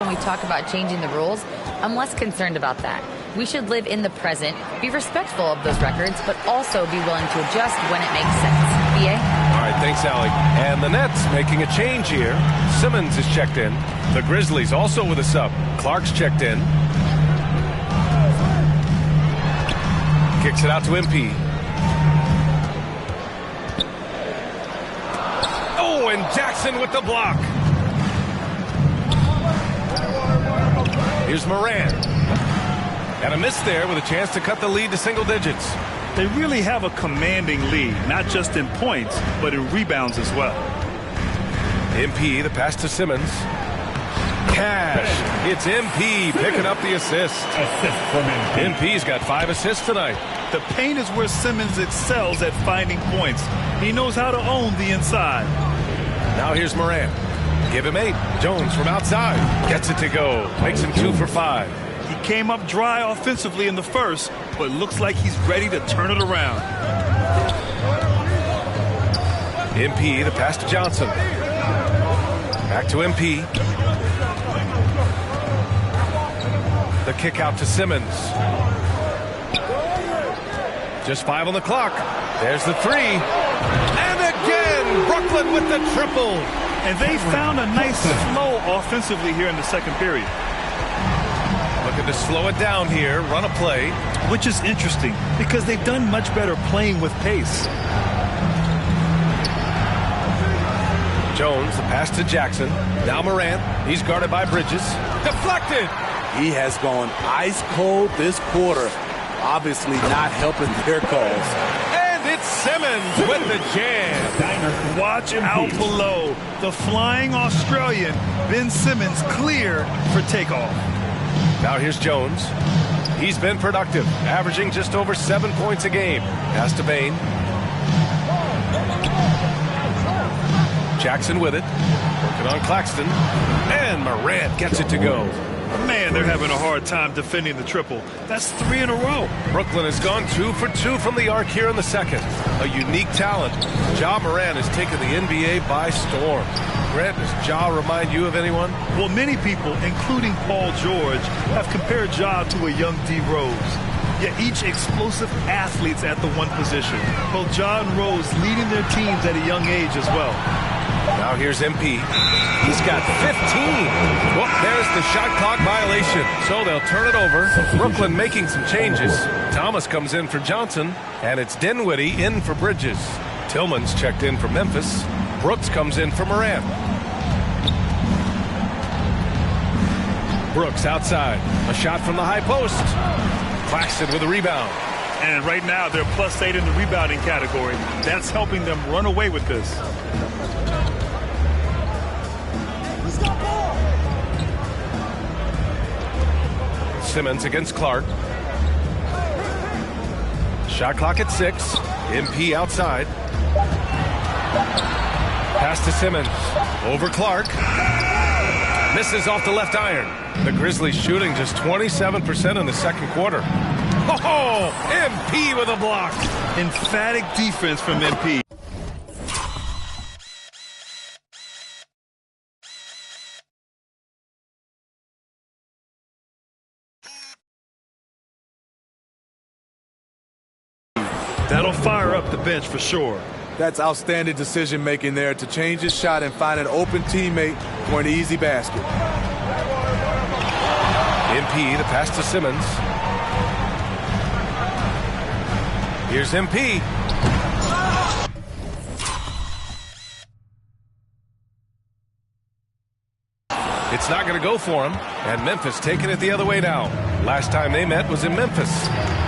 S21: When we talk about changing the rules, I'm less concerned about that. We should live in the present, be respectful of those records, but also be willing to adjust when it makes sense. BA?
S4: All right, thanks, Allie. And the Nets making a change here. Simmons is checked in. The Grizzlies also with a sub. Clark's checked in. Kicks it out to MP. Oh, and Jackson with the block. Here's Moran. And a miss there with a chance to cut the lead to single digits.
S5: They really have a commanding lead, not just in points, but in rebounds as well.
S4: MP, the pass to Simmons. Cash. It's MP picking up the assist.
S16: Assist from MP.
S4: MP's got 5 assists tonight.
S5: The paint is where Simmons excels at finding points. He knows how to own the inside.
S4: Now here's Moran. Give him 8. Jones from outside. Gets it to go. Makes him 2 for 5.
S5: He came up dry offensively in the first, but looks like he's ready to turn it around.
S4: MP, the pass to Johnson. Back to MP. The kick out to Simmons. Just 5 on the clock. There's the 3. And again, Brooklyn with the triple.
S5: And they found a nice flow offensively here in the second period.
S4: Looking to slow it down here, run a play.
S5: Which is interesting because they've done much better playing with pace.
S4: Jones, the pass to Jackson. Now Morant. He's guarded by Bridges. Deflected.
S20: He has gone ice cold this quarter. Obviously not helping their cause.
S4: And it's Simmons with the jam.
S5: Watch out below. The flying Australian, Ben Simmons, clear for takeoff.
S4: Now here's Jones. He's been productive, averaging just over 7 points a game. Pass to Bain. Jackson with it. Working on Claxton. And Morant gets it to go.
S5: Man, they're having a hard time defending the triple. That's 3 in a row.
S4: Brooklyn has gone 2 for 2 from the arc here in the second. A unique talent. Ja Morant has taken the NBA by storm. Grant, does Ja remind you of anyone?
S5: Well, many people, including Paul George, have compared Ja to a young D. Rose. Yet each explosive athletes at the one position. Both Ja and Rose leading their teams at a young age as well.
S4: Now here's MP. He's got 15. Well, there's the shot clock violation. So they'll turn it over. Brooklyn making some changes. Thomas comes in for Johnson, and it's Dinwiddie in for Bridges. Tillman's checked in for Memphis. Brooks comes in for Morant. Brooks outside. A shot from the high post. Claxton with a rebound.
S5: And right now they're +8 in the rebounding category. That's helping them run away with this.
S4: Simmons against Clark. Shot clock at 6. MP outside. Pass to Simmons. Over Clark. Misses off the left iron. The Grizzlies shooting just 27% in the second quarter. Oh, MP with a block.
S5: Emphatic defense from MP. That'll fire up the bench for sure.
S20: That's outstanding decision-making there to change his shot and find an open teammate for an easy basket.
S4: MP, the pass to Simmons. Here's MP. It's not going to go for him, and Memphis taking it the other way now. Last time they met was in Memphis.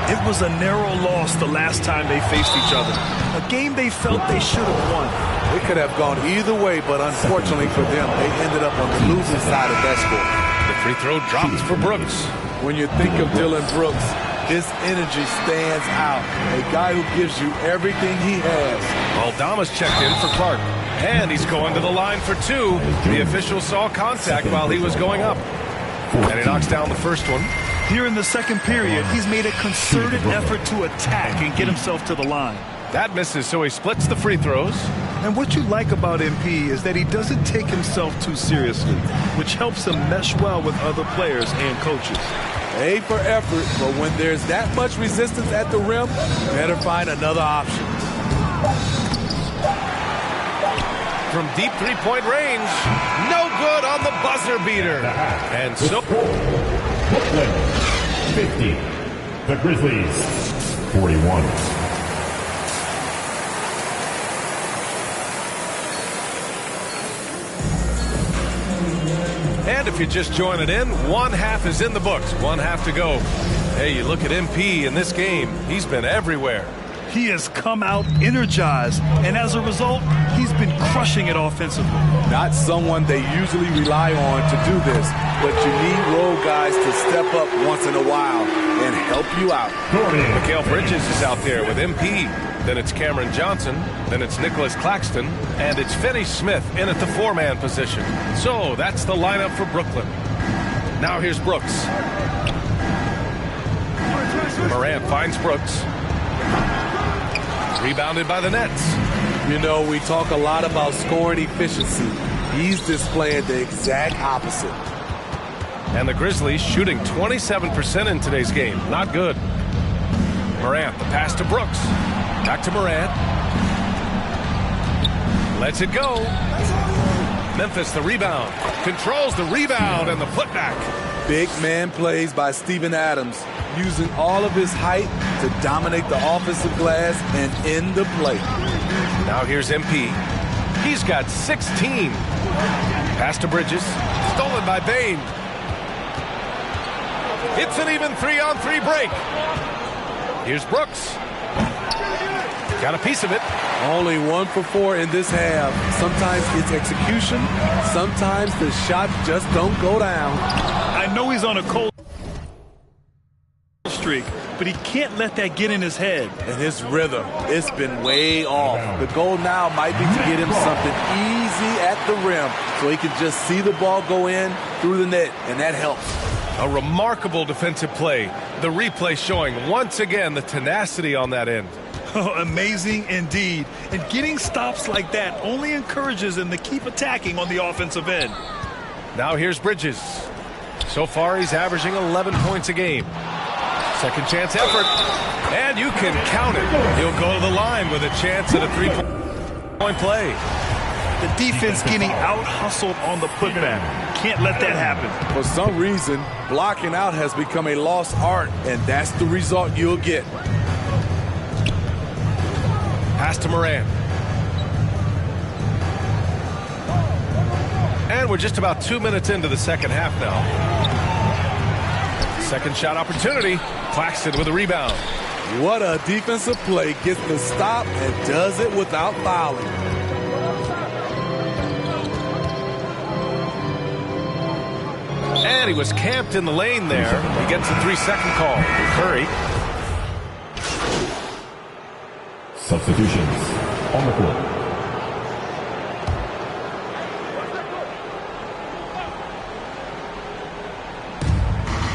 S5: It was a narrow loss the last time they faced each other. A game they felt they should have won.
S20: It could have gone either way, but unfortunately for them, they ended up on the losing side of that score.
S4: The free throw drops for Brooks.
S20: When you think of Dillon Brooks, his energy stands out. A guy who gives you everything he has.
S4: Aldama's checked in for Clark. And he's going to the line for 2. The official saw contact while he was going up. And he knocks down the first one.
S5: Here in the second period, he's made a concerted effort to attack and get himself to the line.
S4: That misses, so he splits the free throws.
S5: And what you like about MP is that he doesn't take himself too seriously, which helps him mesh well with other players and coaches.
S20: A for effort, but when there's that much resistance at the rim, better find another option.
S4: From deep three-point range, no good on the buzzer beater. And so...
S16: Brooklyn, 50. The Grizzlies, 41.
S4: And if you're just joining in, one half is in the books, one half to go. Hey, you look at MP in this game, he's been everywhere.
S5: He has come out energized, and as a result, he's been crushing it offensively.
S20: Not someone they usually rely on to do this, but you need role guys to step up once in a while and help you out.
S4: Mikal Bridges is out there with MP. Then it's Cameron Johnson. Then it's Nicholas Claxton. And it's Finney Smith in at the four-man position. So that's the lineup for Brooklyn. Now here's Brooks. Morant finds Brooks. Rebounded by the Nets.
S20: You know, we talk a lot about scoring efficiency. He's displaying the exact opposite.
S4: And the Grizzlies shooting 27% in today's game. Not good. Morant, the pass to Brooks. Back to Morant. Lets it go. Memphis, the rebound. Controls the rebound and the putback.
S20: Big man plays by Steven Adams, using all of his height to dominate the offensive glass and end the play.
S4: Now here's MP. He's got 16. Pass to Bridges. Stolen by Bane. It's an even 3-on-3 break. Here's Brooks. Got a piece of it.
S20: Only 1 for 4 in this half. Sometimes it's execution. Sometimes the shots just don't go down.
S5: I know he's on a cold streak, but he can't let that get in his head.
S20: And his rhythm, it's been way off. The goal now might be to get him something easy at the rim so he can just see the ball go in through the net, and that helps.
S4: A remarkable defensive play. The replay showing once again the tenacity on that end.
S5: Oh, amazing indeed. And getting stops like that only encourages him to keep attacking on the offensive end.
S4: Now here's Bridges. So far he's averaging 11 points a game. Second chance effort. And you can count it. He'll go to the line with a chance at a three-point play.
S5: The defense getting out-hustled on the putback. Can't let that happen.
S20: For some reason, blocking out has become a lost art, and that's the result you'll get.
S4: Pass to Morant. And we're just about 2 minutes into the second half now. Second shot opportunity. Claxton with a rebound.
S20: What a defensive play. Gets the stop and does it without fouling.
S4: And he was camped in the lane there. He gets a 3-second call. Curry.
S16: Substitutions on the court.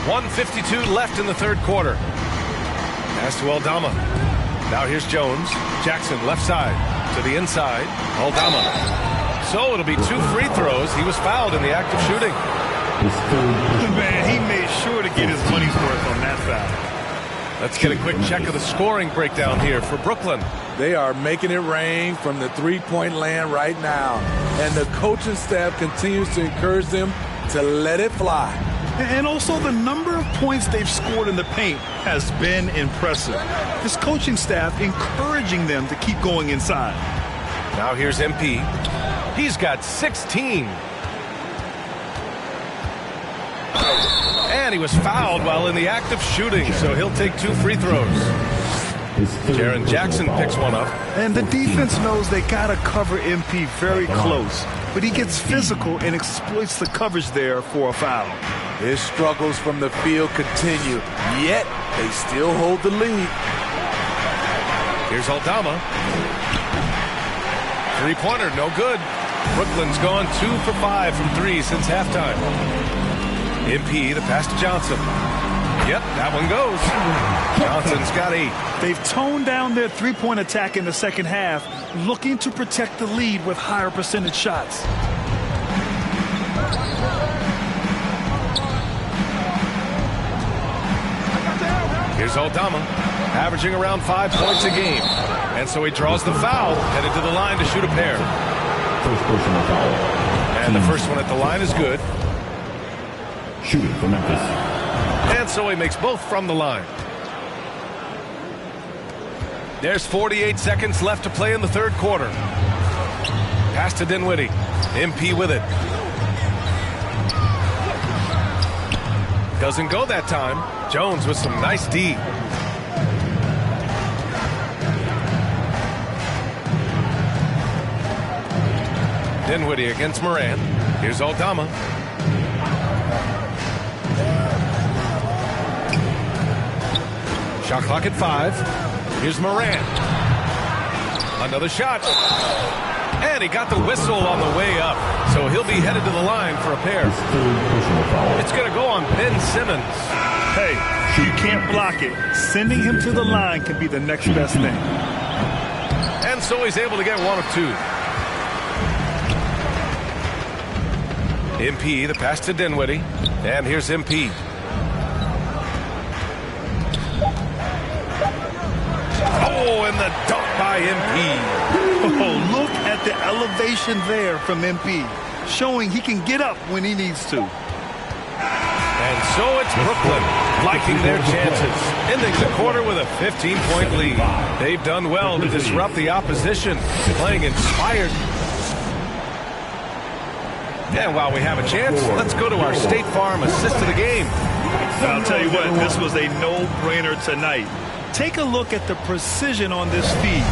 S4: .152 left in the third quarter. Pass to Aldama. Now here's Jones. Jackson left side to the inside. Aldama. So it'll be 2 free throws. He was fouled in the act of shooting.
S5: Man, he made sure to get his money's worth on that foul.
S4: Let's get a quick check of the scoring breakdown here for Brooklyn.
S20: They are making it rain from the three-point land right now. And the coaching staff continues to encourage them to let it fly.
S5: And also the number of points they've scored in the paint has been impressive. This coaching staff encouraging them to keep going inside.
S4: Now here's MP. He's got 16. And he was fouled while in the act of shooting, so he'll take 2 free throws. Jaren Jackson picks one up.
S5: And the defense knows they got to cover MP very close, but he gets physical and exploits the coverage there for a foul.
S20: His struggles from the field continue, yet they still hold the lead.
S4: Here's Aldama. Three-pointer, no good. Brooklyn's gone 2 for 5 from 3 since halftime. MP, the pass to Johnson. Yep, that one goes. Johnson's got 8.
S5: They've toned down their three-point attack in the second half, looking to protect the lead with higher percentage shots.
S4: Here's Aldama, averaging around 5 points a game. And so he draws the foul, headed to the line to shoot a pair.
S1: First personal foul.
S4: And the first one at the line is good.
S1: Shooting for Memphis.
S4: And so he makes both from the line. There's 48 seconds left to play in the third quarter. Pass to Dinwiddie. MP with it. Doesn't go that time. Jones with some nice D. Dinwiddie against Morant. Here's Aldama. Shot clock at 5. Here's Morant. Another shot. And he got the whistle on the way up. So he'll be headed to the line for a pair. It's going to go on Ben Simmons.
S5: Hey, you can't block it. Sending him to the line can be the next best thing.
S4: And so he's able to get 1 of 2. MP, the pass to Dinwiddie. And here's MP. Oh, and the dunk by MP.
S5: Oh, look at the elevation there from MP, showing he can get up when he needs to.
S4: And so it's Brooklyn liking their chances, ending the quarter with a 15-point lead. They've done well to disrupt the opposition, playing inspired. And while we have a chance, let's go to our State Farm assist of the game.
S5: I'll tell you what, this was a no-brainer tonight. Take a look at the precision on this feed.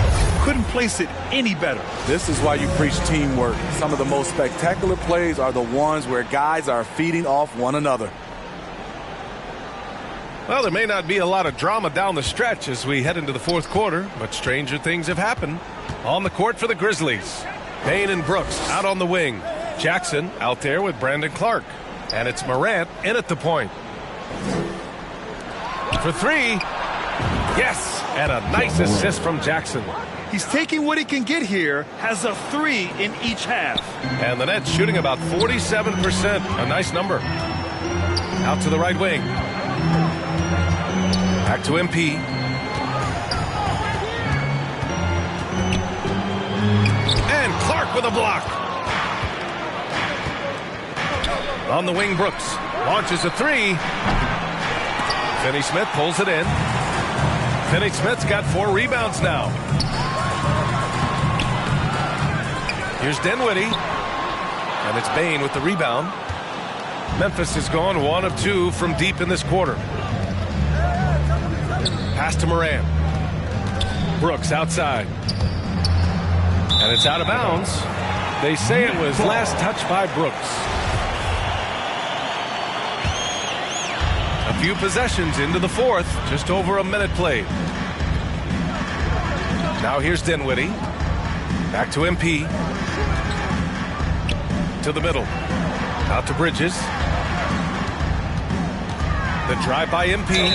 S5: Couldn't place it any better.
S20: This is why you preach teamwork. Some of the most spectacular plays are the ones where guys are feeding off one another.
S4: Well, there may not be a lot of drama down the stretch as we head into the fourth quarter, but stranger things have happened. On the court for the Grizzlies, Payne and Brooks out on the wing. Jackson out there with Brandon Clark. And it's Morant in at the point. For 3. Yes, and a nice assist from Jackson.
S5: He's taking what he can get here, has a 3 in each half.
S4: And the Nets shooting about 47%, a nice number. Out to the right wing. Back to MP. And Clark with a block. On the wing, Brooks launches a 3. Finney-Smith pulls it in. Finney-Smith's got 4 rebounds now. Here's Dinwiddie. And it's Bane with the rebound. Memphis has gone 1 of 2 from deep in this quarter. Pass to Morant. Brooks outside. And it's out of bounds. They say it was last touched by Brooks. A few possessions into the fourth, just over a minute played. Now here's Dinwiddie. Back to MP. To the middle. Out to Bridges. The drive by MP.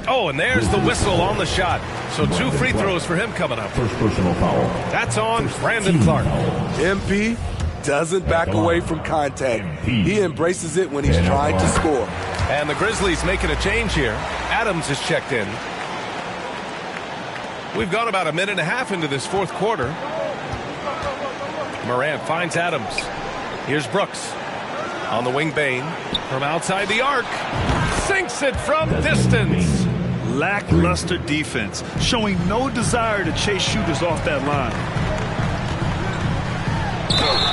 S4: Oh, and there's the whistle on the shot. So 2 free throws for him coming up.
S1: First personal foul.
S4: That's on Brandon Clark.
S20: MP doesn't back away from contact. He embraces it when he's trying to score.
S4: And the Grizzlies making a change here. Adams has checked in. We've gone about a minute and a half into this fourth quarter. Morant finds Adams. Here's Brooks. On the wing, Bane. From outside the arc. Sinks it from distance.
S5: Lackluster defense, showing no desire to chase shooters off that line.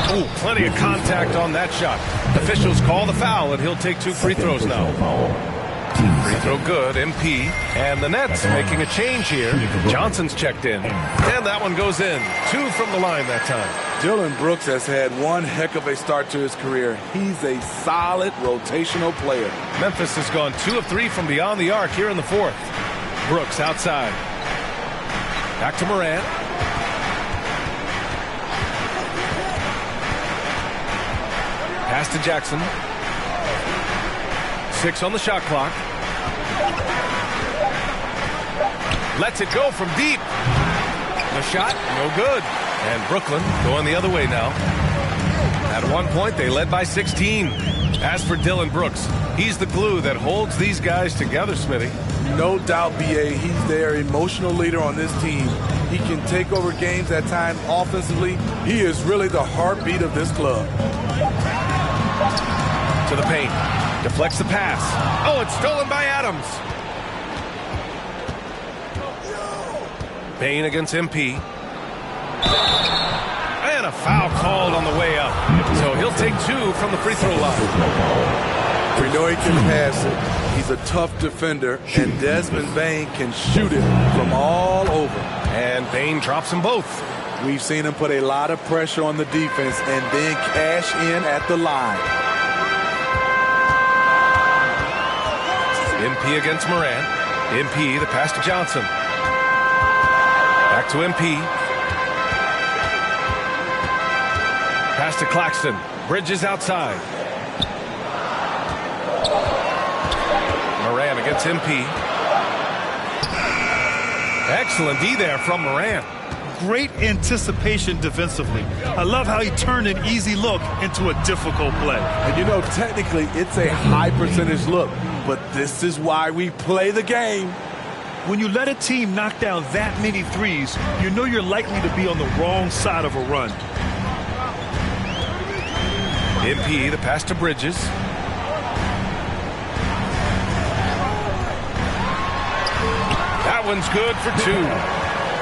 S4: Oh, plenty of contact on that shot. Officials call the foul, and he'll take 2 free throws now. Free throw good, MP. And the Nets making a change here. Johnson's checked in. And that one goes in. 2 from the line that time.
S20: Dillon Brooks has had one heck of a start to his career. He's a solid rotational player.
S4: Memphis has gone 2 of 3 from beyond the arc here in the fourth. Brooks outside. Back to Morant. Pass to Jackson. 6 on the shot clock. Lets it go from deep. The shot, no good. And Brooklyn going the other way now. At one point, they led by 16. As for Dylan Brooks, he's the glue that holds these guys together, Smitty.
S20: No doubt, B.A. He's their emotional leader on this team. He can take over games at times offensively. He is really the heartbeat of this club.
S4: To the paint. Deflects the pass. Oh, it's stolen by Adams. Bain against MP. And a foul called on the way up. So he'll take 2 from the free throw line.
S20: We know he can pass it. He's a tough defender, and Desmond Bain can shoot it from all over.
S4: And Bain drops them both.
S20: We've seen him put a lot of pressure on the defense and then cash in at the line.
S4: MP against Moran. MP, the pass to Johnson. Back to MP. Pass to Claxton. Bridges outside. Moran against MP. Excellent D there from Moran.
S5: Great anticipation defensively. I love how he turned an easy look into a difficult play.
S20: And you know, technically, it's a high percentage look, but this is why we play the game.
S5: When you let a team knock down that many threes, you know you're likely to be on the wrong side of a run.
S4: MP, the pass to Bridges. That one's good for 2.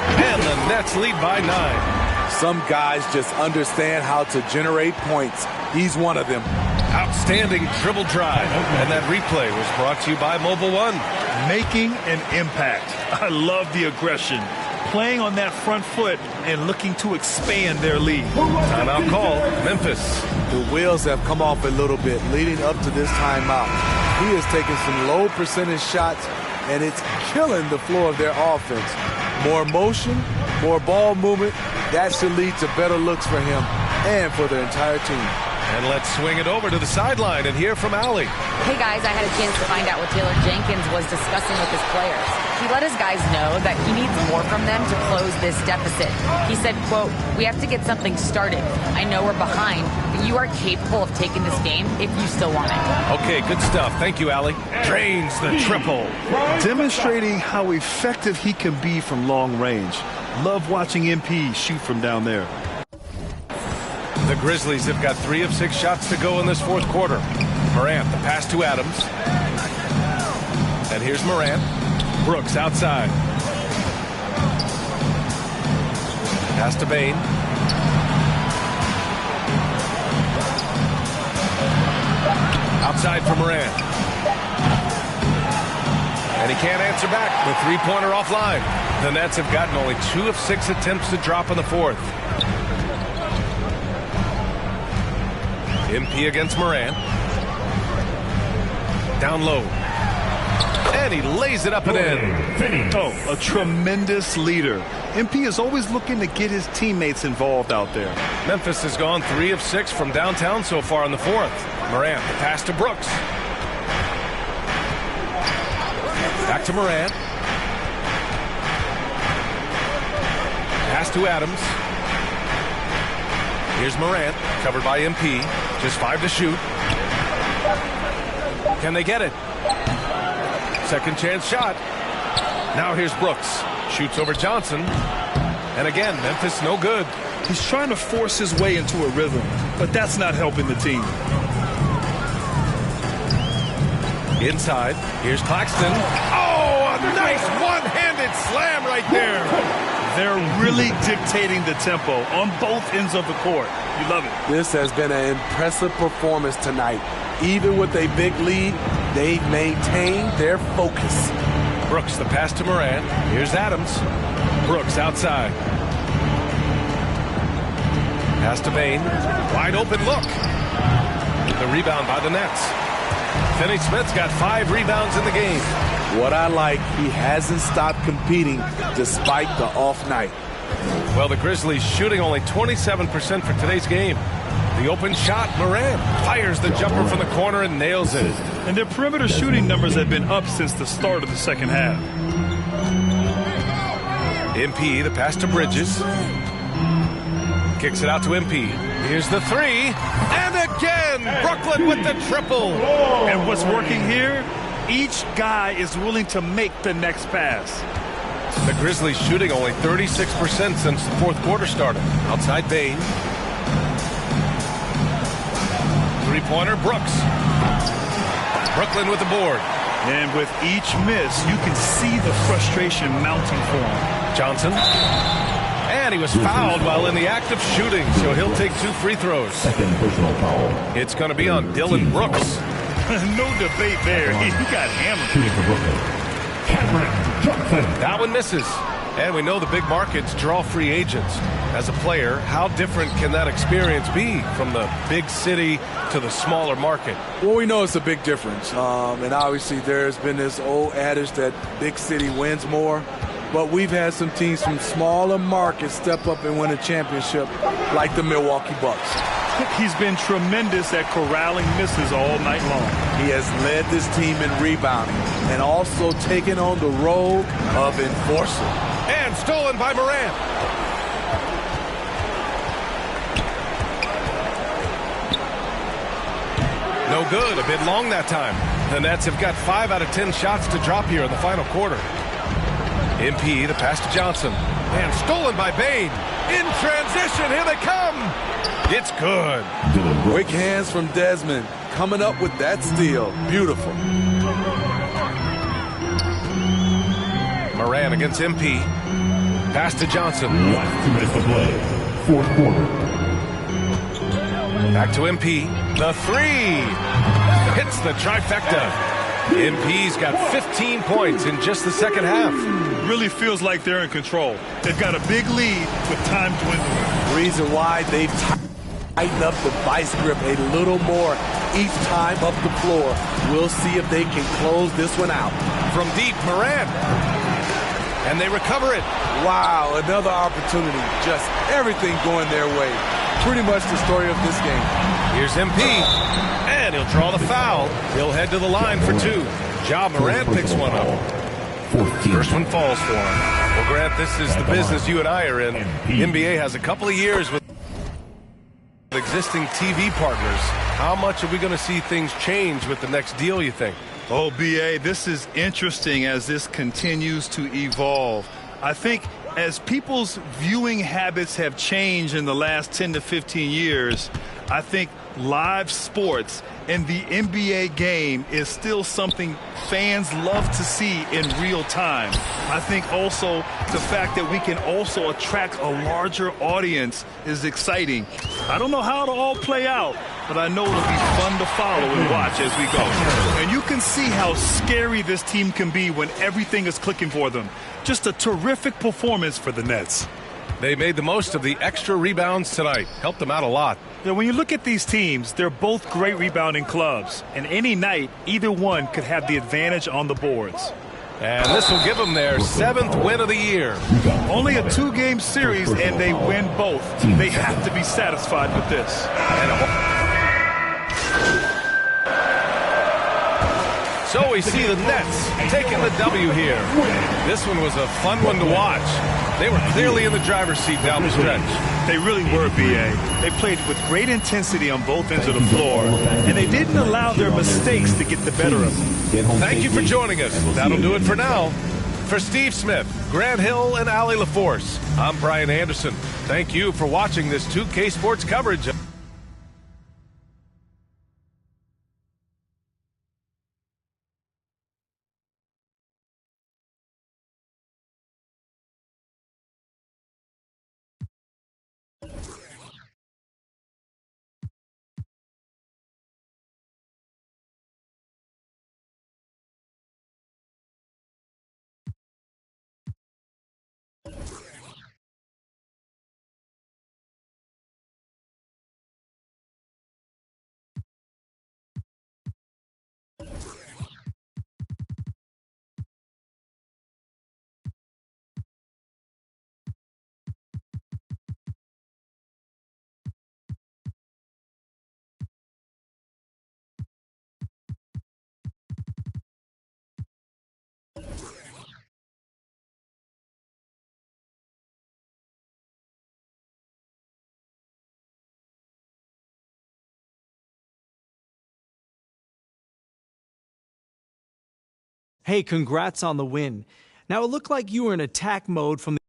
S4: And the Nets lead by 9.
S20: Some guys just understand how to generate points. He's one of them.
S4: Outstanding dribble drive. And that replay was brought to you by Mobile One.
S5: Making an impact. I love the aggression. Playing on that front foot and looking to expand their lead.
S4: Timeout call, Memphis.
S20: The wheels have come off a little bit leading up to this timeout. He has taken some low percentage shots, and it's killing the flow of their offense. More motion, more ball movement, that should lead to better looks for him and for the entire team.
S4: And let's swing it over to the sideline and hear from Allie.
S21: Hey guys, I had a chance to find out what Taylor Jenkins was discussing with his players. He let his guys know that he needs more from them to close this deficit. He said, quote, "We have to get something started. I know we're behind, but you are capable of taking this game if you still want it."
S4: Okay, good stuff. Thank you, Allie. Drains the triple.
S5: Demonstrating how effective he can be from long range. Love watching MP shoot from down there.
S4: The Grizzlies have got 3 of 6 shots to go in this fourth quarter. Morant, the pass to Adams. And here's Morant. Brooks outside. Pass to Bain. Outside for Morant. And he can't answer back. The three-pointer offline. The Nets have gotten only 2 of 6 attempts to drop in the fourth. MP against Moran. Down low. And he lays it up and in.
S5: Oh, a tremendous leader. MP is always looking to get his teammates involved out there.
S4: Memphis has gone 3 of 6 from downtown so far in the fourth. Morant, the pass to Brooks. Back to Morant. Pass to Adams. Here's Morant, covered by MP. Just 5 to shoot. Can they get it? Second chance shot. Now here's Brooks. Shoots over Johnson. And again, Memphis no good.
S5: He's trying to force his way into a rhythm, but that's not helping the team.
S4: Inside, here's Claxton. Oh, a nice one-handed slam right there.
S5: They're really dictating the tempo on both ends of the court. You love it.
S20: This has been an impressive performance tonight. Even with a big lead, they've maintained their focus.
S4: Brooks, the pass to Moran. Here's Adams. Brooks outside. Pass to Bain. Wide open look. The rebound by the Nets. Finney-Smith's got 5 rebounds in the game.
S20: What I like, he hasn't stopped competing despite the off night.
S4: Well, the Grizzlies shooting only 27% for today's game. The open shot, Moran fires the jumper from the corner and nails it.
S5: And their perimeter shooting numbers have been up since the start of the second half.
S4: MP, the pass to Bridges. Kicks it out to MP. Here's the three. And again, Brooklyn with the triple.
S5: And what's working here? Each guy is willing to make the next pass.
S4: The Grizzlies shooting only 36% since the fourth quarter started. Outside Bain. Three-pointer, Brooks. Brooklyn with the board.
S5: And with each miss, you can see the frustration mounting for him.
S4: Johnson. And he was fouled while in the act of shooting, so he'll take 2 free throws.
S1: Second personal foul.
S4: It's going to be on Dylan Brooks.
S5: No debate there. He got hammered.
S1: Shooting for Brooklyn. Cameron Johnson.
S4: That one misses. And we know the big markets draw free agents. As a player, how different can that experience be from the big city to the smaller market?
S20: Well, we know it's a big difference. And obviously there's been this old adage that big city wins more. But we've had some teams from smaller markets step up and win a championship, like the Milwaukee Bucks.
S5: He's been tremendous at corralling misses all night long.
S20: He has led this team in rebounding and also taken on the role of enforcer.
S4: And stolen by Morant. No good, a bit long that time. The Nets have got 5 out of 10 shots to drop here in the final quarter. MP, the pass to Johnson. And stolen by Bain. In transition, here they come. It's good.
S20: Quick hands from Desmond. Coming up with that steal. Beautiful.
S4: Moran against MP. Pass to Johnson.
S1: Last 2 minutes to play. Fourth quarter.
S4: Back to MP. The three. Hits the trifecta. MP's got 15 points in just the second half.
S5: Really feels like they're in control. They've got a big lead with time dwindling.
S20: Reason why they've tightened up the vice grip a little more each time up the floor. We'll see if they can close this one out.
S4: From deep, Moran. And they recover it.
S20: Wow, another opportunity. Just everything going their way. Pretty much the story of this game.
S4: Here's MP. And he'll draw the foul. He'll head to the line for 2. Ja Morant picks one up. First one falls for him. Well, Grant, this is the business you and I are in. The NBA has a couple of years with existing TV partners. How much are we going to see things change with the next deal, you think?
S5: Oh, B.A., this is interesting as this continues to evolve. I think as people's viewing habits have changed in the last 10 to 15 years, I think live sports and the NBA game is still something fans love to see in real time. I think also the fact that we can also attract a larger audience is exciting. I don't know how it'll all play out, but I know it'll be fun to follow and watch as we go. And you can see how scary this team can be when everything is clicking for them. Just a terrific performance for the Nets.
S4: They made the most of the extra rebounds tonight. Helped them out a lot.
S5: Yeah, when you look at these teams, they're both great rebounding clubs. And any night, either one could have the advantage on the boards.
S4: And this will give them their 7th win of the year.
S5: Only a 2-game series, and they win both. They have to be satisfied with this.
S4: So we see the Nets taking the W here. This one was a fun one to watch. They were clearly in the driver's seat down the stretch.
S5: They really were, B.A. They played with great intensity on both ends of the floor, and they didn't allow their mistakes to get the better of them.
S4: Thank you for joining us. That'll do it for now. For Steve Smith, Grant Hill, and Allie LaForce, I'm Brian Anderson. Thank you for watching this 2K Sports coverage.
S8: Hey, congrats on the win. Now, it looked like you were in attack mode from the...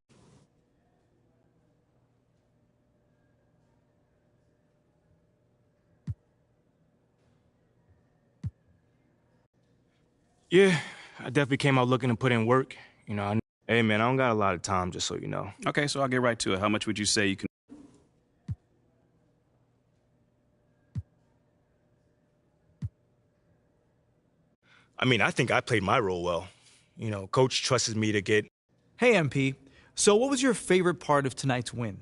S9: Yeah, I definitely came out looking to put in work. You know, hey, man, I don't got a lot of time, just so you know.
S10: Okay, so I'll get right to it. How much would you say you can...
S9: I mean, I think I played my role well. You know, coach trusted me to get...
S8: Hey, MP. So what was your favorite part of tonight's win?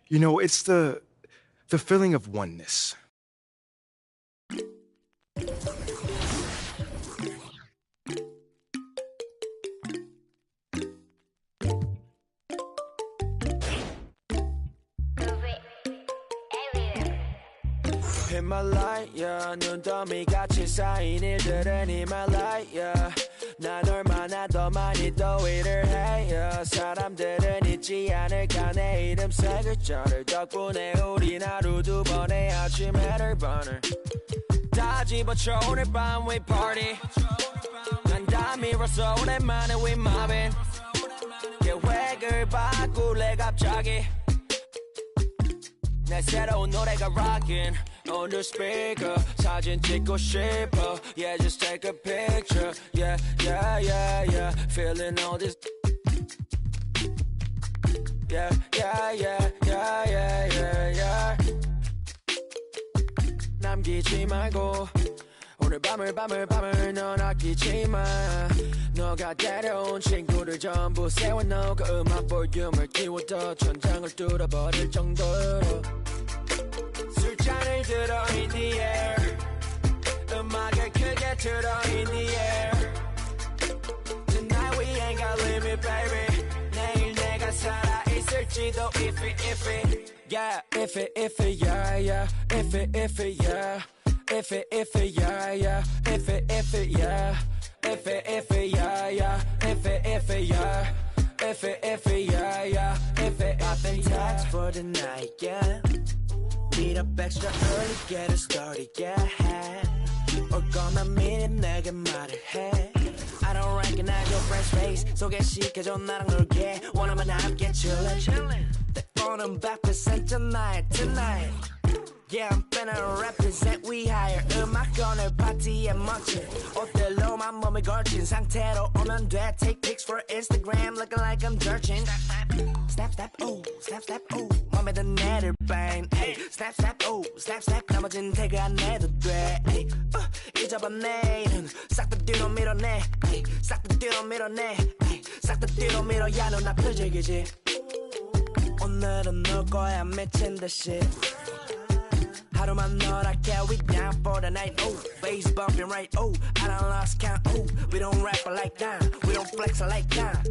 S9: You know, it's the feeling of oneness.
S2: In my light, yeah. 눈더미 같이 쌓인 일들은 in my light, yeah. 난 얼마나 더 많이 더 일을 해, yeah. 사람들은 잊지 않을까 내 이름 세 글자를 덕분에 우린 하루 두 번의 아침 해를 번을 다 집어쳐 오늘 밤 we party 난 다 밀어서 오랜만에 we mobbing 계획을 바꿀래 갑자기 내 새로운 노래가 rockin' on the speaker 사진 찍고 싶어 yeah just take a picture yeah yeah yeah yeah feeling all this yeah yeah yeah yeah yeah yeah yeah 남기지 말고 오늘 밤을 넌 아끼지 마 너가 데려온 친구들 전부 세워놓고 그 음악 볼륨을 키워도 천장을 뚫어버릴 정도로 술잔을 들어 in the air 음악을 크게 틀어 in the air Tonight we ain't got limit baby 내일 내가 살아있을지도 if it yeah if it yeah yeah if it yeah if it yeah yeah if it yeah if it yeah yeah if it yeah if it yeah yeah if it poppin' tags for the night yeah meet up extra early get it started yeah 올 거면 미리 내게 말을 해 I don't recognize your friend's face 소개시켜줘 나랑 놀게 원하면 함께 chillin' 때로는 100% tonight Yeah, I'm finna represent we higher 음악 오늘 파티에 멋진 옷들로만 몸을 걸친 상태로 오면 돼 Take pics for Instagram looking like I'm searching Snap, snap, oh, snap, snap, oh 맘에 든 애들 bang Snap, snap, oh, snap, snap 나머진 태그 안 해도 돼 잊어봐 내일은 싹 다 뒤로 밀어내 싹 다 뒤로 밀어내 싹 다 뒤로 밀어야 넌 앞을 즐기지 오늘은 놀 거야 미친 듯이 하루만 너랄게 we down for the night oh bass bumping right oh I done lost count oh we don't rap like that we don't flex like that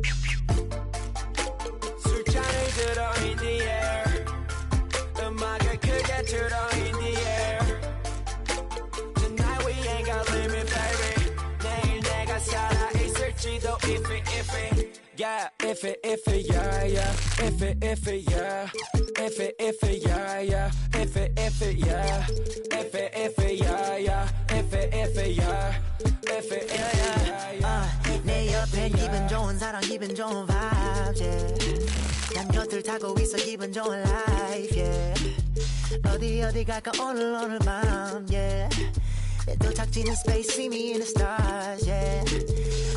S2: 술잔을 들어 in the air 음악을 크게 틀어 in the air Tonight we ain't got limit baby 내일 내가 살아있을지도 if it yeah if it yeah yeah if it yeah if it yeah yeah if it yeah if it yeah yeah if it yeah if it yeah yeah
S6: 내 옆에 기분 좋은 사람 기분 좋은 vibes yeah 난 곁을 타고 있어 기분 좋은 life yeah 어디 갈까 오늘 밤 yeah 내 도착지는 space see me in the stars yeah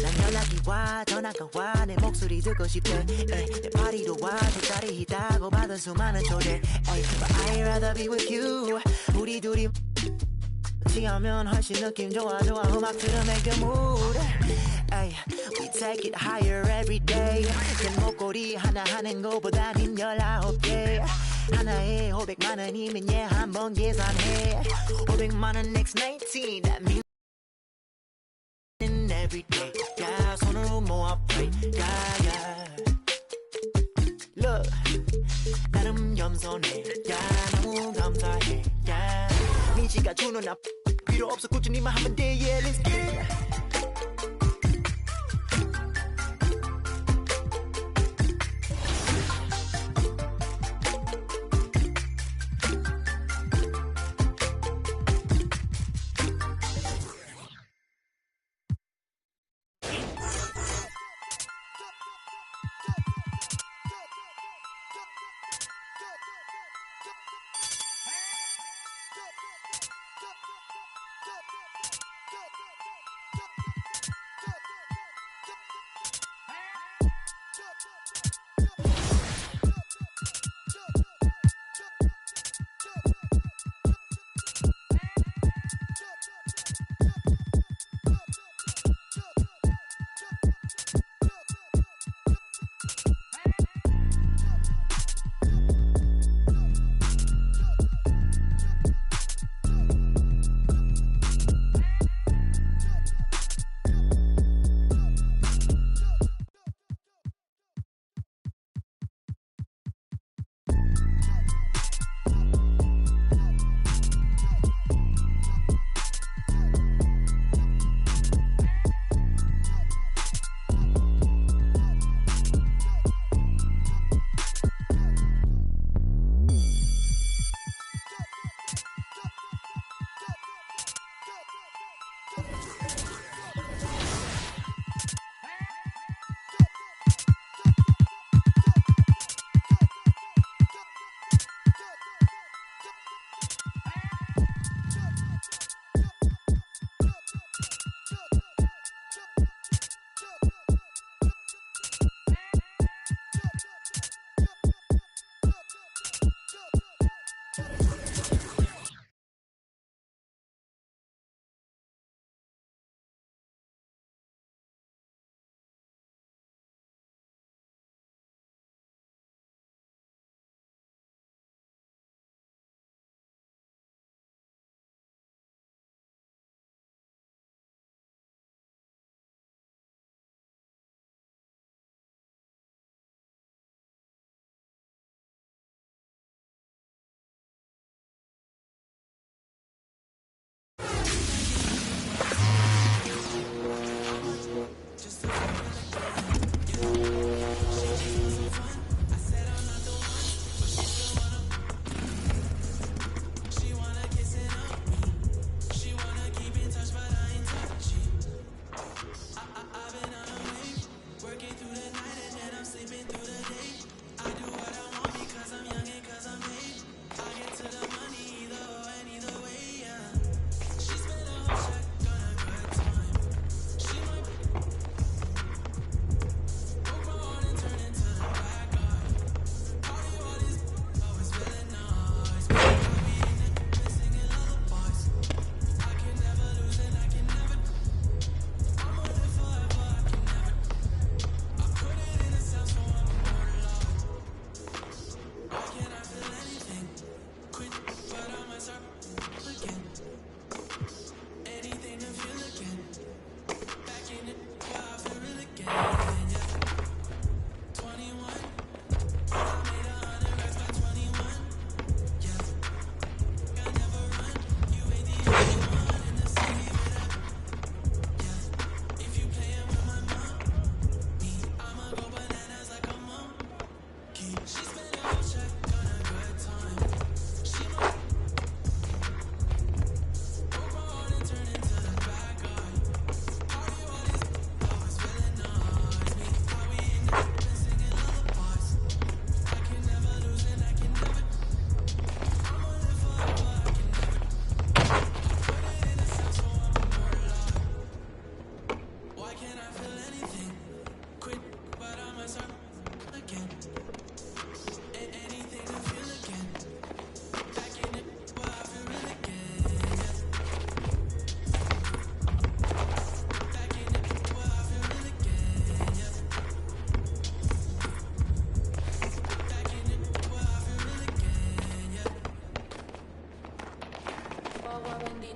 S6: 난 연락이 와 전화가 와 내 목소리 듣고 싶대 내 파티도 와 뒷자리 있다고 받은 수많은 초대 But I'd rather be with you 우리 둘이 취하면 훨씬 느낌 좋아 음악 들어 make the mood We take it higher every day 내 목걸이 하나 하는 거보다는 19개 하나에 500만원 이면 yeah 한번 계산해 500만원 x 19 that means every day yeah 손으로 모아 pray yeah yeah Look 나름 겸손해 yeah 너무 감사해 yeah 미지가 주는 필요 없어 꾸준히만 하면 돼 yeah let's get it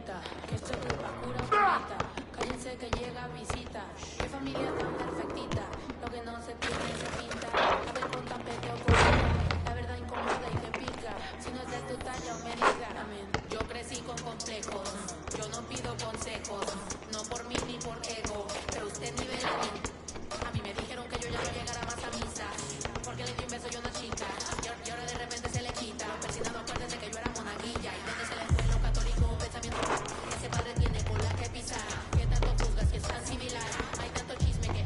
S17: bonita, que esto es pa' cura bonita. Cállense que llega visita, qué familia tan perfectita, lo que no se tiene se pinta. A ver con tapete o con la verdad incomoda y que pica, si no es de tu talla o medida. Amén. Yo crecí con complejos, yo no pido consejos, no por mí ni por ego, pero usted nivela a mí. A mí me dijeron que yo ya no llegara más a misa, porque le di un beso yo a una chica, y ahora de repente se le quita. Persinado, acuérdese que yo era monaguilla, y donde se le fue lo católico, pensamiento que ese padre tiene con la que pisar. Que tanto juzgas si es tan similar, hay tanto chisme que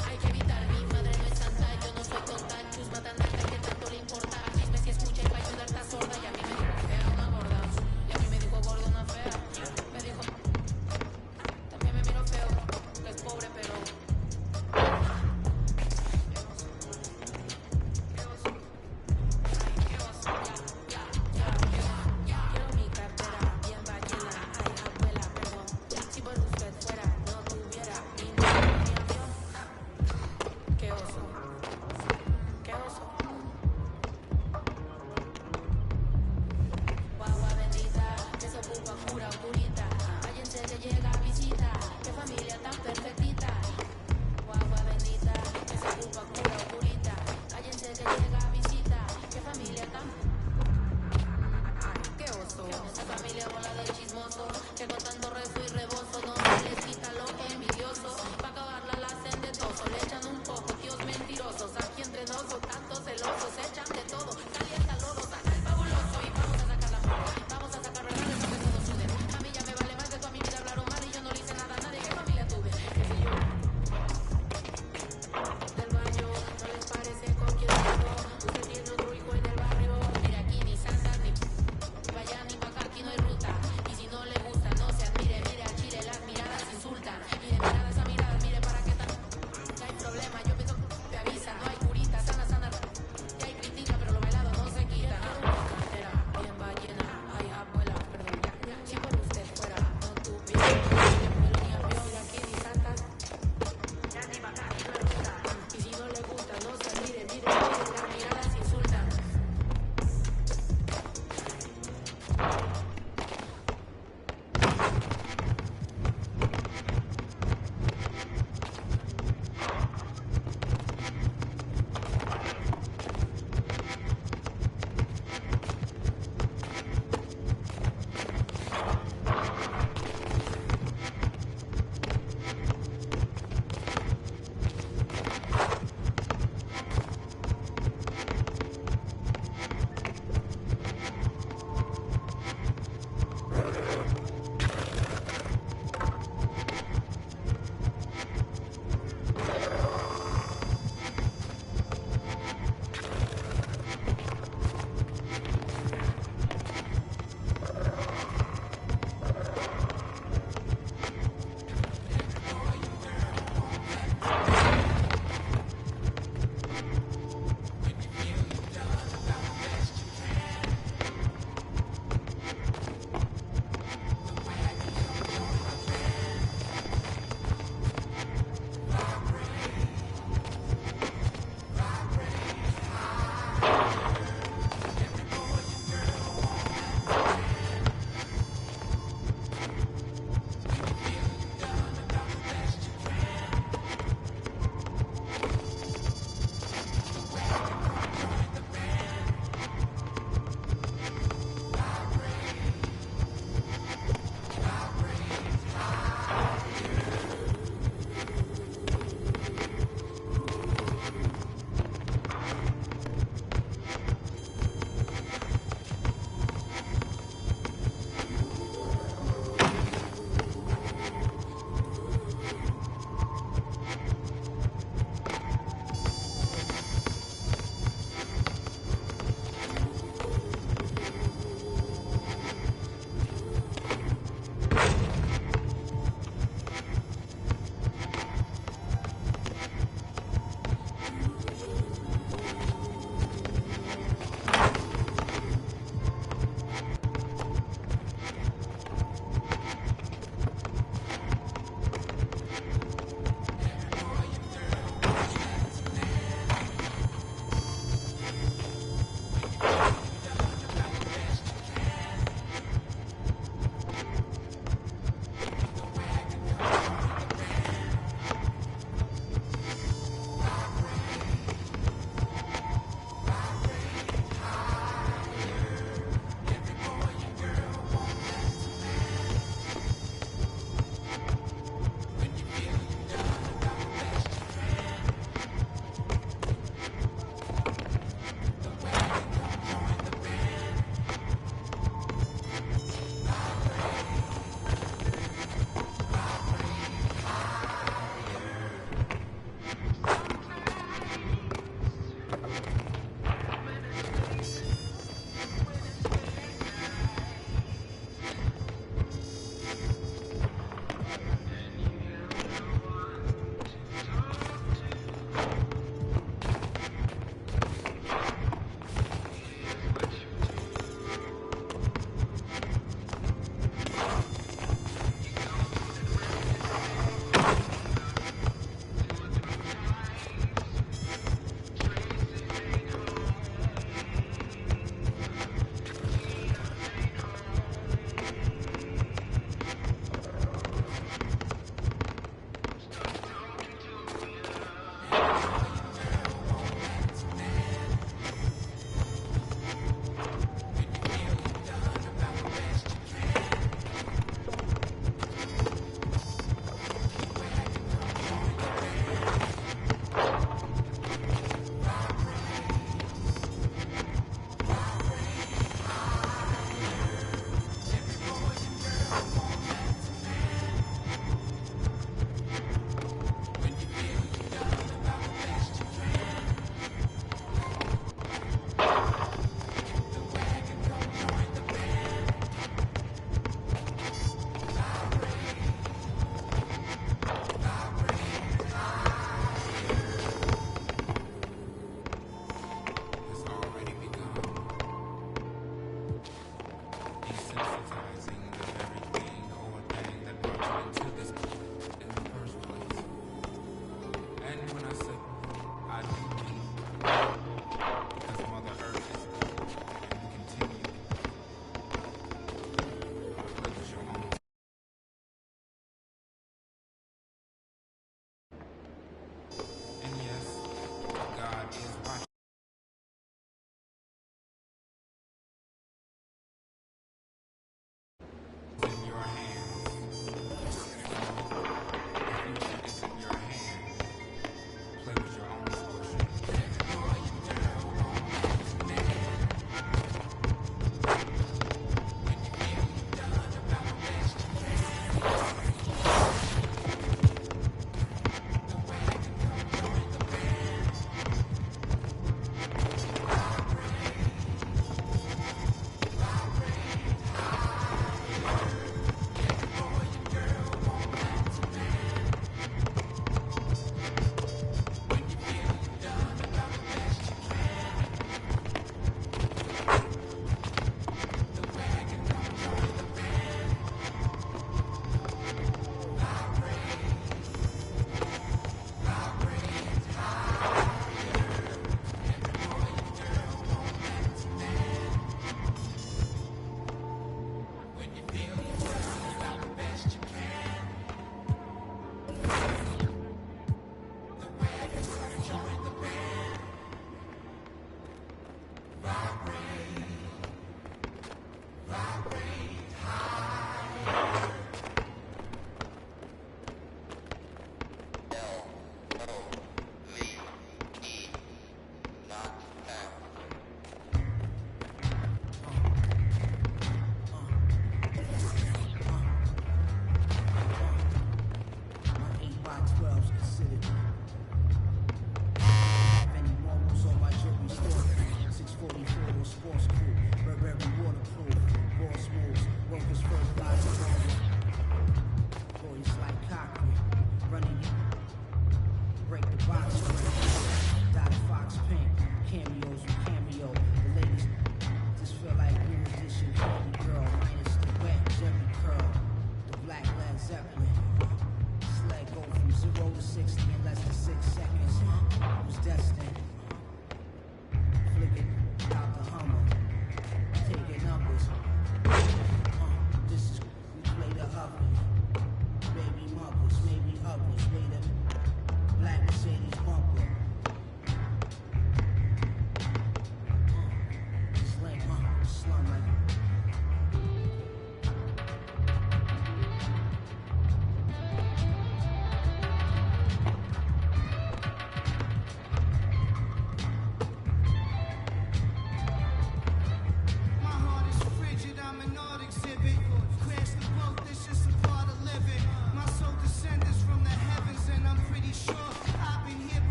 S13: 60 in less than 6 seconds. It was destined.